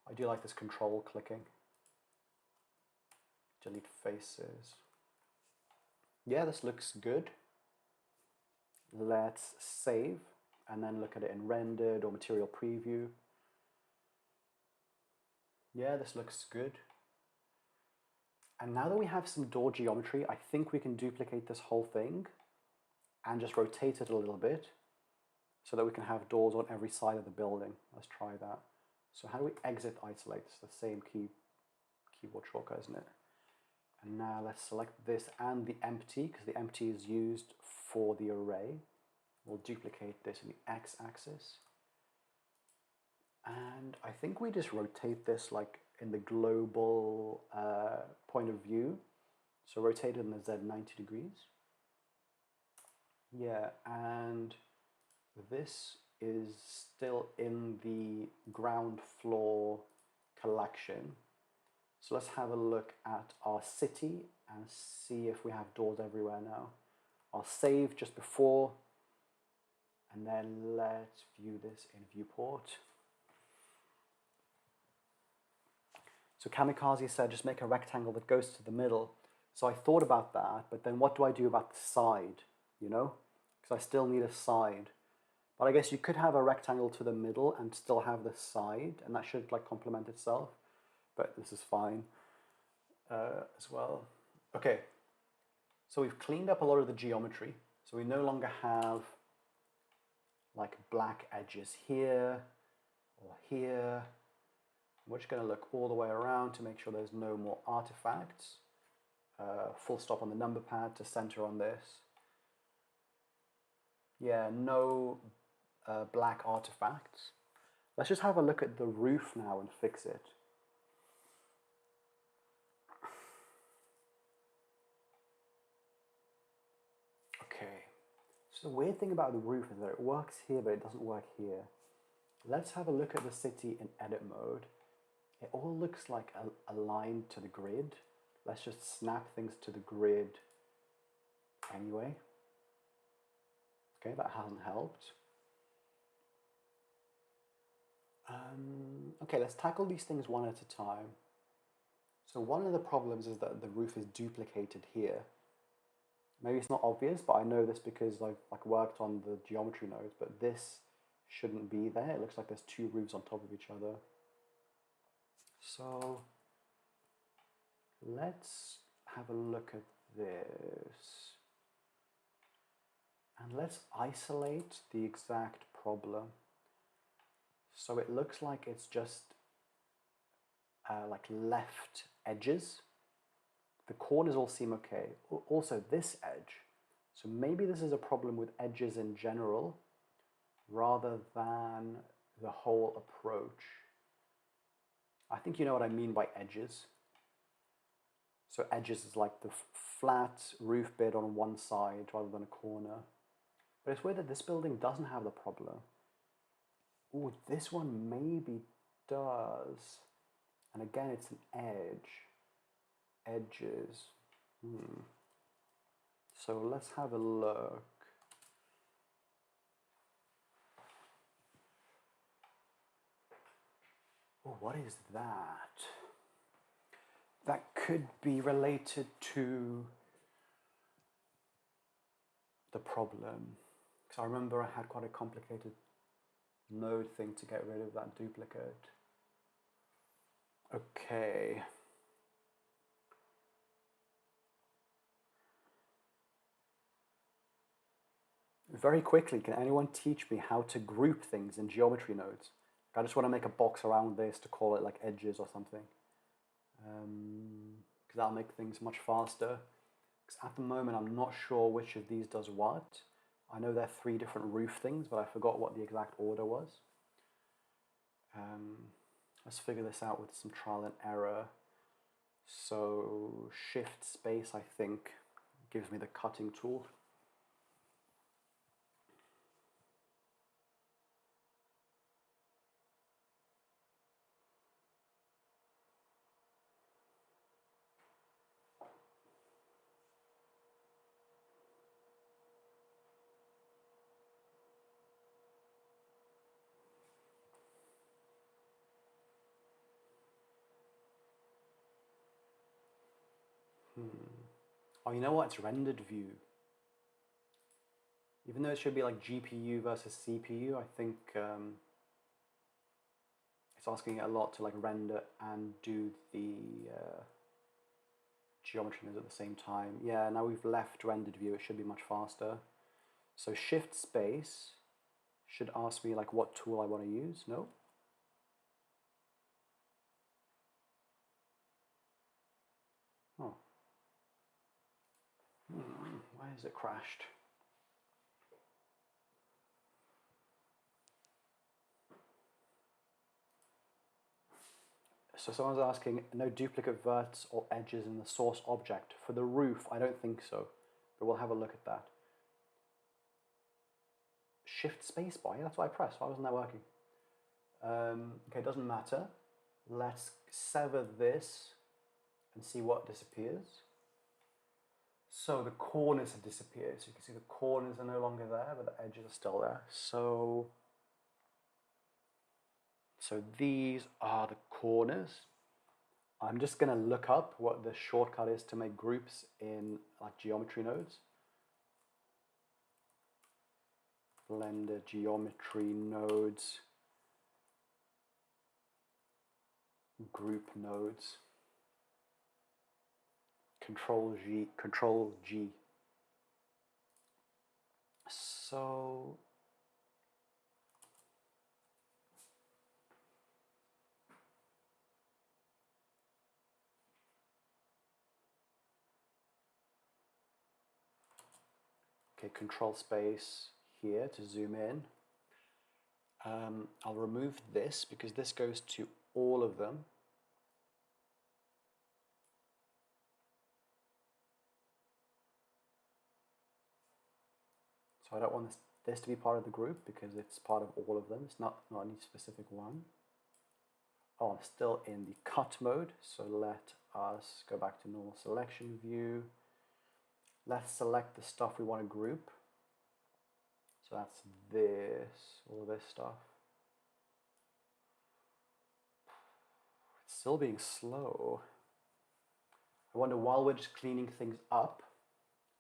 I do like this control clicking. Delete faces. Yeah, this looks good. Let's save and then look at it in rendered or material preview. Yeah, this looks good. And now that we have some door geometry, I think we can duplicate this whole thing and just rotate it a little bit so that we can have doors on every side of the building. Let's try that. So how do we exit isolate? It's the same keyboard shortcut, isn't it? And now let's select this and the empty, because the empty is used for the array. We'll duplicate this in the x-axis. And I think we just rotate this like in the global point of view. So rotate it in the Z 90 degrees. Yeah, and this is still in the ground floor collection. So let's have a look at our city and see if we have doors everywhere now. I'll save just before, and then let's view this in viewport. So Kamikaze said just make a rectangle that goes to the middle. So I thought about that, but then what do I do about the side, you know? Because I still need a side. But I guess you could have a rectangle to the middle and still have the side, and that should like complement itself. But this is fine as well. Okay, so we've cleaned up a lot of the geometry. So we no longer have like black edges here or here. We're just going to look all the way around to make sure there's no more artifacts. Full stop on the number pad to center on this. Yeah, no black artifacts. Let's just have a look at the roof now and fix it. Okay, so the weird thing about the roof is that it works here, but it doesn't work here. Let's have a look at the city in edit mode. It all looks like aligned to the grid. Let's just snap things to the grid anyway. Okay, that hasn't helped. Okay, let's tackle these things one at a time. So one of the problems is that the roof is duplicated here. Maybe it's not obvious, but I know this because I've worked on the geometry nodes, but this shouldn't be there. It looks like there's two roofs on top of each other. So let's have a look at this. And let's isolate the exact problem. So it looks like it's just like left edges. The corners all seem okay. Also this edge. So maybe this is a problem with edges in general rather than the whole approach. I think you know what I mean by edges. So edges is like the flat roof bit on one side rather than a corner. But it's weird that this building doesn't have the problem. Ooh, this one maybe does. And again, it's an edge. Edges. So let's have a look. Oh, what is that? That could be related to the problem. Because I remember I had quite a complicated node thing to get rid of that duplicate. Okay. Very quickly, can anyone teach me how to group things in geometry nodes? I just want to make a box around this to call it like edges or something. Because that'll make things much faster. Because at the moment, I'm not sure which of these does what. I know there are 3 different roof things, but I forgot what the exact order was. Let's figure this out with some trial and error. So shift space, I think, gives me the cutting tool. Oh, you know what? It's rendered view. Even though it should be like GPU versus CPU, I think it's asking it a lot to like render and do the geometry nodes at the same time. Yeah, now we've left rendered view, it should be much faster. So shift space should ask me like what tool I want to use. No? Oh. Why is it crashed? So someone's asking, no duplicate verts or edges in the source object. For the roof, I don't think so, but we'll have a look at that. Shift spacebar, yeah, that's what I pressed. Why wasn't that working? Okay, it doesn't matter. Let's sever this and see what disappears. So the corners have disappeared. So you can see the corners are no longer there, but the edges are still there. So these are the corners. I'm just going to look up what the shortcut is to make groups in like geometry nodes. Blender geometry nodes, group nodes. Control G. So okay, control space here to zoom in. I'll remove this because this goes to all of them. So I don't want this to be part of the group because it's part of all of them. It's not any specific one. Oh, I'm still in the cut mode. So let us go back to normal selection view. Let's select the stuff we want to group. So that's this, all this stuff. Still being slow. I wonder, while we're just cleaning things up,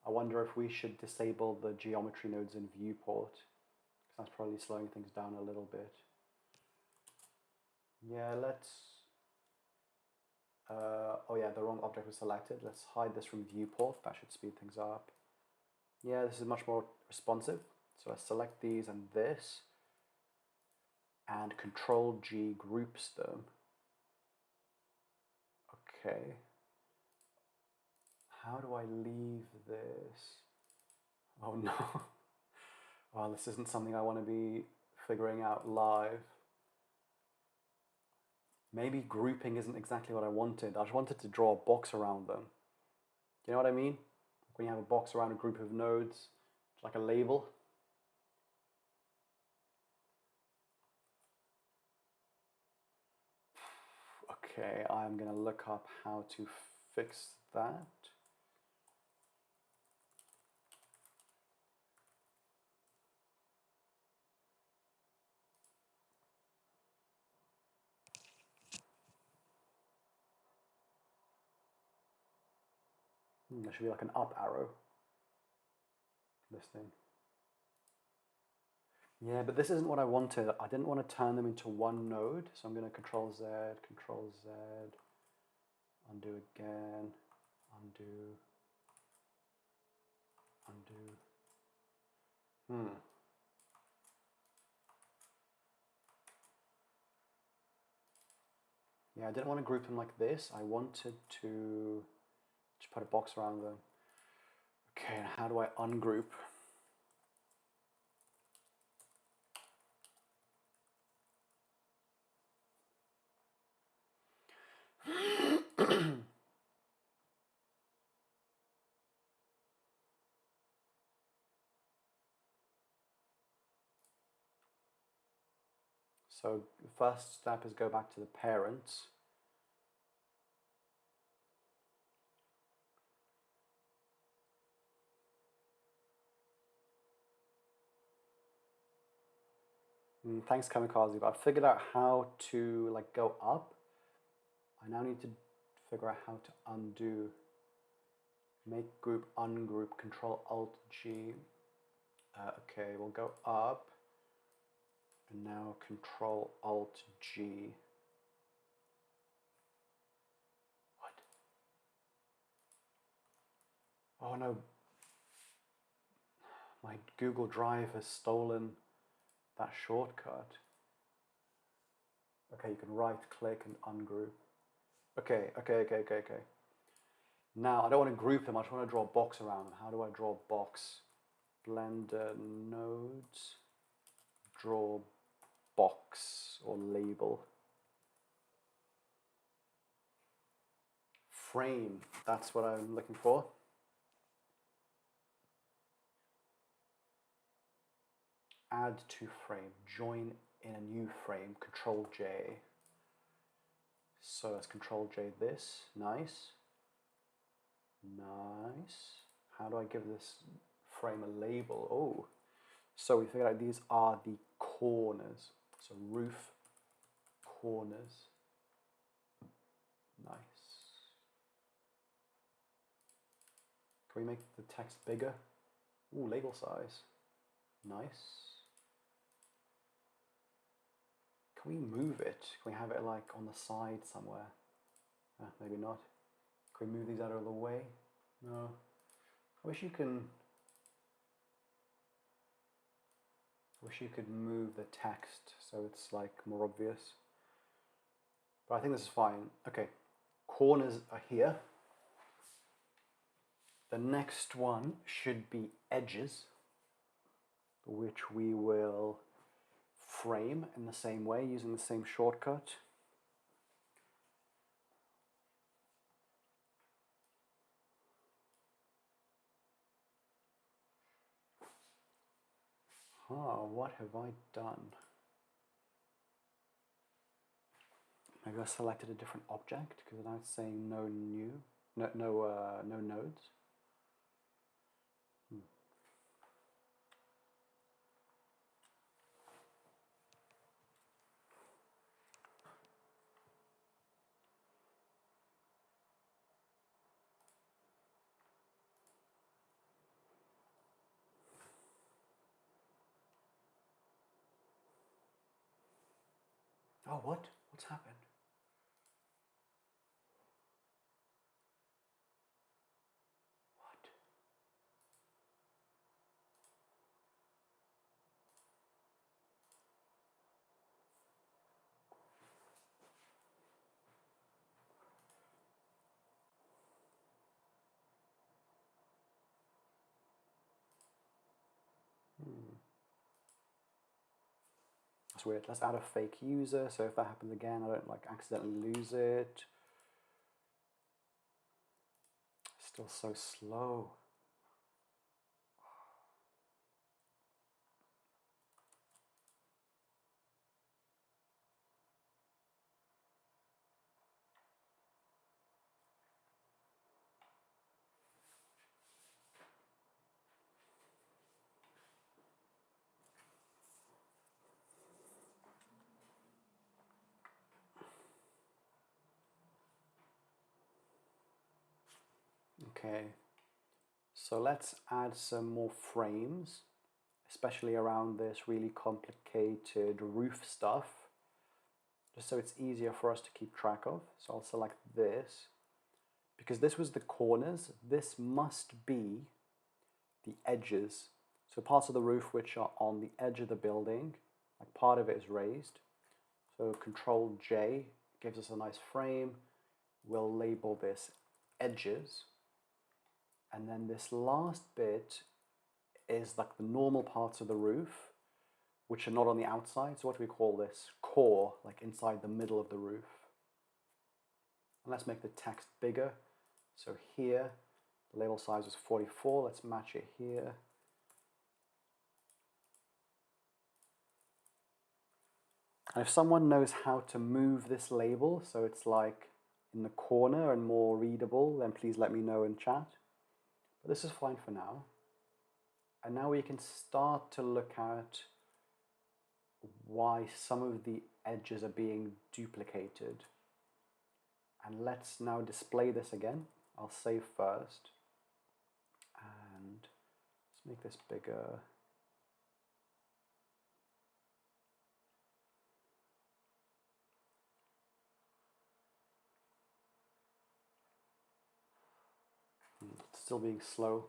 I wonder if we should disable the geometry nodes in viewport, because that's probably slowing things down a little bit. Yeah, let's... oh yeah, the wrong object was selected. Let's hide this from viewport. That should speed things up. Yeah, this is much more responsive. So I select these and this, and Control G groups them. Okay. How do I leave this? Oh no. Well, this isn't something I want to be figuring out live. Maybe grouping isn't exactly what I wanted. I just wanted to draw a box around them. Do you know what I mean? When you have a box around a group of nodes, it's like a label. Okay, I'm going to look up how to fix that. There should be like an up arrow. This thing. Yeah, but this isn't what I wanted. I didn't want to turn them into one node, so I'm going to Control Z, undo again, undo. Yeah, I didn't want to group them like this. I wanted to just put a box around them. Okay, how do I ungroup? So the first step is go back to the parents. Thanks, Kamikaze. But I've figured out how to like go up. I now need to figure out how to undo. Make group, ungroup, Control Alt G. Okay, we'll go up. And now Control Alt G. What? Oh no. My Google Drive has stolen that shortcut. Okay, you can right click and ungroup. Okay. Now, I don't want to group them, I just want to draw a box around them. How do I draw a box? Blender nodes, draw box or label. Frame, that's what I'm looking for. Add to frame, join in a new frame, Control J. So let's Control J this, nice. How do I give this frame a label? Oh, so we figured out these are the corners. So roof corners. Nice. Can we make the text bigger? Ooh, label size. Nice. Can we move it? Can we have it like on the side somewhere? Maybe not. Can we move these out of the way? No. I wish you could move the text so it's like more obvious. But I think this is fine. Okay, corners are here. The next one should be edges, which we will frame in the same way using the same shortcut. What have I done? Maybe I selected a different object because now it's saying no nodes. Oh, what? What's happened? What? That's weird. Let's add a fake user, so if that happens again, I don't like accidentally lose it. Still so slow. Okay, so let's add some more frames, especially around this really complicated roof stuff, just so it's easier for us to keep track of. So I'll select this. Because this was the corners, this must be the edges. So parts of the roof which are on the edge of the building, like part of it is raised. So Control J gives us a nice frame. We'll label this edges. And then this last bit is like the normal parts of the roof, which are not on the outside. So what do we call this? Core, like inside the middle of the roof. And let's make the text bigger. So here, the label size is 44. Let's match it here. And if someone knows how to move this label so it's like in the corner and more readable, then please let me know in chat. But this is fine for now. And now we can start to look at why some of the edges are being duplicated. And let's now display this again. I'll save first. And let's make this bigger. It's still being slow.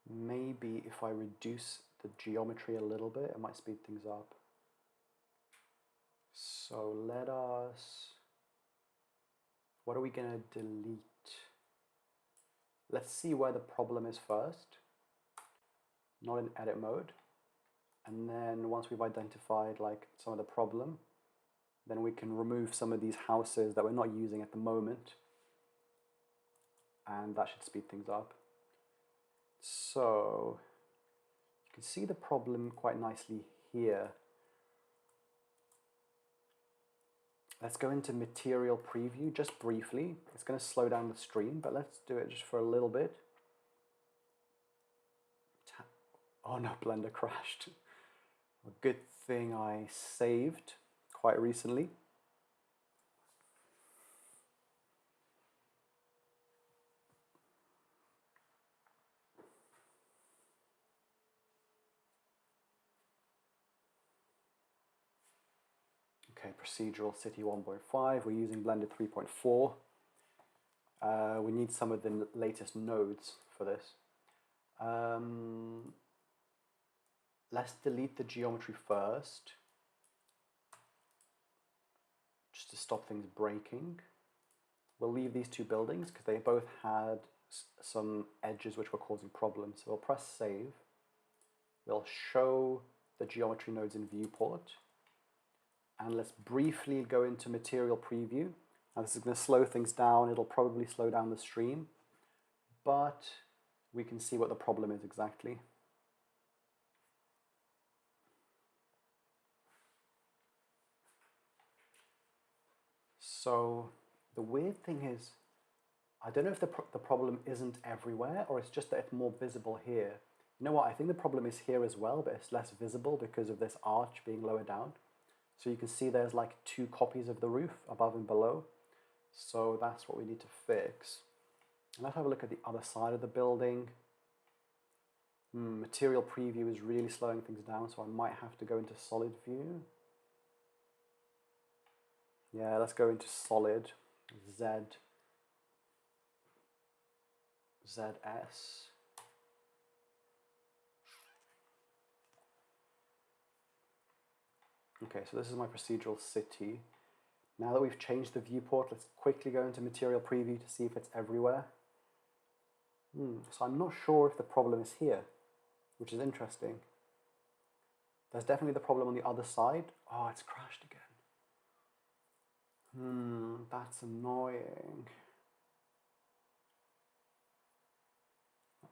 Maybe if I reduce the geometry a little bit, it might speed things up. So let us, what are we going to delete? Let's see where the problem is first, not in edit mode. And then once we've identified like some of the problem, then we can remove some of these houses that we're not using at the moment. And that should speed things up. So you can see the problem quite nicely here. Let's go into material preview just briefly. It's going to slow down the stream, but let's do it just for a little bit. Oh no, Blender crashed. A good thing I saved quite recently. Okay, procedural city 1.5. We're using Blender 3.4. We need some of the latest nodes for this. Let's delete the geometry first, just to stop things breaking. We'll leave these two buildings because they both had some edges which were causing problems. So we'll press save. We'll show the geometry nodes in viewport. And let's briefly go into material preview. Now this is going to slow things down. It'll probably slow down the stream, but we can see what the problem is exactly. So the weird thing is, I don't know if the problem isn't everywhere or it's just that it's more visible here. You know what, I think the problem is here as well, but it's less visible because of this arch being lower down. So you can see there's like two copies of the roof above and below. So that's what we need to fix. And let's have a look at the other side of the building. Material preview is really slowing things down, so I might have to go into solid view. Yeah, let's go into solid, ZS. Okay, so this is my procedural city. Now that we've changed the viewport, let's quickly go into material preview to see if it's everywhere. So I'm not sure if the problem is here, which is interesting. There's definitely the problem on the other side. Oh, it's crashed again. That's annoying.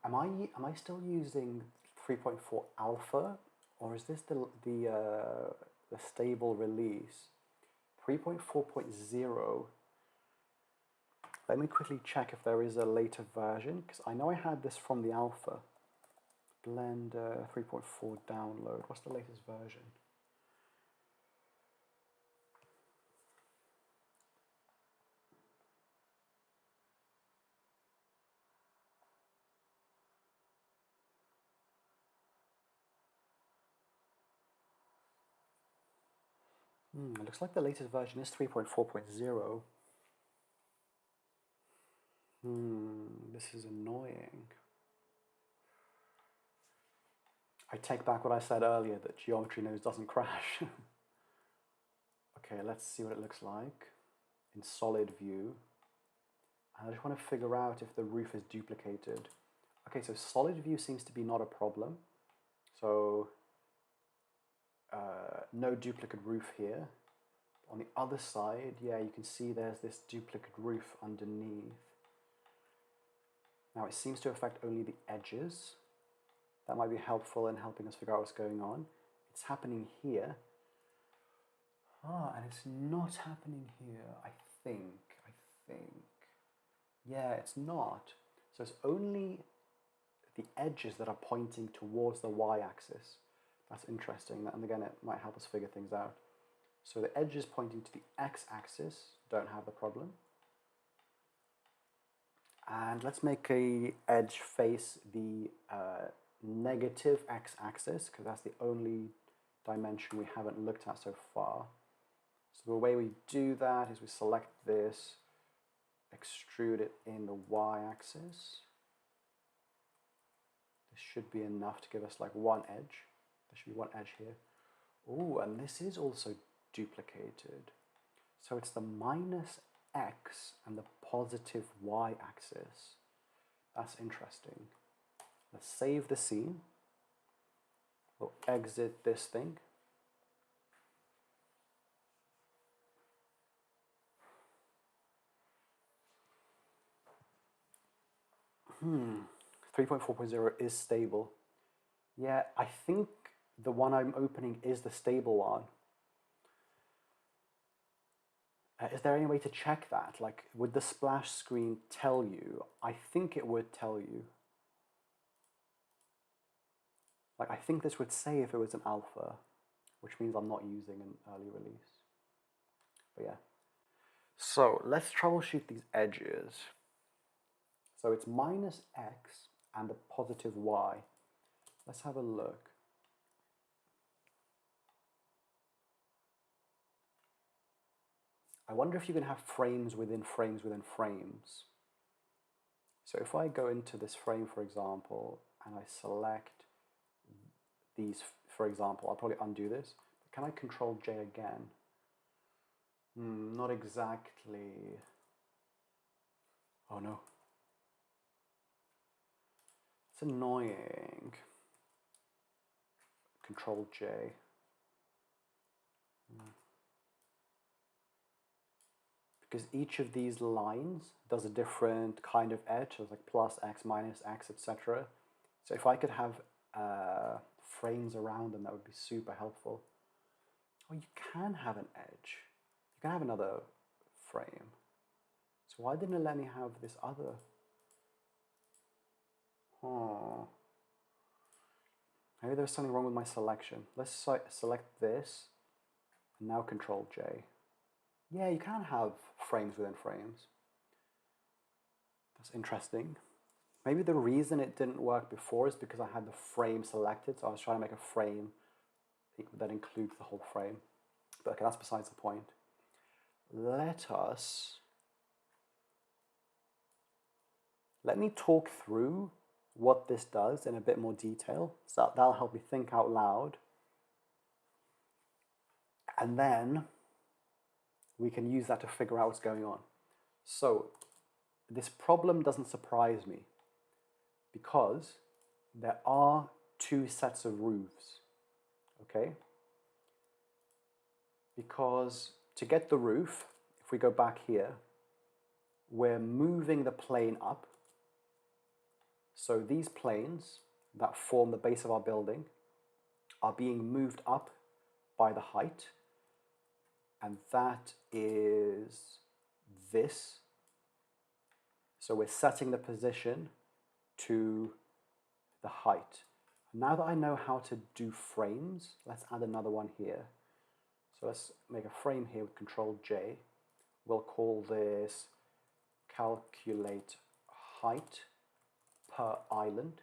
Am I still using 3.4 alpha, or is this the stable release? 3.4.0. Let me quickly check if there is a later version, because I know I had this from the alpha. Blender 3.4 download. What's the latest version? It looks like the latest version is 3.4.0. This is annoying. I take back what I said earlier, that Geometry Nose doesn't crash. Okay, let's see what it looks like in solid view. And I just want to figure out if the roof is duplicated. Okay, so solid view seems to be not a problem. So no duplicate roof here. On the other side, yeah, you can see there's this duplicate roof underneath. Now it seems to affect only the edges. That might be helpful in helping us figure out what's going on. It's happening here. And it's not happening here, I think. Yeah, it's not. So it's only the edges that are pointing towards the y-axis. That's interesting, and again, it might help us figure things out. So the edges pointing to the x-axis don't have the problem. And let's make a edge face the negative x-axis, because that's the only dimension we haven't looked at so far. So the way we do that is we select this, extrude it in the y-axis. This should be enough to give us like one edge. There should be one edge here. Oh, and this is also duplicated. So it's the minus x and the positive y-axis. That's interesting. Let's save the scene. We'll exit this thing. 3.4.0 is stable. Yeah, I think the one I'm opening is the stable one. Is there any way to check that? Like, would the splash screen tell you? I think it would tell you. Like, I think this would say if it was an alpha, which means I'm not using an early release. But yeah. So let's troubleshoot these edges. So it's minus x and the positive y. Let's have a look. I wonder if you can have frames within frames within frames. So if I go into this frame, for example, and I select these, for example, I'll probably undo this. But can I Control J again? Not exactly. Oh no. It's annoying. Control J. Because each of these lines does a different kind of edge. So it's like plus x, minus x, etc. So if I could have frames around them, that would be super helpful. Oh, you can have an edge. You can have another frame. So why didn't it let me have this other? Oh. Maybe there's something wrong with my selection. Let's select this, and now Control J. Yeah, you can have frames within frames. That's interesting. Maybe the reason it didn't work before is because I had the frame selected, so I was trying to make a frame that includes the whole frame. But okay, that's besides the point. Let me talk through what this does in a bit more detail, so that'll help me think out loud. And then we can use that to figure out what's going on. So this problem doesn't surprise me because there are two sets of roofs, okay? Because to get the roof, if we go back here, we're moving the plane up. So these planes that form the base of our building are being moved up by the height, and that is this. So we're setting the position to the height. Now that I know how to do frames, let's add another one here. So let's make a frame here with Control J. We'll call this calculate height per island.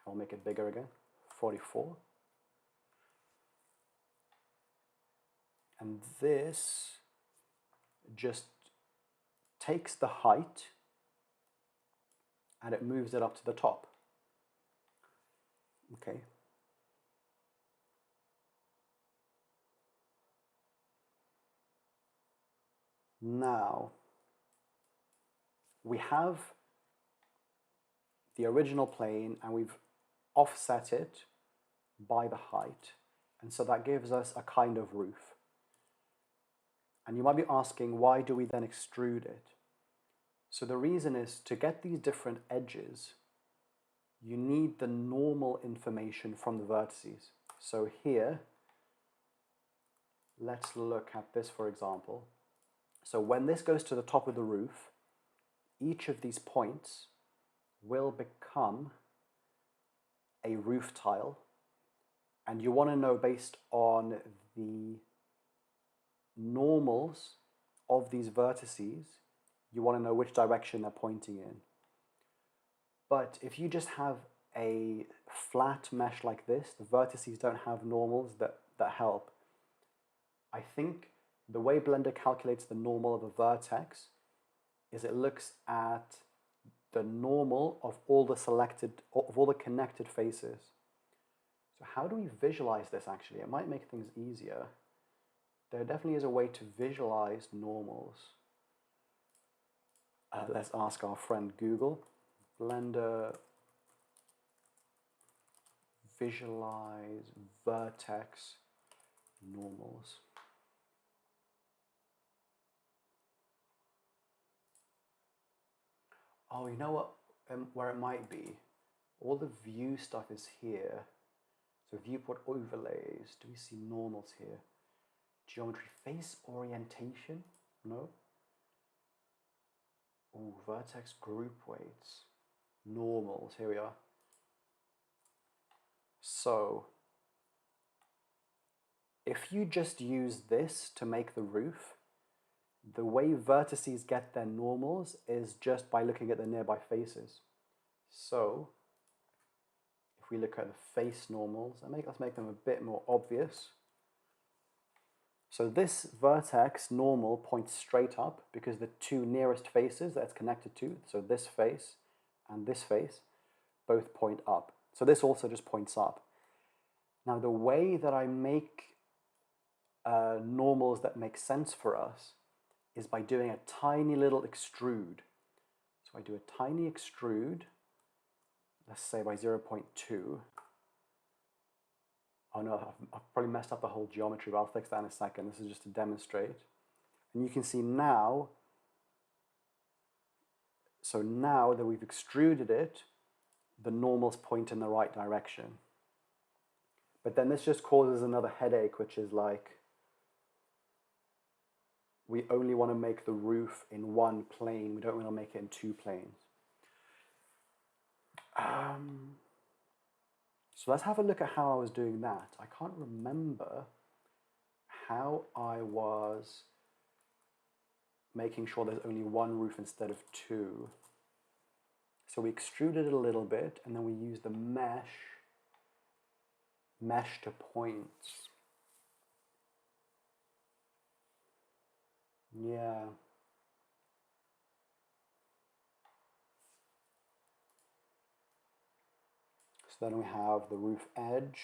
I'll make it bigger again, 44. And this just takes the height and it moves it up to the top. Okay. Now, we have the original plane and we've offset it by the height. And so that gives us a kind of roof. And you might be asking, why do we then extrude it? So the reason is to get these different edges, you need the normal information from the vertices. So here, let's look at this for example. So when this goes to the top of the roof, each of these points will become a roof tile. And you want to know based on the normals of these vertices, you want to know which direction they're pointing in. But if you just have a flat mesh like this, the vertices don't have normals that help. I think the way Blender calculates the normal of a vertex is it looks at the normal of all the connected faces. So how do we visualize this actually? It might make things easier. There definitely is a way to visualize normals. Let's ask our friend Google. Blender visualize vertex normals. Oh, you know what? Where it might be? All the view stuff is here. So viewport overlays. Do we see normals here? Geometry face orientation? No. Oh, vertex group weights. Normals. Here we are. So if you just use this to make the roof, the way vertices get their normals is just by looking at the nearby faces. So if we look at the face normals, let's make them a bit more obvious. So this vertex normal points straight up because the two nearest faces that it's connected to, so this face and this face, both point up. So this also just points up. Now the way that I make normals that make sense for us is by doing a tiny little extrude. So I do a tiny extrude, let's say by 0.2. Oh no, I've probably messed up the whole geometry, but I'll fix that in a second. This is just to demonstrate. And you can see now, so now that we've extruded it, the normals point in the right direction. But then this just causes another headache, which is like, we only want to make the roof in one plane. We don't want to make it in two planes. So let's have a look at how I was doing that. I can't remember how I was making sure there's only one roof instead of two. So we extruded it a little bit, and then we used the mesh to points. Yeah. So then we have the roof edge.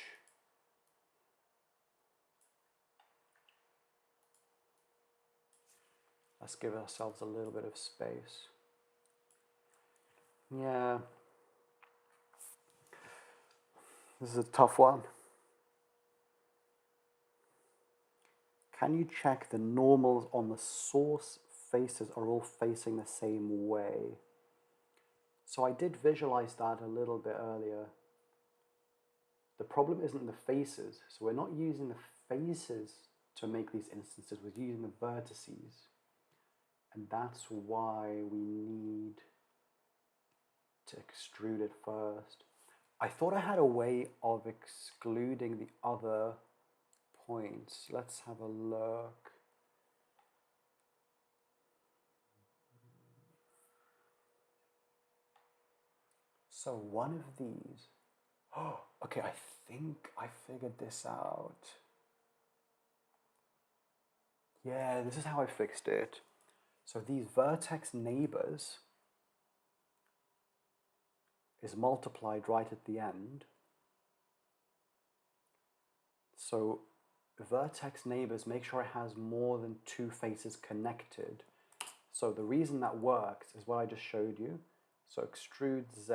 Let's give ourselves a little bit of space. Yeah. This is a tough one. Can you check the normals on the source faces are all facing the same way? So I did visualize that a little bit earlier. The problem isn't the faces. So we're not using the faces to make these instances, we're using the vertices. And that's why we need to extrude it first. I thought I had a way of excluding the other points. Let's have a look. So one of these, oh, okay, I think I figured this out. Yeah, this is how I fixed it. So these vertex neighbors is multiplied right at the end. So vertex neighbors, make sure it has more than two faces connected. So the reason that works is what I just showed you. So extrude Z.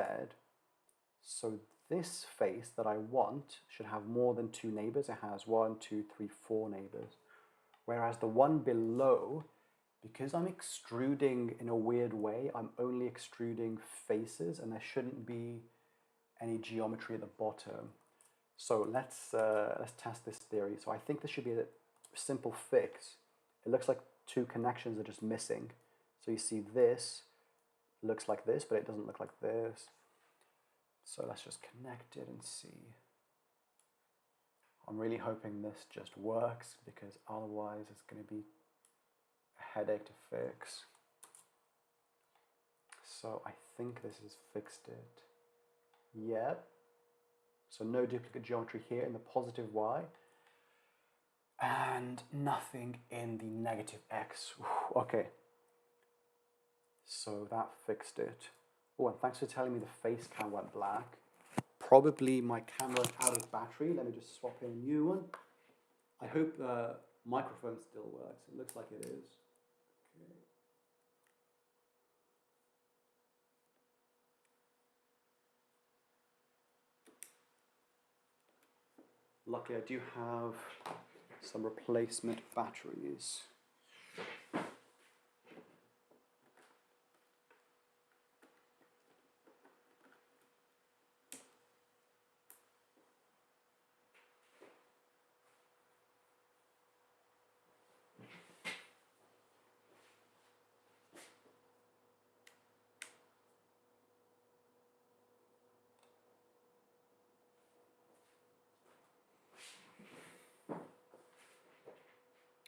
So this face that I want should have more than two neighbors. It has 1, 2, 3, 4 neighbors. Whereas the one below, because I'm extruding in a weird way, I'm only extruding faces and there shouldn't be any geometry at the bottom. So let's test this theory. So I think this should be a simple fix. It looks like two connections are just missing. So you see this looks like this, but it doesn't look like this. So let's just connect it and see. I'm really hoping this just works because otherwise it's going to be a headache to fix. So I think this has fixed it. Yep. So no duplicate geometry here in the positive y. And nothing in the negative x. Okay. So that fixed it. Oh, and thanks for telling me the face cam went black. Probably my camera's out of battery. Let me just swap in a new one. I hope the microphone still works. It looks like it is. Okay. Luckily, I do have some replacement batteries.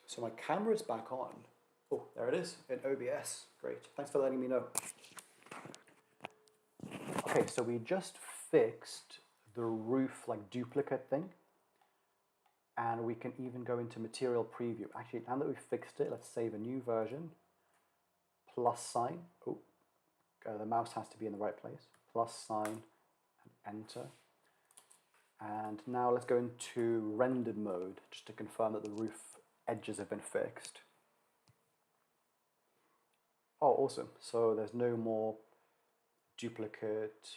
So my camera is back on. Oh, there it is in OBS. Great. Thanks for letting me know. Okay, so we just fixed the roof like duplicate thing. And we can even go into material preview. Actually, now that we've fixed it, let's save a new version. Plus sign. Oh, the mouse has to be in the right place. Plus sign and enter. And now let's go into rendered mode just to confirm that the roof edges have been fixed. Oh, awesome. So there's no more duplicate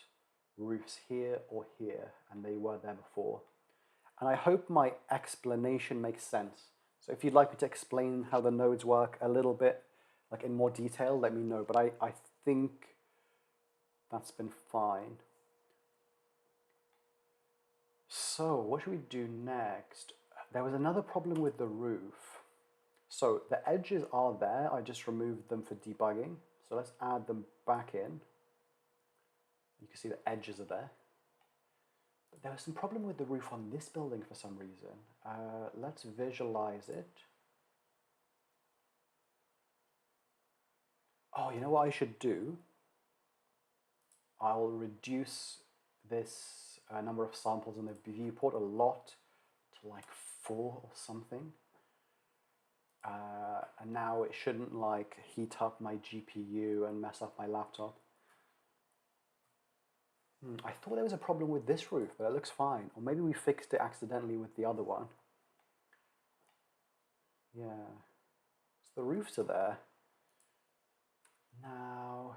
roofs here or here, and they were there before. And I hope my explanation makes sense. So if you'd like me to explain how the nodes work a little bit, like in more detail, let me know. But I think that's been fine. So what should we do next? There was another problem with the roof. So the edges are there, I just removed them for debugging. So let's add them back in. You can see the edges are there. But there was some problem with the roof on this building for some reason. Let's visualize it. Oh, you know what I should do? I'll reduce this number of samples in the viewport a lot to like 4 or something. And now it shouldn't like heat up my GPU and mess up my laptop. I thought there was a problem with this roof, but it looks fine. Or maybe we fixed it accidentally with the other one. Yeah. So the roofs are there. Now,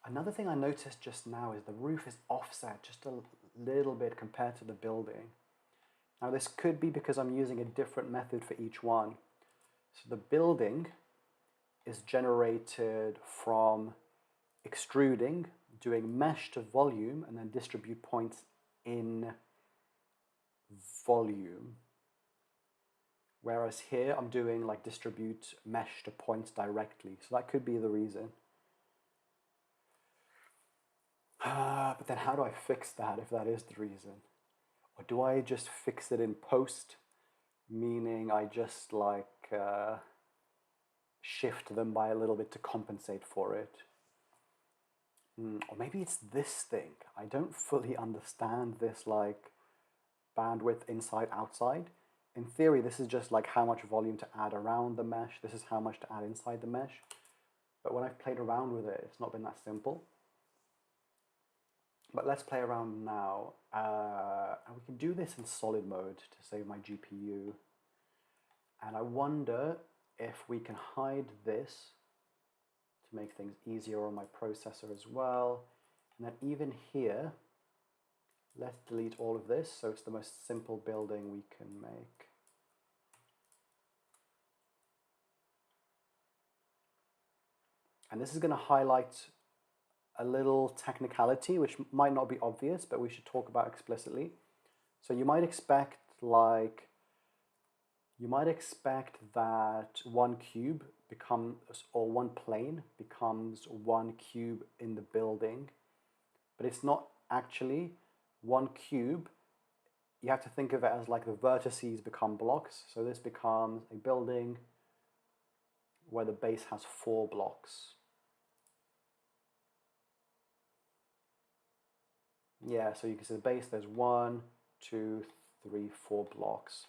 another thing I noticed just now is the roof is offset just a little bit compared to the building. Now this could be because I'm using a different method for each one. So the building is generated from extruding, doing mesh to volume, and then distribute points in volume. Whereas here I'm doing like distribute mesh to points directly. So that could be the reason. But then how do I fix that if that is the reason? Or do I just fix it in post? Meaning I just like shift them by a little bit to compensate for it. Or maybe it's this thing. I don't fully understand this like bandwidth inside outside. In theory, this is just like how much volume to add around the mesh. This is how much to add inside the mesh. But when I've played around with it, it's not been that simple. But let's play around now. And we can do this in solid mode to save my GPU. And I wonder if we can hide this to make things easier on my processor as well. And then even here, let's delete all of this so it's the most simple building we can make. And this is going to highlight a little technicality which might not be obvious, but we should talk about explicitly. So you might expect that one cube becomes, or one plane becomes one cube in the building, but it's not actually one cube. You have to think of it as like the vertices become blocks. So this becomes a building where the base has 4 blocks. Yeah, so you can see the base, there's 1, 2, 3, 4 blocks.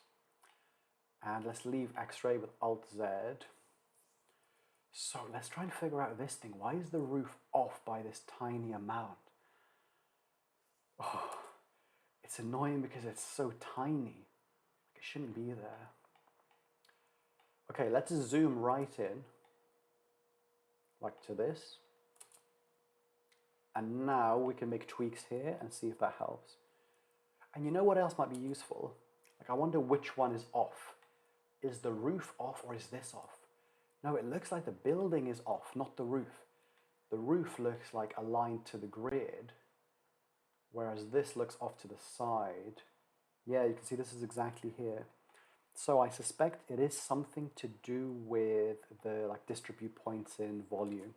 And let's leave X-ray with Alt-Z. So let's try and figure out this thing. Why is the roof off by this tiny amount? Oh, it's annoying because it's so tiny. It shouldn't be there. Okay, let's zoom right in, like to this. And now we can make tweaks here and see if that helps. And you know what else might be useful? Like, I wonder which one is off. Is the roof off or is this off? No, it looks like the building is off, not the roof. The roof looks like aligned to the grid, whereas this looks off to the side. Yeah, you can see this is exactly here. So I suspect it is something to do with the like distribute points in volume,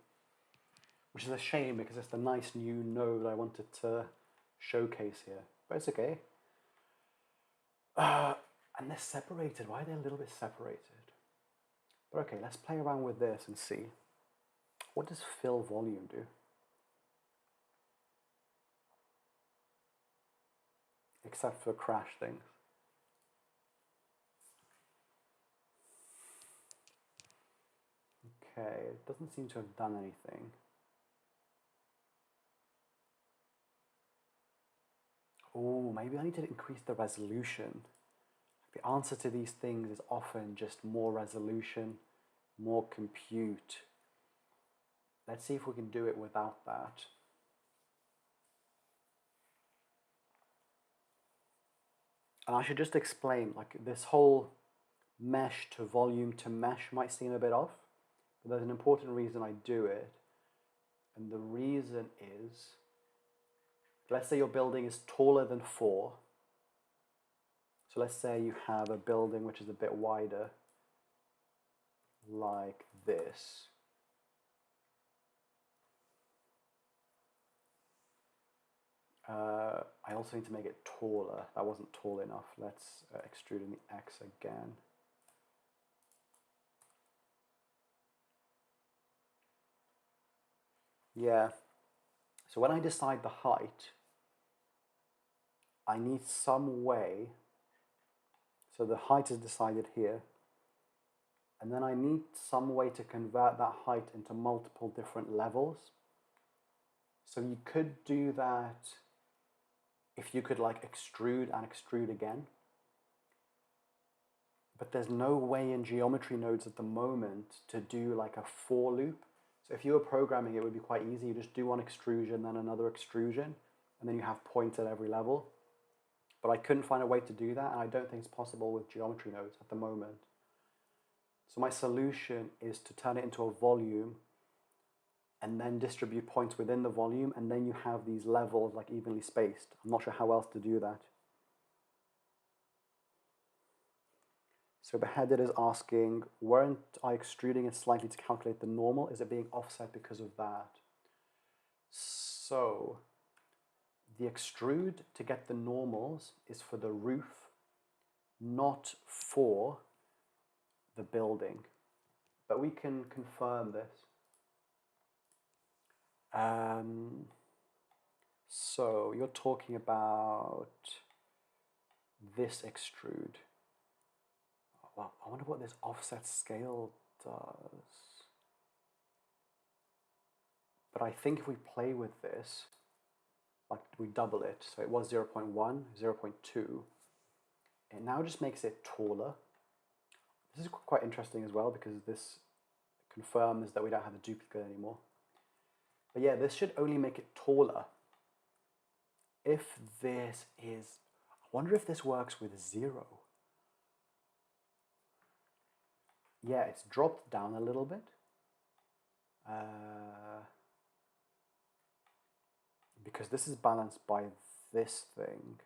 which is a shame because it's the nice new node I wanted to showcase here, but it's okay. And they're separated. Why are they a little bit separated? But okay, let's play around with this and see. What does fill volume do? Except for crash things. Okay, it doesn't seem to have done anything. Oh, maybe I need to increase the resolution. The answer to these things is often just more resolution, more compute. Let's see if we can do it without that. And I should just explain, like this whole mesh to volume to mesh might seem a bit off, but there's an important reason I do it. And the reason is, let's say your building is taller than 4. So let's say you have a building which is a bit wider, like this. I also need to make it taller. That wasn't tall enough. Let's extrude in the X again. Yeah, So when I decide the height, I need some way, so the height is decided here, and then I need some way to convert that height into multiple different levels. So you could do that if you could like extrude and extrude again. But there's no way in geometry nodes at the moment to do like a for loop. So if you were programming, it would be quite easy. You just do one extrusion, then another extrusion, and then you have points at every level. But I couldn't find a way to do that, and I don't think it's possible with geometry nodes at the moment. So my solution is to turn it into a volume and then distribute points within the volume, and then you have these levels like evenly spaced. I'm not sure how else to do that. So Beheaded is asking, weren't I extruding it slightly to calculate the normal? Is it being offset because of that? So the extrude to get the normals is for the roof, not for the building. But we can confirm this. So you're talking about this extrude. Well, I wonder what this offset scale does. But I think if we play with this, like we double it, so it was 0.1, 0.2, it now just makes it taller. This is quite interesting as well because this confirms that we don't have the duplicate anymore. But yeah, this should only make it taller. If this is, I wonder if this works with 0. Yeah, it's dropped down a little bit. Because this is balanced by this thing.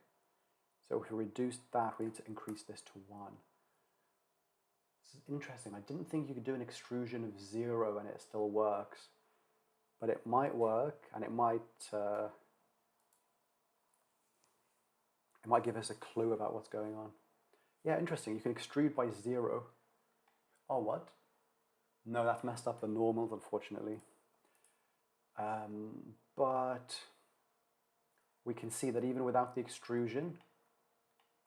So if we reduce that, we need to increase this to 1. This is interesting. I didn't think you could do an extrusion of 0 and it still works. But it might work, and it might give us a clue about what's going on. Yeah, interesting. You can extrude by 0. Oh, what? No, that's messed up the normals, unfortunately. But we can see that even without the extrusion,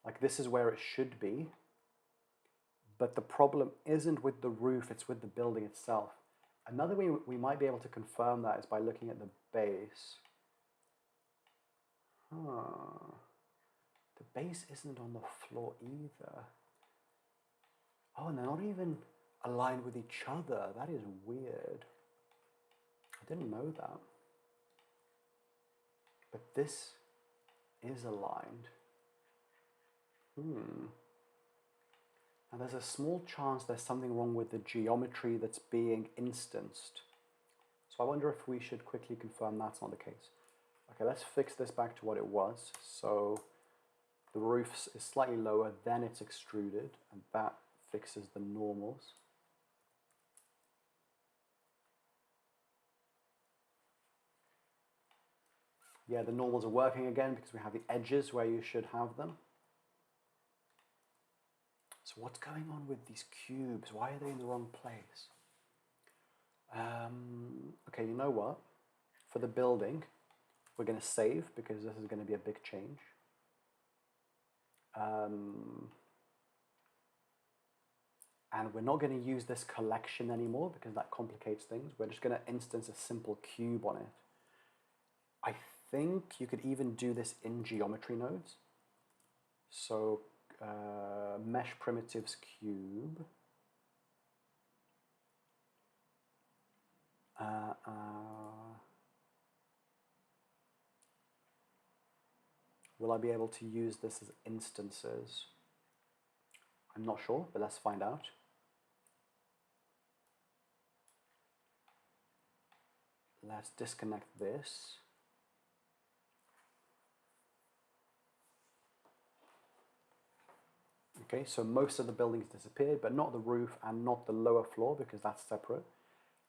like this is where it should be. But the problem isn't with the roof, it's with the building itself. Another way we might be able to confirm that is by looking at the base. The base isn't on the floor either. Oh, and they're not even aligned with each other. That is weird. I didn't know that. But this is aligned. Now there's a small chance there's something wrong with the geometry that's being instanced. So I wonder if we should quickly confirm that's not the case. Okay, let's fix this back to what it was. So the roof is slightly lower, then it's extruded, and that fixes the normals. Yeah, the normals are working again because we have the edges where you should have them. So what's going on with these cubes? Why are they in the wrong place? Okay, you know what? For the building, we're going to save because this is going to be a big change. And we're not going to use this collection anymore because that complicates things. We're just going to instance a simple cube on it. I think you could even do this in geometry nodes. So mesh primitives cube. Will I be able to use this as instances? I'm not sure, but let's find out. Let's disconnect this. Okay, so most of the buildings disappeared, but not the roof and not the lower floor because that's separate.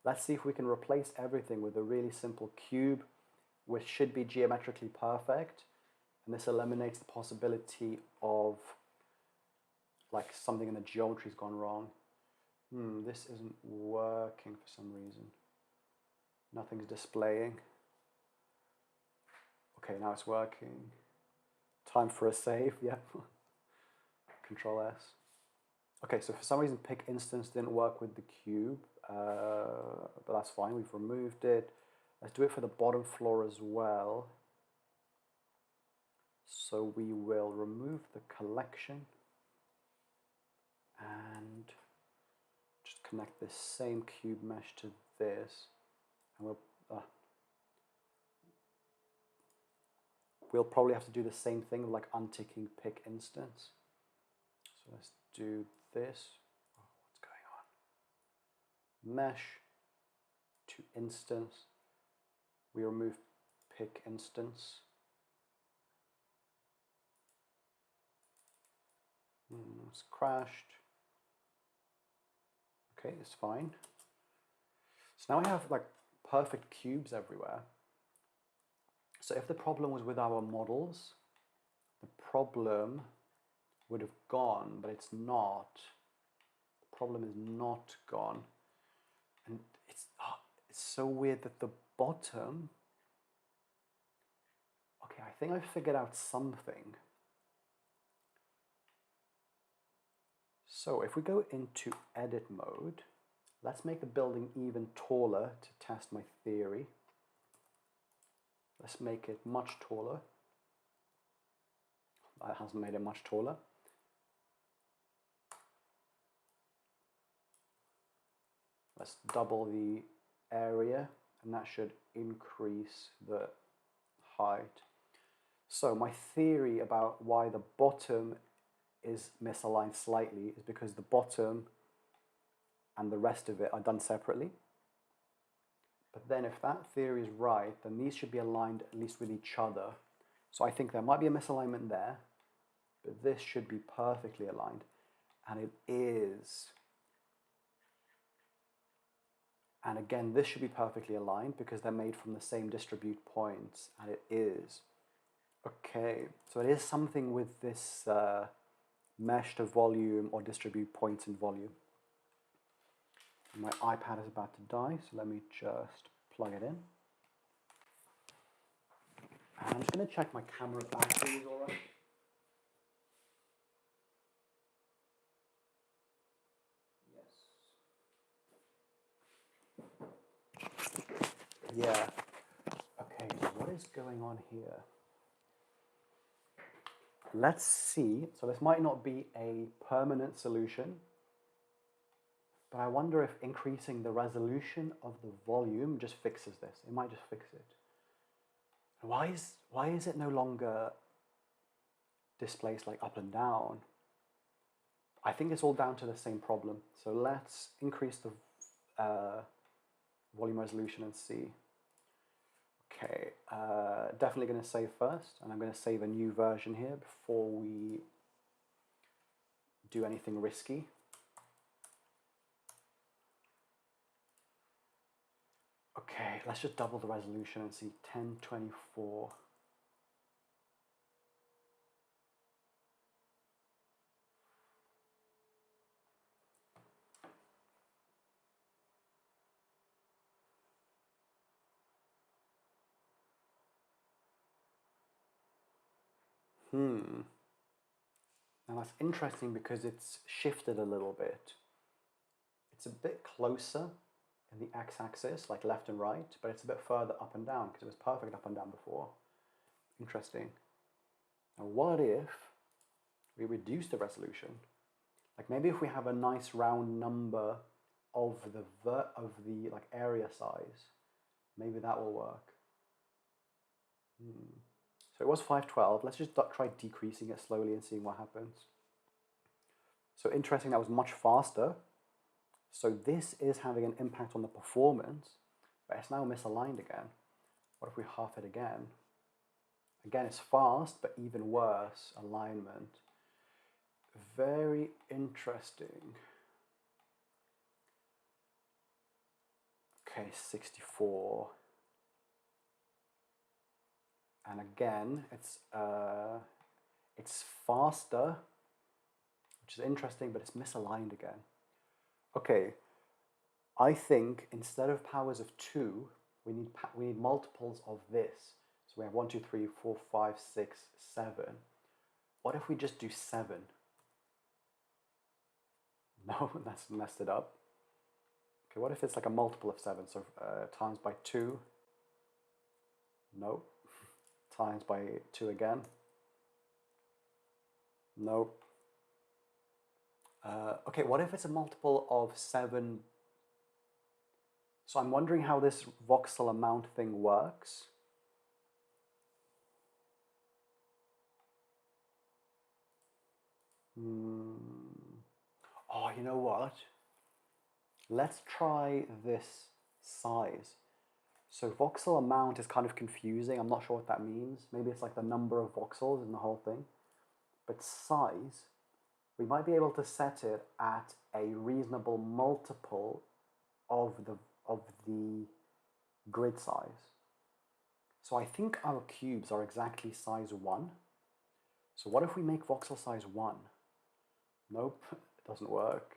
Let's see if we can replace everything with a really simple cube, which should be geometrically perfect. And this eliminates the possibility of like something in the geometry's gone wrong. This isn't working for some reason. Nothing's displaying. Okay, now it's working. Time for a save, yep. Control S. Okay, so for some reason pick instance didn't work with the cube, but that's fine, we've removed it. Let's do it for the bottom floor as well. So we will remove the collection and just connect this same cube mesh to this, and we'll probably have to do the same thing like unticking pick instance. So let's do this. Oh, what's going on? Mesh to instance. We remove pick instance. It's crashed. Okay, it's fine. So now we have like perfect cubes everywhere. So if the problem was with our models, the problem would have gone, but it's not. The problem is not gone. And it's so weird that the bottom, okay, I think I figured out something. So if we go into edit mode, let's make the building even taller to test my theory. Let's make it much taller. That hasn't made it much taller. Let's double the area, and that should increase the height. So my theory about why the bottom is misaligned slightly is because the bottom and the rest of it are done separately. But then if that theory is right, then these should be aligned at least with each other. So I think there might be a misalignment there, but this should be perfectly aligned. And it is. And again, this should be perfectly aligned because they're made from the same distribute points, and it is. Okay, so it is something with this mesh to volume or distribute points in volume. My iPad is about to die, so let me just plug it in. And I'm just going to check my camera battery is all right. Yes. Yeah. Okay, so what is going on here? Let's see. So this might not be a permanent solution, but I wonder if increasing the resolution of the volume just fixes this. It might just fix it. Why is it no longer displaced like up and down? I think it's all down to the same problem. So let's increase the volume resolution and see. Okay, definitely going to save first, and I'm going to save a new version here before we do anything risky. Okay, let's just double the resolution and see 1024. Now that's interesting because it's shifted a little bit. It's a bit closer in the x-axis, like left and right, but it's a bit further up and down because it was perfect up and down before. Interesting. Now what if we reduce the resolution? Like maybe if we have a nice round number of the like area size, maybe that will work. So it was 512. Let's just try decreasing it slowly and seeing what happens. So interesting, that was much faster. So this is having an impact on the performance, but it's now misaligned again. What if we half it again? Again, it's fast, but even worse alignment. Very interesting. Okay, 64. And again, it's faster, which is interesting, but it's misaligned again. Okay, I think instead of powers of 2, we need multiples of this. So we have 1, 2, 3, 4, 5, 6, 7. What if we just do 7? No, that's messed it up. Okay, what if it's like a multiple of 7? So times by 2. Nope. Times by 2 again. Nope. Okay, what if it's a multiple of 7? So I'm wondering how this voxel amount thing works. Oh, you know what? Let's try this size. So voxel amount is kind of confusing. I'm not sure what that means. Maybe it's like the number of voxels in the whole thing. But size, we might be able to set it at a reasonable multiple of the grid size. So I think our cubes are exactly size 1. So what if we make voxel size 1? Nope, it doesn't work.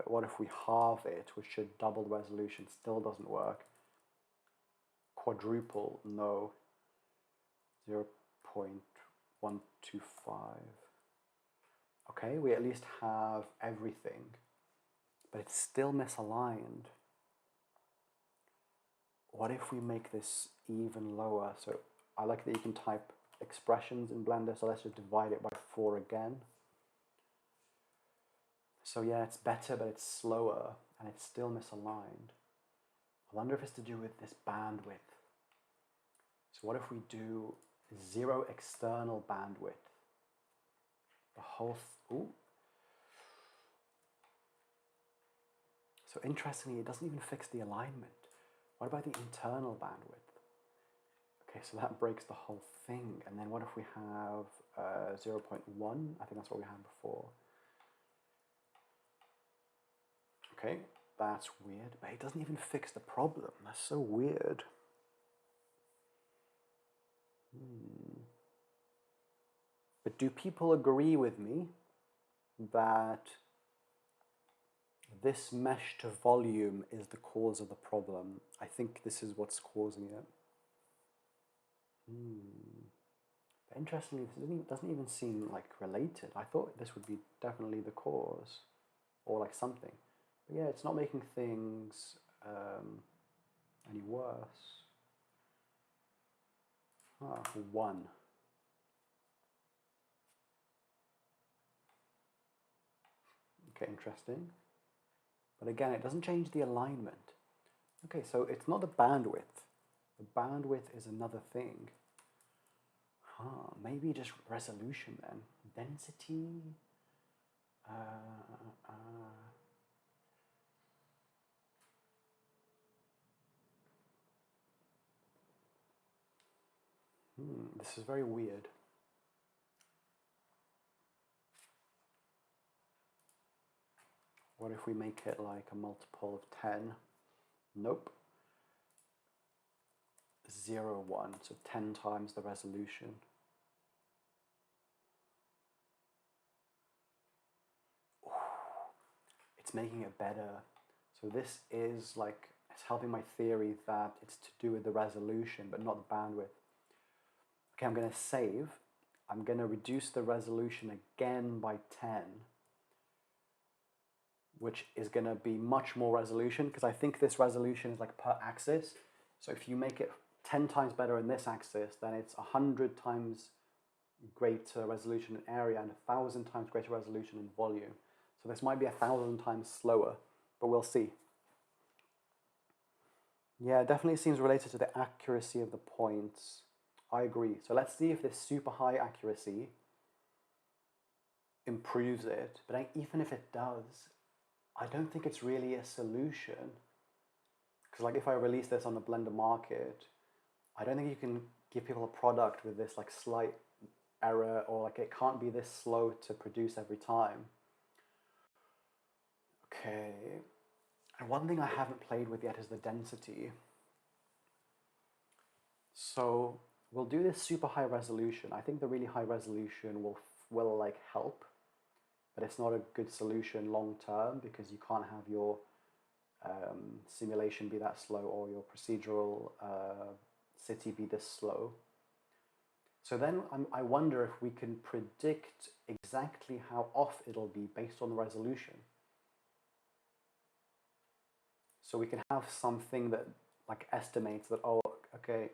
What if we halve it, which should double the resolution? Still doesn't work. Quadruple, no. 0.125. Okay, we at least have everything, but it's still misaligned. What if we make this even lower? So I like that you can type expressions in Blender, so let's just divide it by 4 again. So yeah, it's better, but it's slower, and it's still misaligned. I wonder if it's to do with this bandwidth. So what if we do 0 external bandwidth? The whole, ooh. So interestingly, it doesn't even fix the alignment. What about the internal bandwidth? Okay, so that breaks the whole thing. And then what if we have 0.1? I think that's what we had before. Okay, that's weird, but it doesn't even fix the problem. That's so weird. But do people agree with me that this mesh to volume is the cause of the problem? I think this is what's causing it. But interestingly, this doesn't even seem like related. I thought this would be definitely the cause, or like something. But yeah, it's not making things any worse. 1. Okay, interesting. But again, it doesn't change the alignment. Okay, so it's not the bandwidth. The bandwidth is another thing. Maybe just resolution then. Density. This is very weird. What if we make it like a multiple of 10? Nope. 0, 1, so 10 times the resolution. Ooh, it's making it better. So this is like, it's helping my theory that it's to do with the resolution, but not the bandwidth. Okay, I'm going to save. I'm going to reduce the resolution again by 10, which is going to be much more resolution, because I think this resolution is like per axis. So if you make it 10 times better in this axis, then it's 100 times greater resolution in area and 1,000 times greater resolution in volume. So this might be 1,000 times slower, but we'll see. Yeah, it definitely seems related to the accuracy of the points. I agree. So let's see if this super high accuracy improves it. But even if it does, I don't think it's really a solution. Because like if I release this on the Blender market, I don't think you can give people a product with this like slight error, or like it can't be this slow to produce every time. Okay. And one thing I haven't played with yet is the density. So we'll do this super high resolution. I think the really high resolution will like help, but it's not a good solution long term, because you can't have your simulation be that slow, or your procedural city be this slow. So then I wonder if we can predict exactly how off it'll be based on the resolution. So we can have something that like estimates that, oh, okay,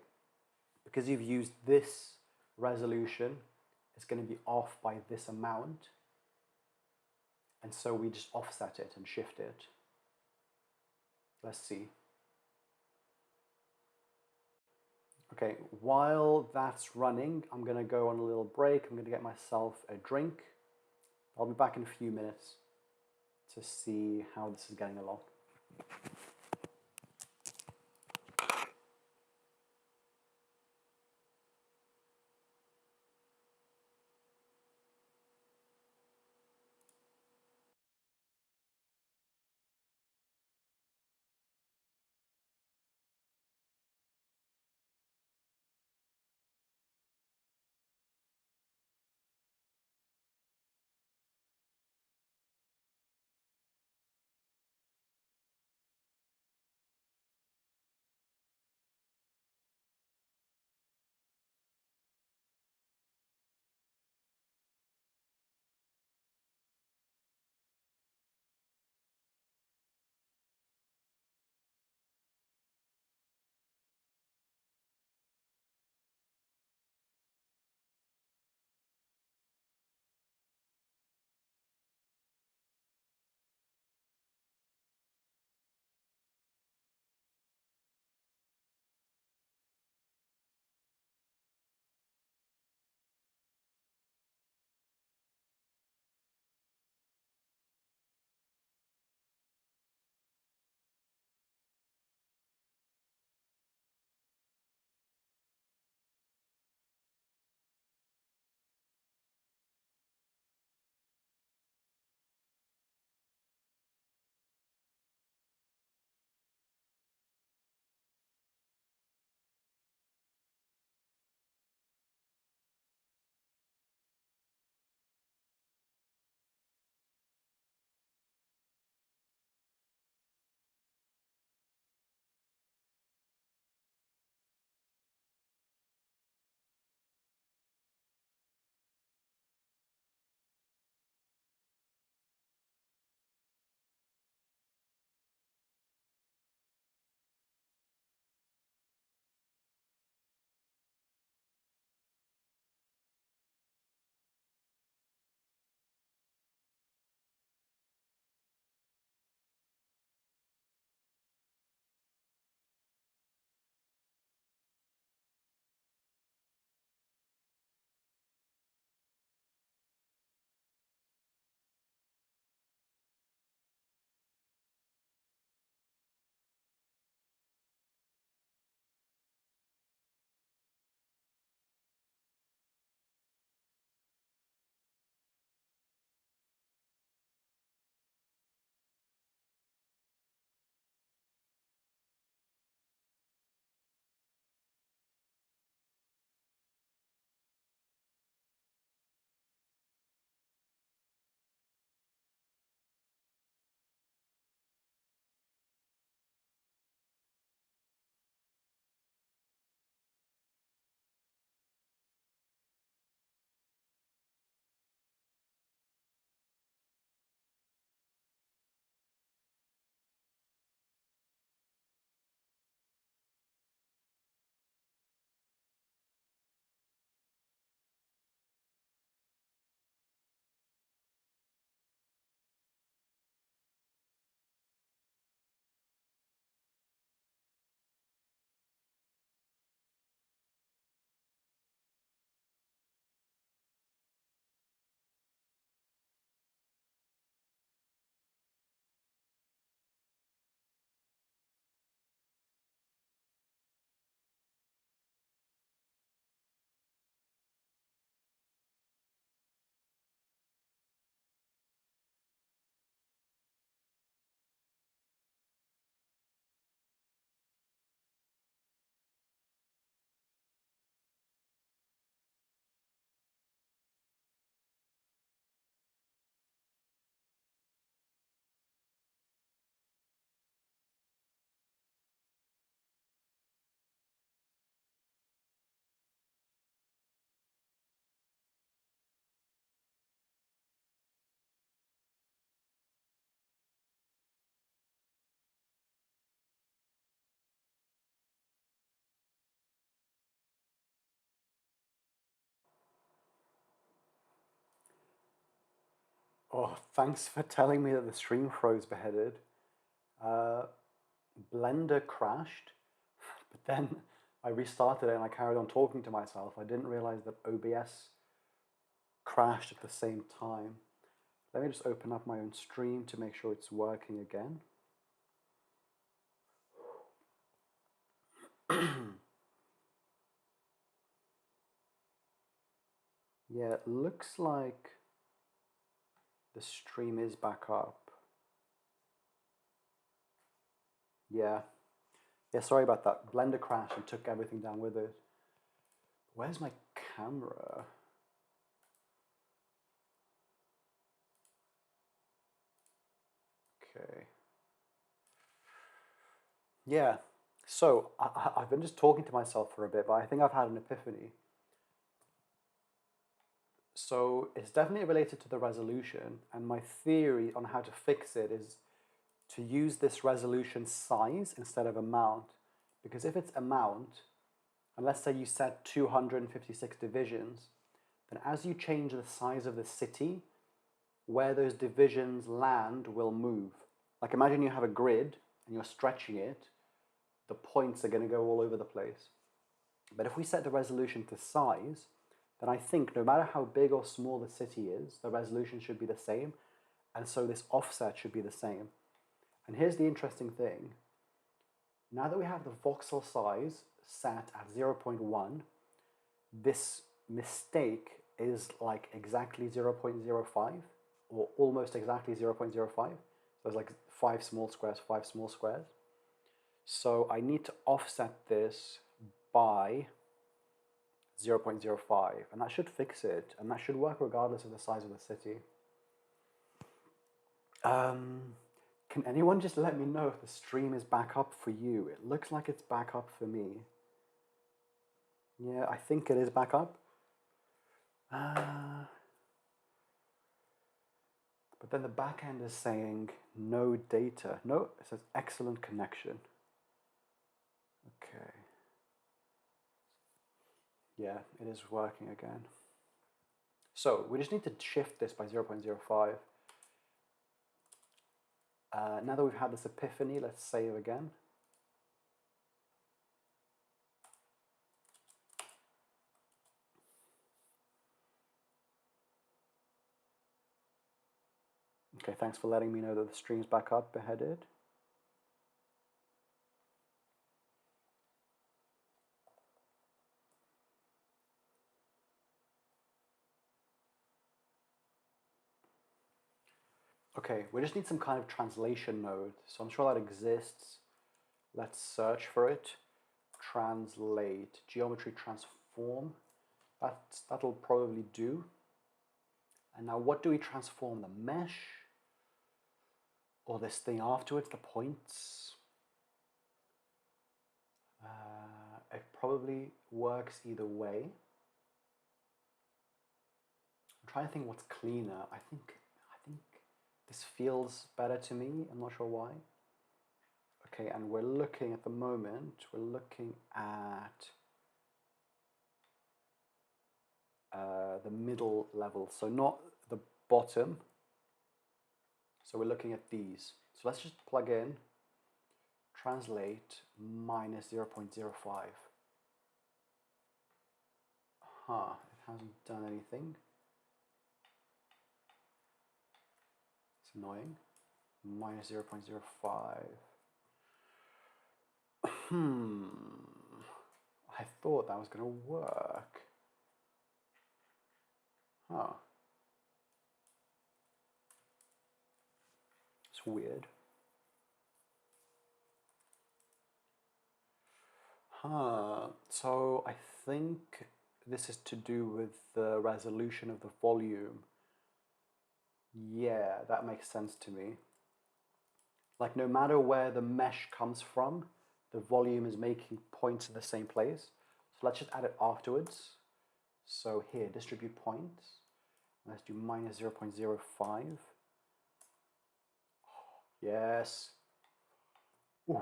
because you've used this resolution, it's going to be off by this amount. And so we just offset it and shift it. Let's see. Okay, while that's running, I'm going to go on a little break. I'm going to get myself a drink. I'll be back in a few minutes to see how this is getting along. Oh, thanks for telling me that the stream froze, beheaded. Blender crashed, but then I restarted it and I carried on talking to myself. I didn't realize that OBS crashed at the same time. Let me just open up my own stream to make sure it's working again. Yeah, it looks like the stream is back up. Yeah. Yeah, sorry about that. Blender crashed and took everything down with it. Where's my camera? Okay. Yeah. So I've been just talking to myself for a bit, but I think I've had an epiphany. So it's definitely related to the resolution, and my theory on how to fix it is to use this resolution size instead of amount. Because if it's amount, and let's say you set 256 divisions, then as you change the size of the city, where those divisions land will move. Like imagine you have a grid and you're stretching it, the points are going to go all over the place. But if we set the resolution to size, then I think no matter how big or small the city is, the resolution should be the same, and so this offset should be the same. And here's the interesting thing. Now that we have the voxel size set at 0.1, this mistake is like exactly 0.05 or almost exactly 0.05. So it's like 5 small squares, 5 small squares. So I need to offset this by 0.05, and that should fix it, and that should work regardless of the size of the city. Can anyone just let me know if the stream is back up for you? It looks like it's back up for me. Yeah, I think it is back up. But then the back end is saying no data. No, it says excellent connection. Okay. Yeah, it is working again. So we just need to shift this by 0.05. Now that we've had this epiphany, let's save again. Okay, thanks for letting me know that the stream's back up, beheaded. Okay, we just need some kind of translation node. So I'm sure that exists. Let's search for it. Translate, geometry transform. That'll probably do. And now what do we transform? The mesh? Or this thing afterwards, the points? It probably works either way. I'm trying to think what's cleaner. I think this feels better to me. I'm not sure why. Okay, and we're looking at the moment, we're looking at the middle level, so not the bottom. So we're looking at these. So let's just plug in translate minus 0.05. It hasn't done anything. It's annoying. Minus 0.05. I thought that was going to work. It's weird. So I think this is to do with the resolution of the volume. Yeah, that makes sense to me. Like no matter where the mesh comes from, the volume is making points in the same place. So let's just add it afterwards. So here, distribute points. Let's do minus 0.05. Yes. Ooh.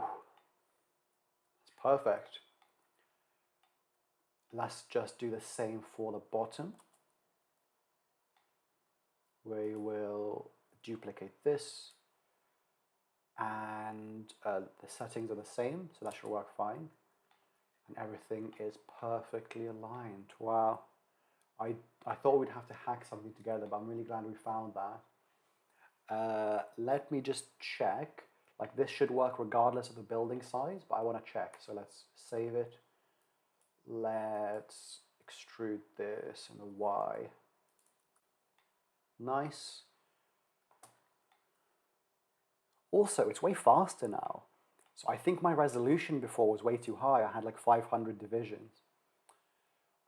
That's perfect. Let's just do the same for the bottom. We will duplicate this, and the settings are the same, so that should work fine. And everything is perfectly aligned. Wow. I thought we'd have to hack something together, but I'm really glad we found that. Let me just check. Like, this should work regardless of the building size, but I want to check. So let's save it. Let's extrude this in the Y. Nice. Also, it's way faster now. So I think my resolution before was way too high. I had like 500 divisions.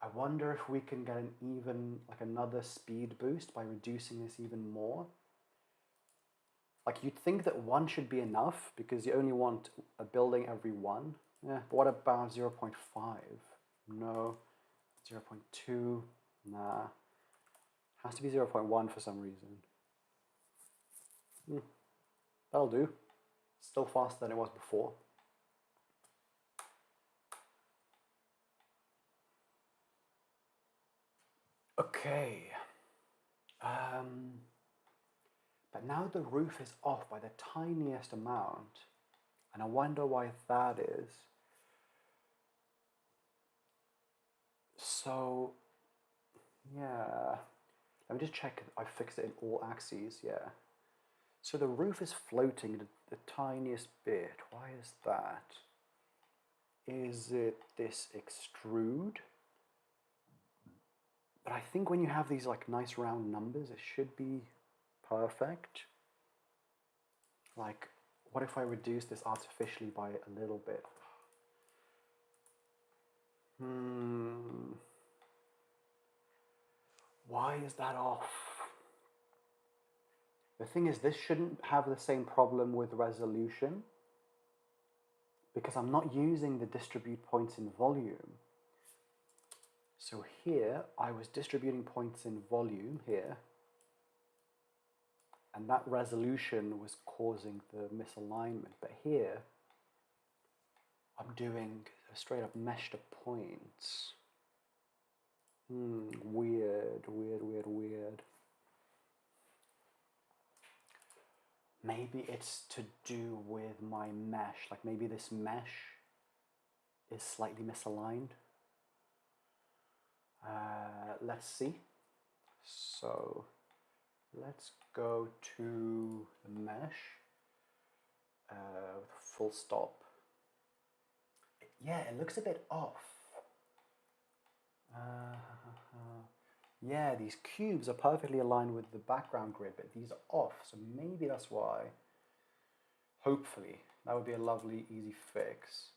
I wonder if we can get an even, like another speed boost by reducing this even more. Like, you'd think that 1 should be enough because you only want a building every 1. Yeah, but what about 0.5? No. 0.2? Nah. Has to be 0.1 for some reason. That'll do. Still faster than it was before. Okay. But now the roof is off by the tiniest amount. And I wonder why that is. So, yeah. Let me just check I fixed it in all axes, yeah. So the roof is floating the tiniest bit. Why is that? Is it this extrude? But I think when you have these like nice round numbers, it should be perfect. Like, what if I reduce this artificially by a little bit? Why is that off? The thing is, this shouldn't have the same problem with resolution because I'm not using the distribute points in volume. So here, I was distributing points in volume here, and that resolution was causing the misalignment. But here, I'm doing a straight up mesh to points. Weird. Maybe it's to do with my mesh. Like, maybe this mesh is slightly misaligned. Let's see. So let's go to the mesh with full stop. Yeah, it looks a bit off. Yeah, these cubes are perfectly aligned with the background grid, but these are off, so maybe that's why. Hopefully, that would be a lovely, easy fix.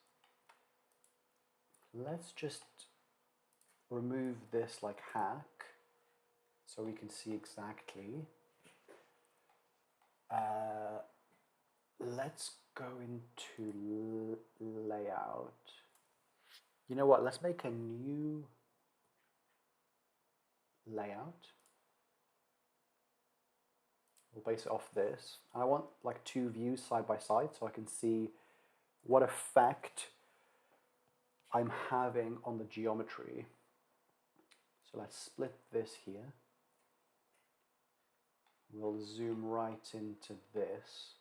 Let's just remove this like hack so we can see exactly. Let's go into layout. You know what, let's make a new layout. We'll base it off this. I want like 2 views side by side so I can see what effect I'm having on the geometry. So let's split this here. We'll zoom right into this.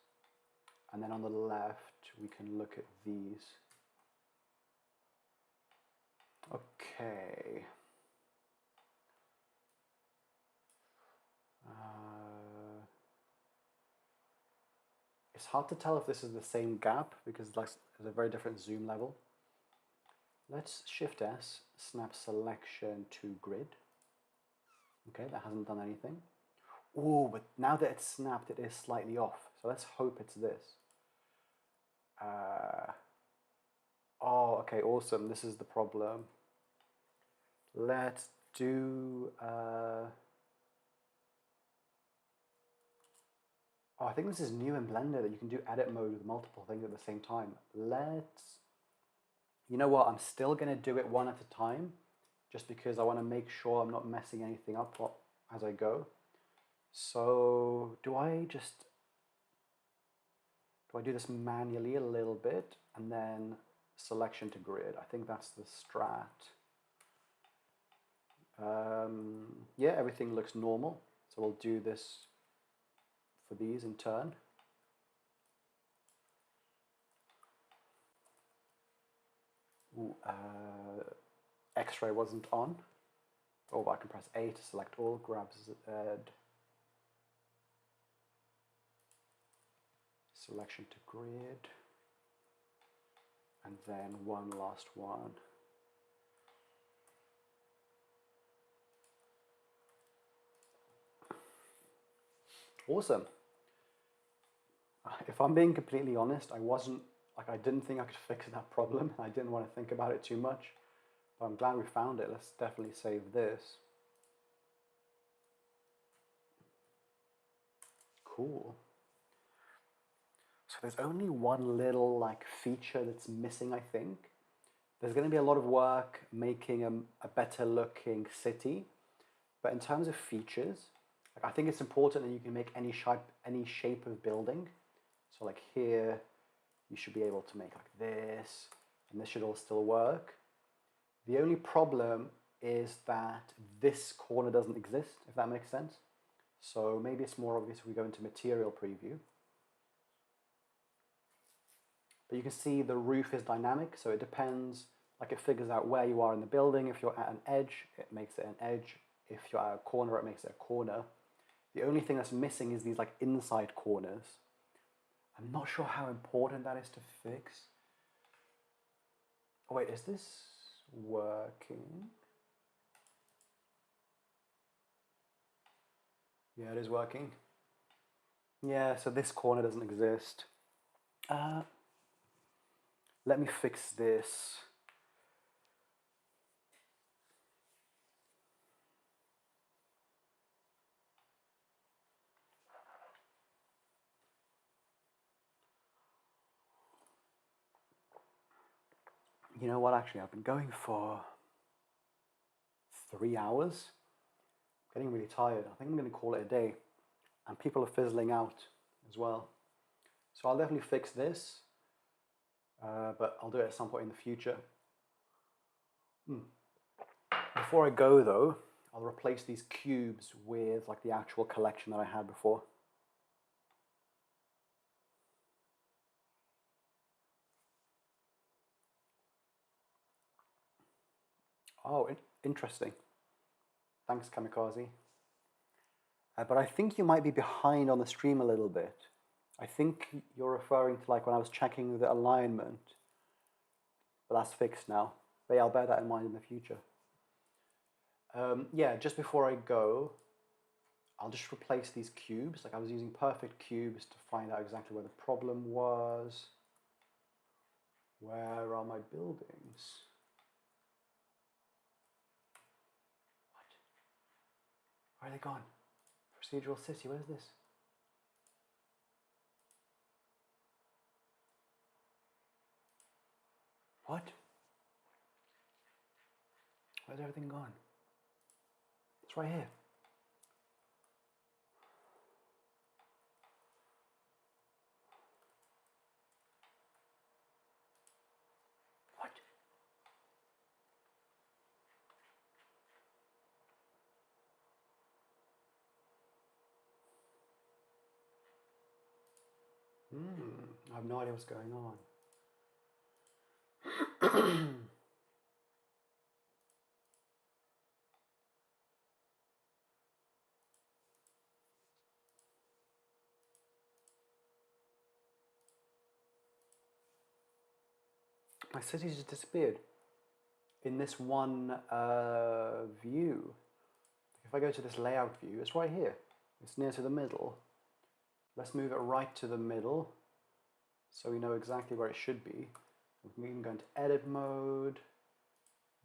And then on the left, we can look at these. Okay. It's hard to tell if this is the same gap because there's a very different zoom level. Let's Shift S, snap selection to grid. Okay, that hasn't done anything. Oh, but now that it's snapped, it is slightly off. So let's hope it's this. Oh, okay, awesome. This is the problem. Let's do... Oh, I think this is new in Blender that you can do edit mode with multiple things at the same time. You know what, I'm still going to do it one at a time, just because I want to make sure I'm not messing anything up as I go. So do I do this manually a little bit, and then selection to grid? I think that's the strat. Yeah, everything looks normal. So we'll do this for these in turn. Ooh, X-ray wasn't on. Oh, but I can press A to select all, grab Z, selection to grid, and then one last one. Awesome. If I'm being completely honest, I didn't think I could fix that problem. I didn't want to think about it too much, but I'm glad we found it. Let's definitely save this. Cool. So there's only one little feature that's missing, I think. There's going to be a lot of work making a better looking city, but in terms of features, I think it's important that you can make any shape of building. So like here, you should be able to make like this, and this should all still work. The only problem is that this corner doesn't exist, if that makes sense. So maybe it's more obvious if we go into material preview. But you can see the roof is dynamic, so it depends, it figures out where you are in the building. If you're at an edge, it makes it an edge. If you're at a corner, it makes it a corner. The only thing that's missing is these inside corners. I'm not sure how important that is to fix. Oh wait, is this working? Yeah, it is working. Yeah, so this corner doesn't exist. Let me fix this. You know what, actually, I've been going for 3 hours. I'm getting really tired. I think I'm going to call it a day. And people are fizzling out as well. So I'll definitely fix this, but I'll do it at some point in the future. Before I go though, I'll replace these cubes with the actual collection that I had before. Oh, interesting. Thanks, Kamikaze. But I think you might be behind on the stream a little bit. I think you're referring to when I was checking the alignment, but that's fixed now. But yeah, I'll bear that in mind in the future. Yeah, just before I go, I'll just replace these cubes. I was using perfect cubes to find out exactly where the problem was. Where are my buildings? What? Where are they gone? Procedural city, where's this? What? Where's everything gone? It's right here. What? I have no idea what's going on. My city's just disappeared in this one view. If I go to this layout view, it's right here. It's near to the middle. Let's move it right to the middle so we know exactly where it should be. We can go into edit mode.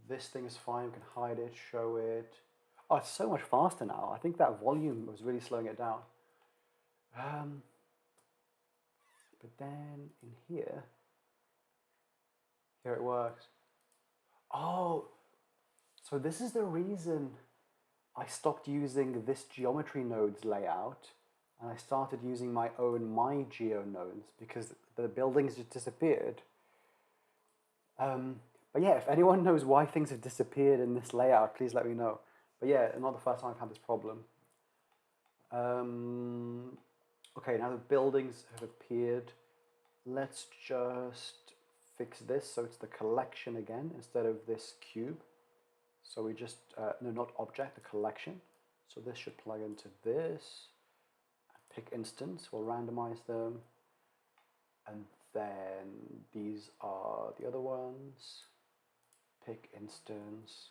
This thing is fine, we can hide it, show it. Oh, it's so much faster now. I think that volume was really slowing it down. But then in here it works. Oh, so this is the reason I stopped using this geometry nodes layout and I started using my own my geo nodes because the buildings just disappeared. But yeah, if anyone knows why things have disappeared in this layout, please let me know. But yeah, not the first time I've had this problem. Okay, now the buildings have appeared. Let's just fix this so it's the collection again instead of this cube. So we just, no, not object, the collection. So this should plug into this. Pick instance, we'll randomize them. And then these are the other ones. Pick instance.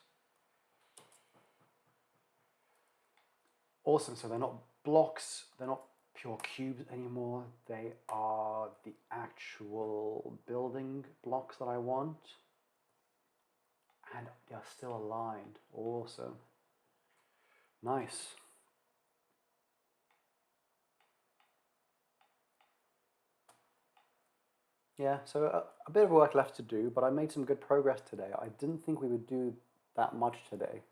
Awesome, so they're not blocks, they're not pure cubes anymore. They are the actual building blocks that I want. And they are still aligned. Awesome. Nice. Yeah, so a bit of work left to do, but I made some good progress today. I didn't think we would do that much today.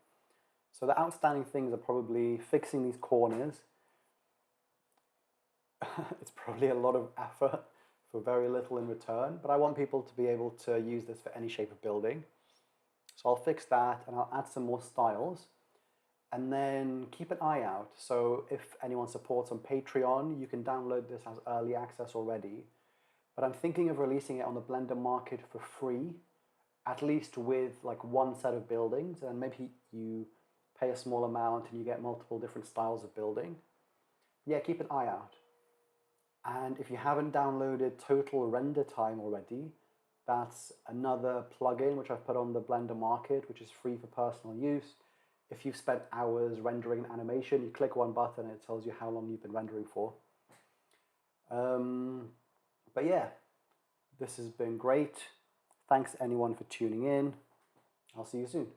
So the outstanding things are probably fixing these corners. It's probably a lot of effort for very little in return, but I want people to be able to use this for any shape of building. So I'll fix that and I'll add some more styles and then keep an eye out. So if anyone supports on Patreon, you can download this as early access already. But I'm thinking of releasing it on the Blender market for free, at least with like one set of buildings, and maybe you pay a small amount and you get multiple different styles of building. Yeah, keep an eye out. And if you haven't downloaded Total Render Time already, that's another plugin which I've put on the Blender market, which is free for personal use. If you've spent hours rendering an animation, you click one button and it tells you how long you've been rendering for. But yeah, this has been great. Thanks anyone for tuning in. I'll see you soon.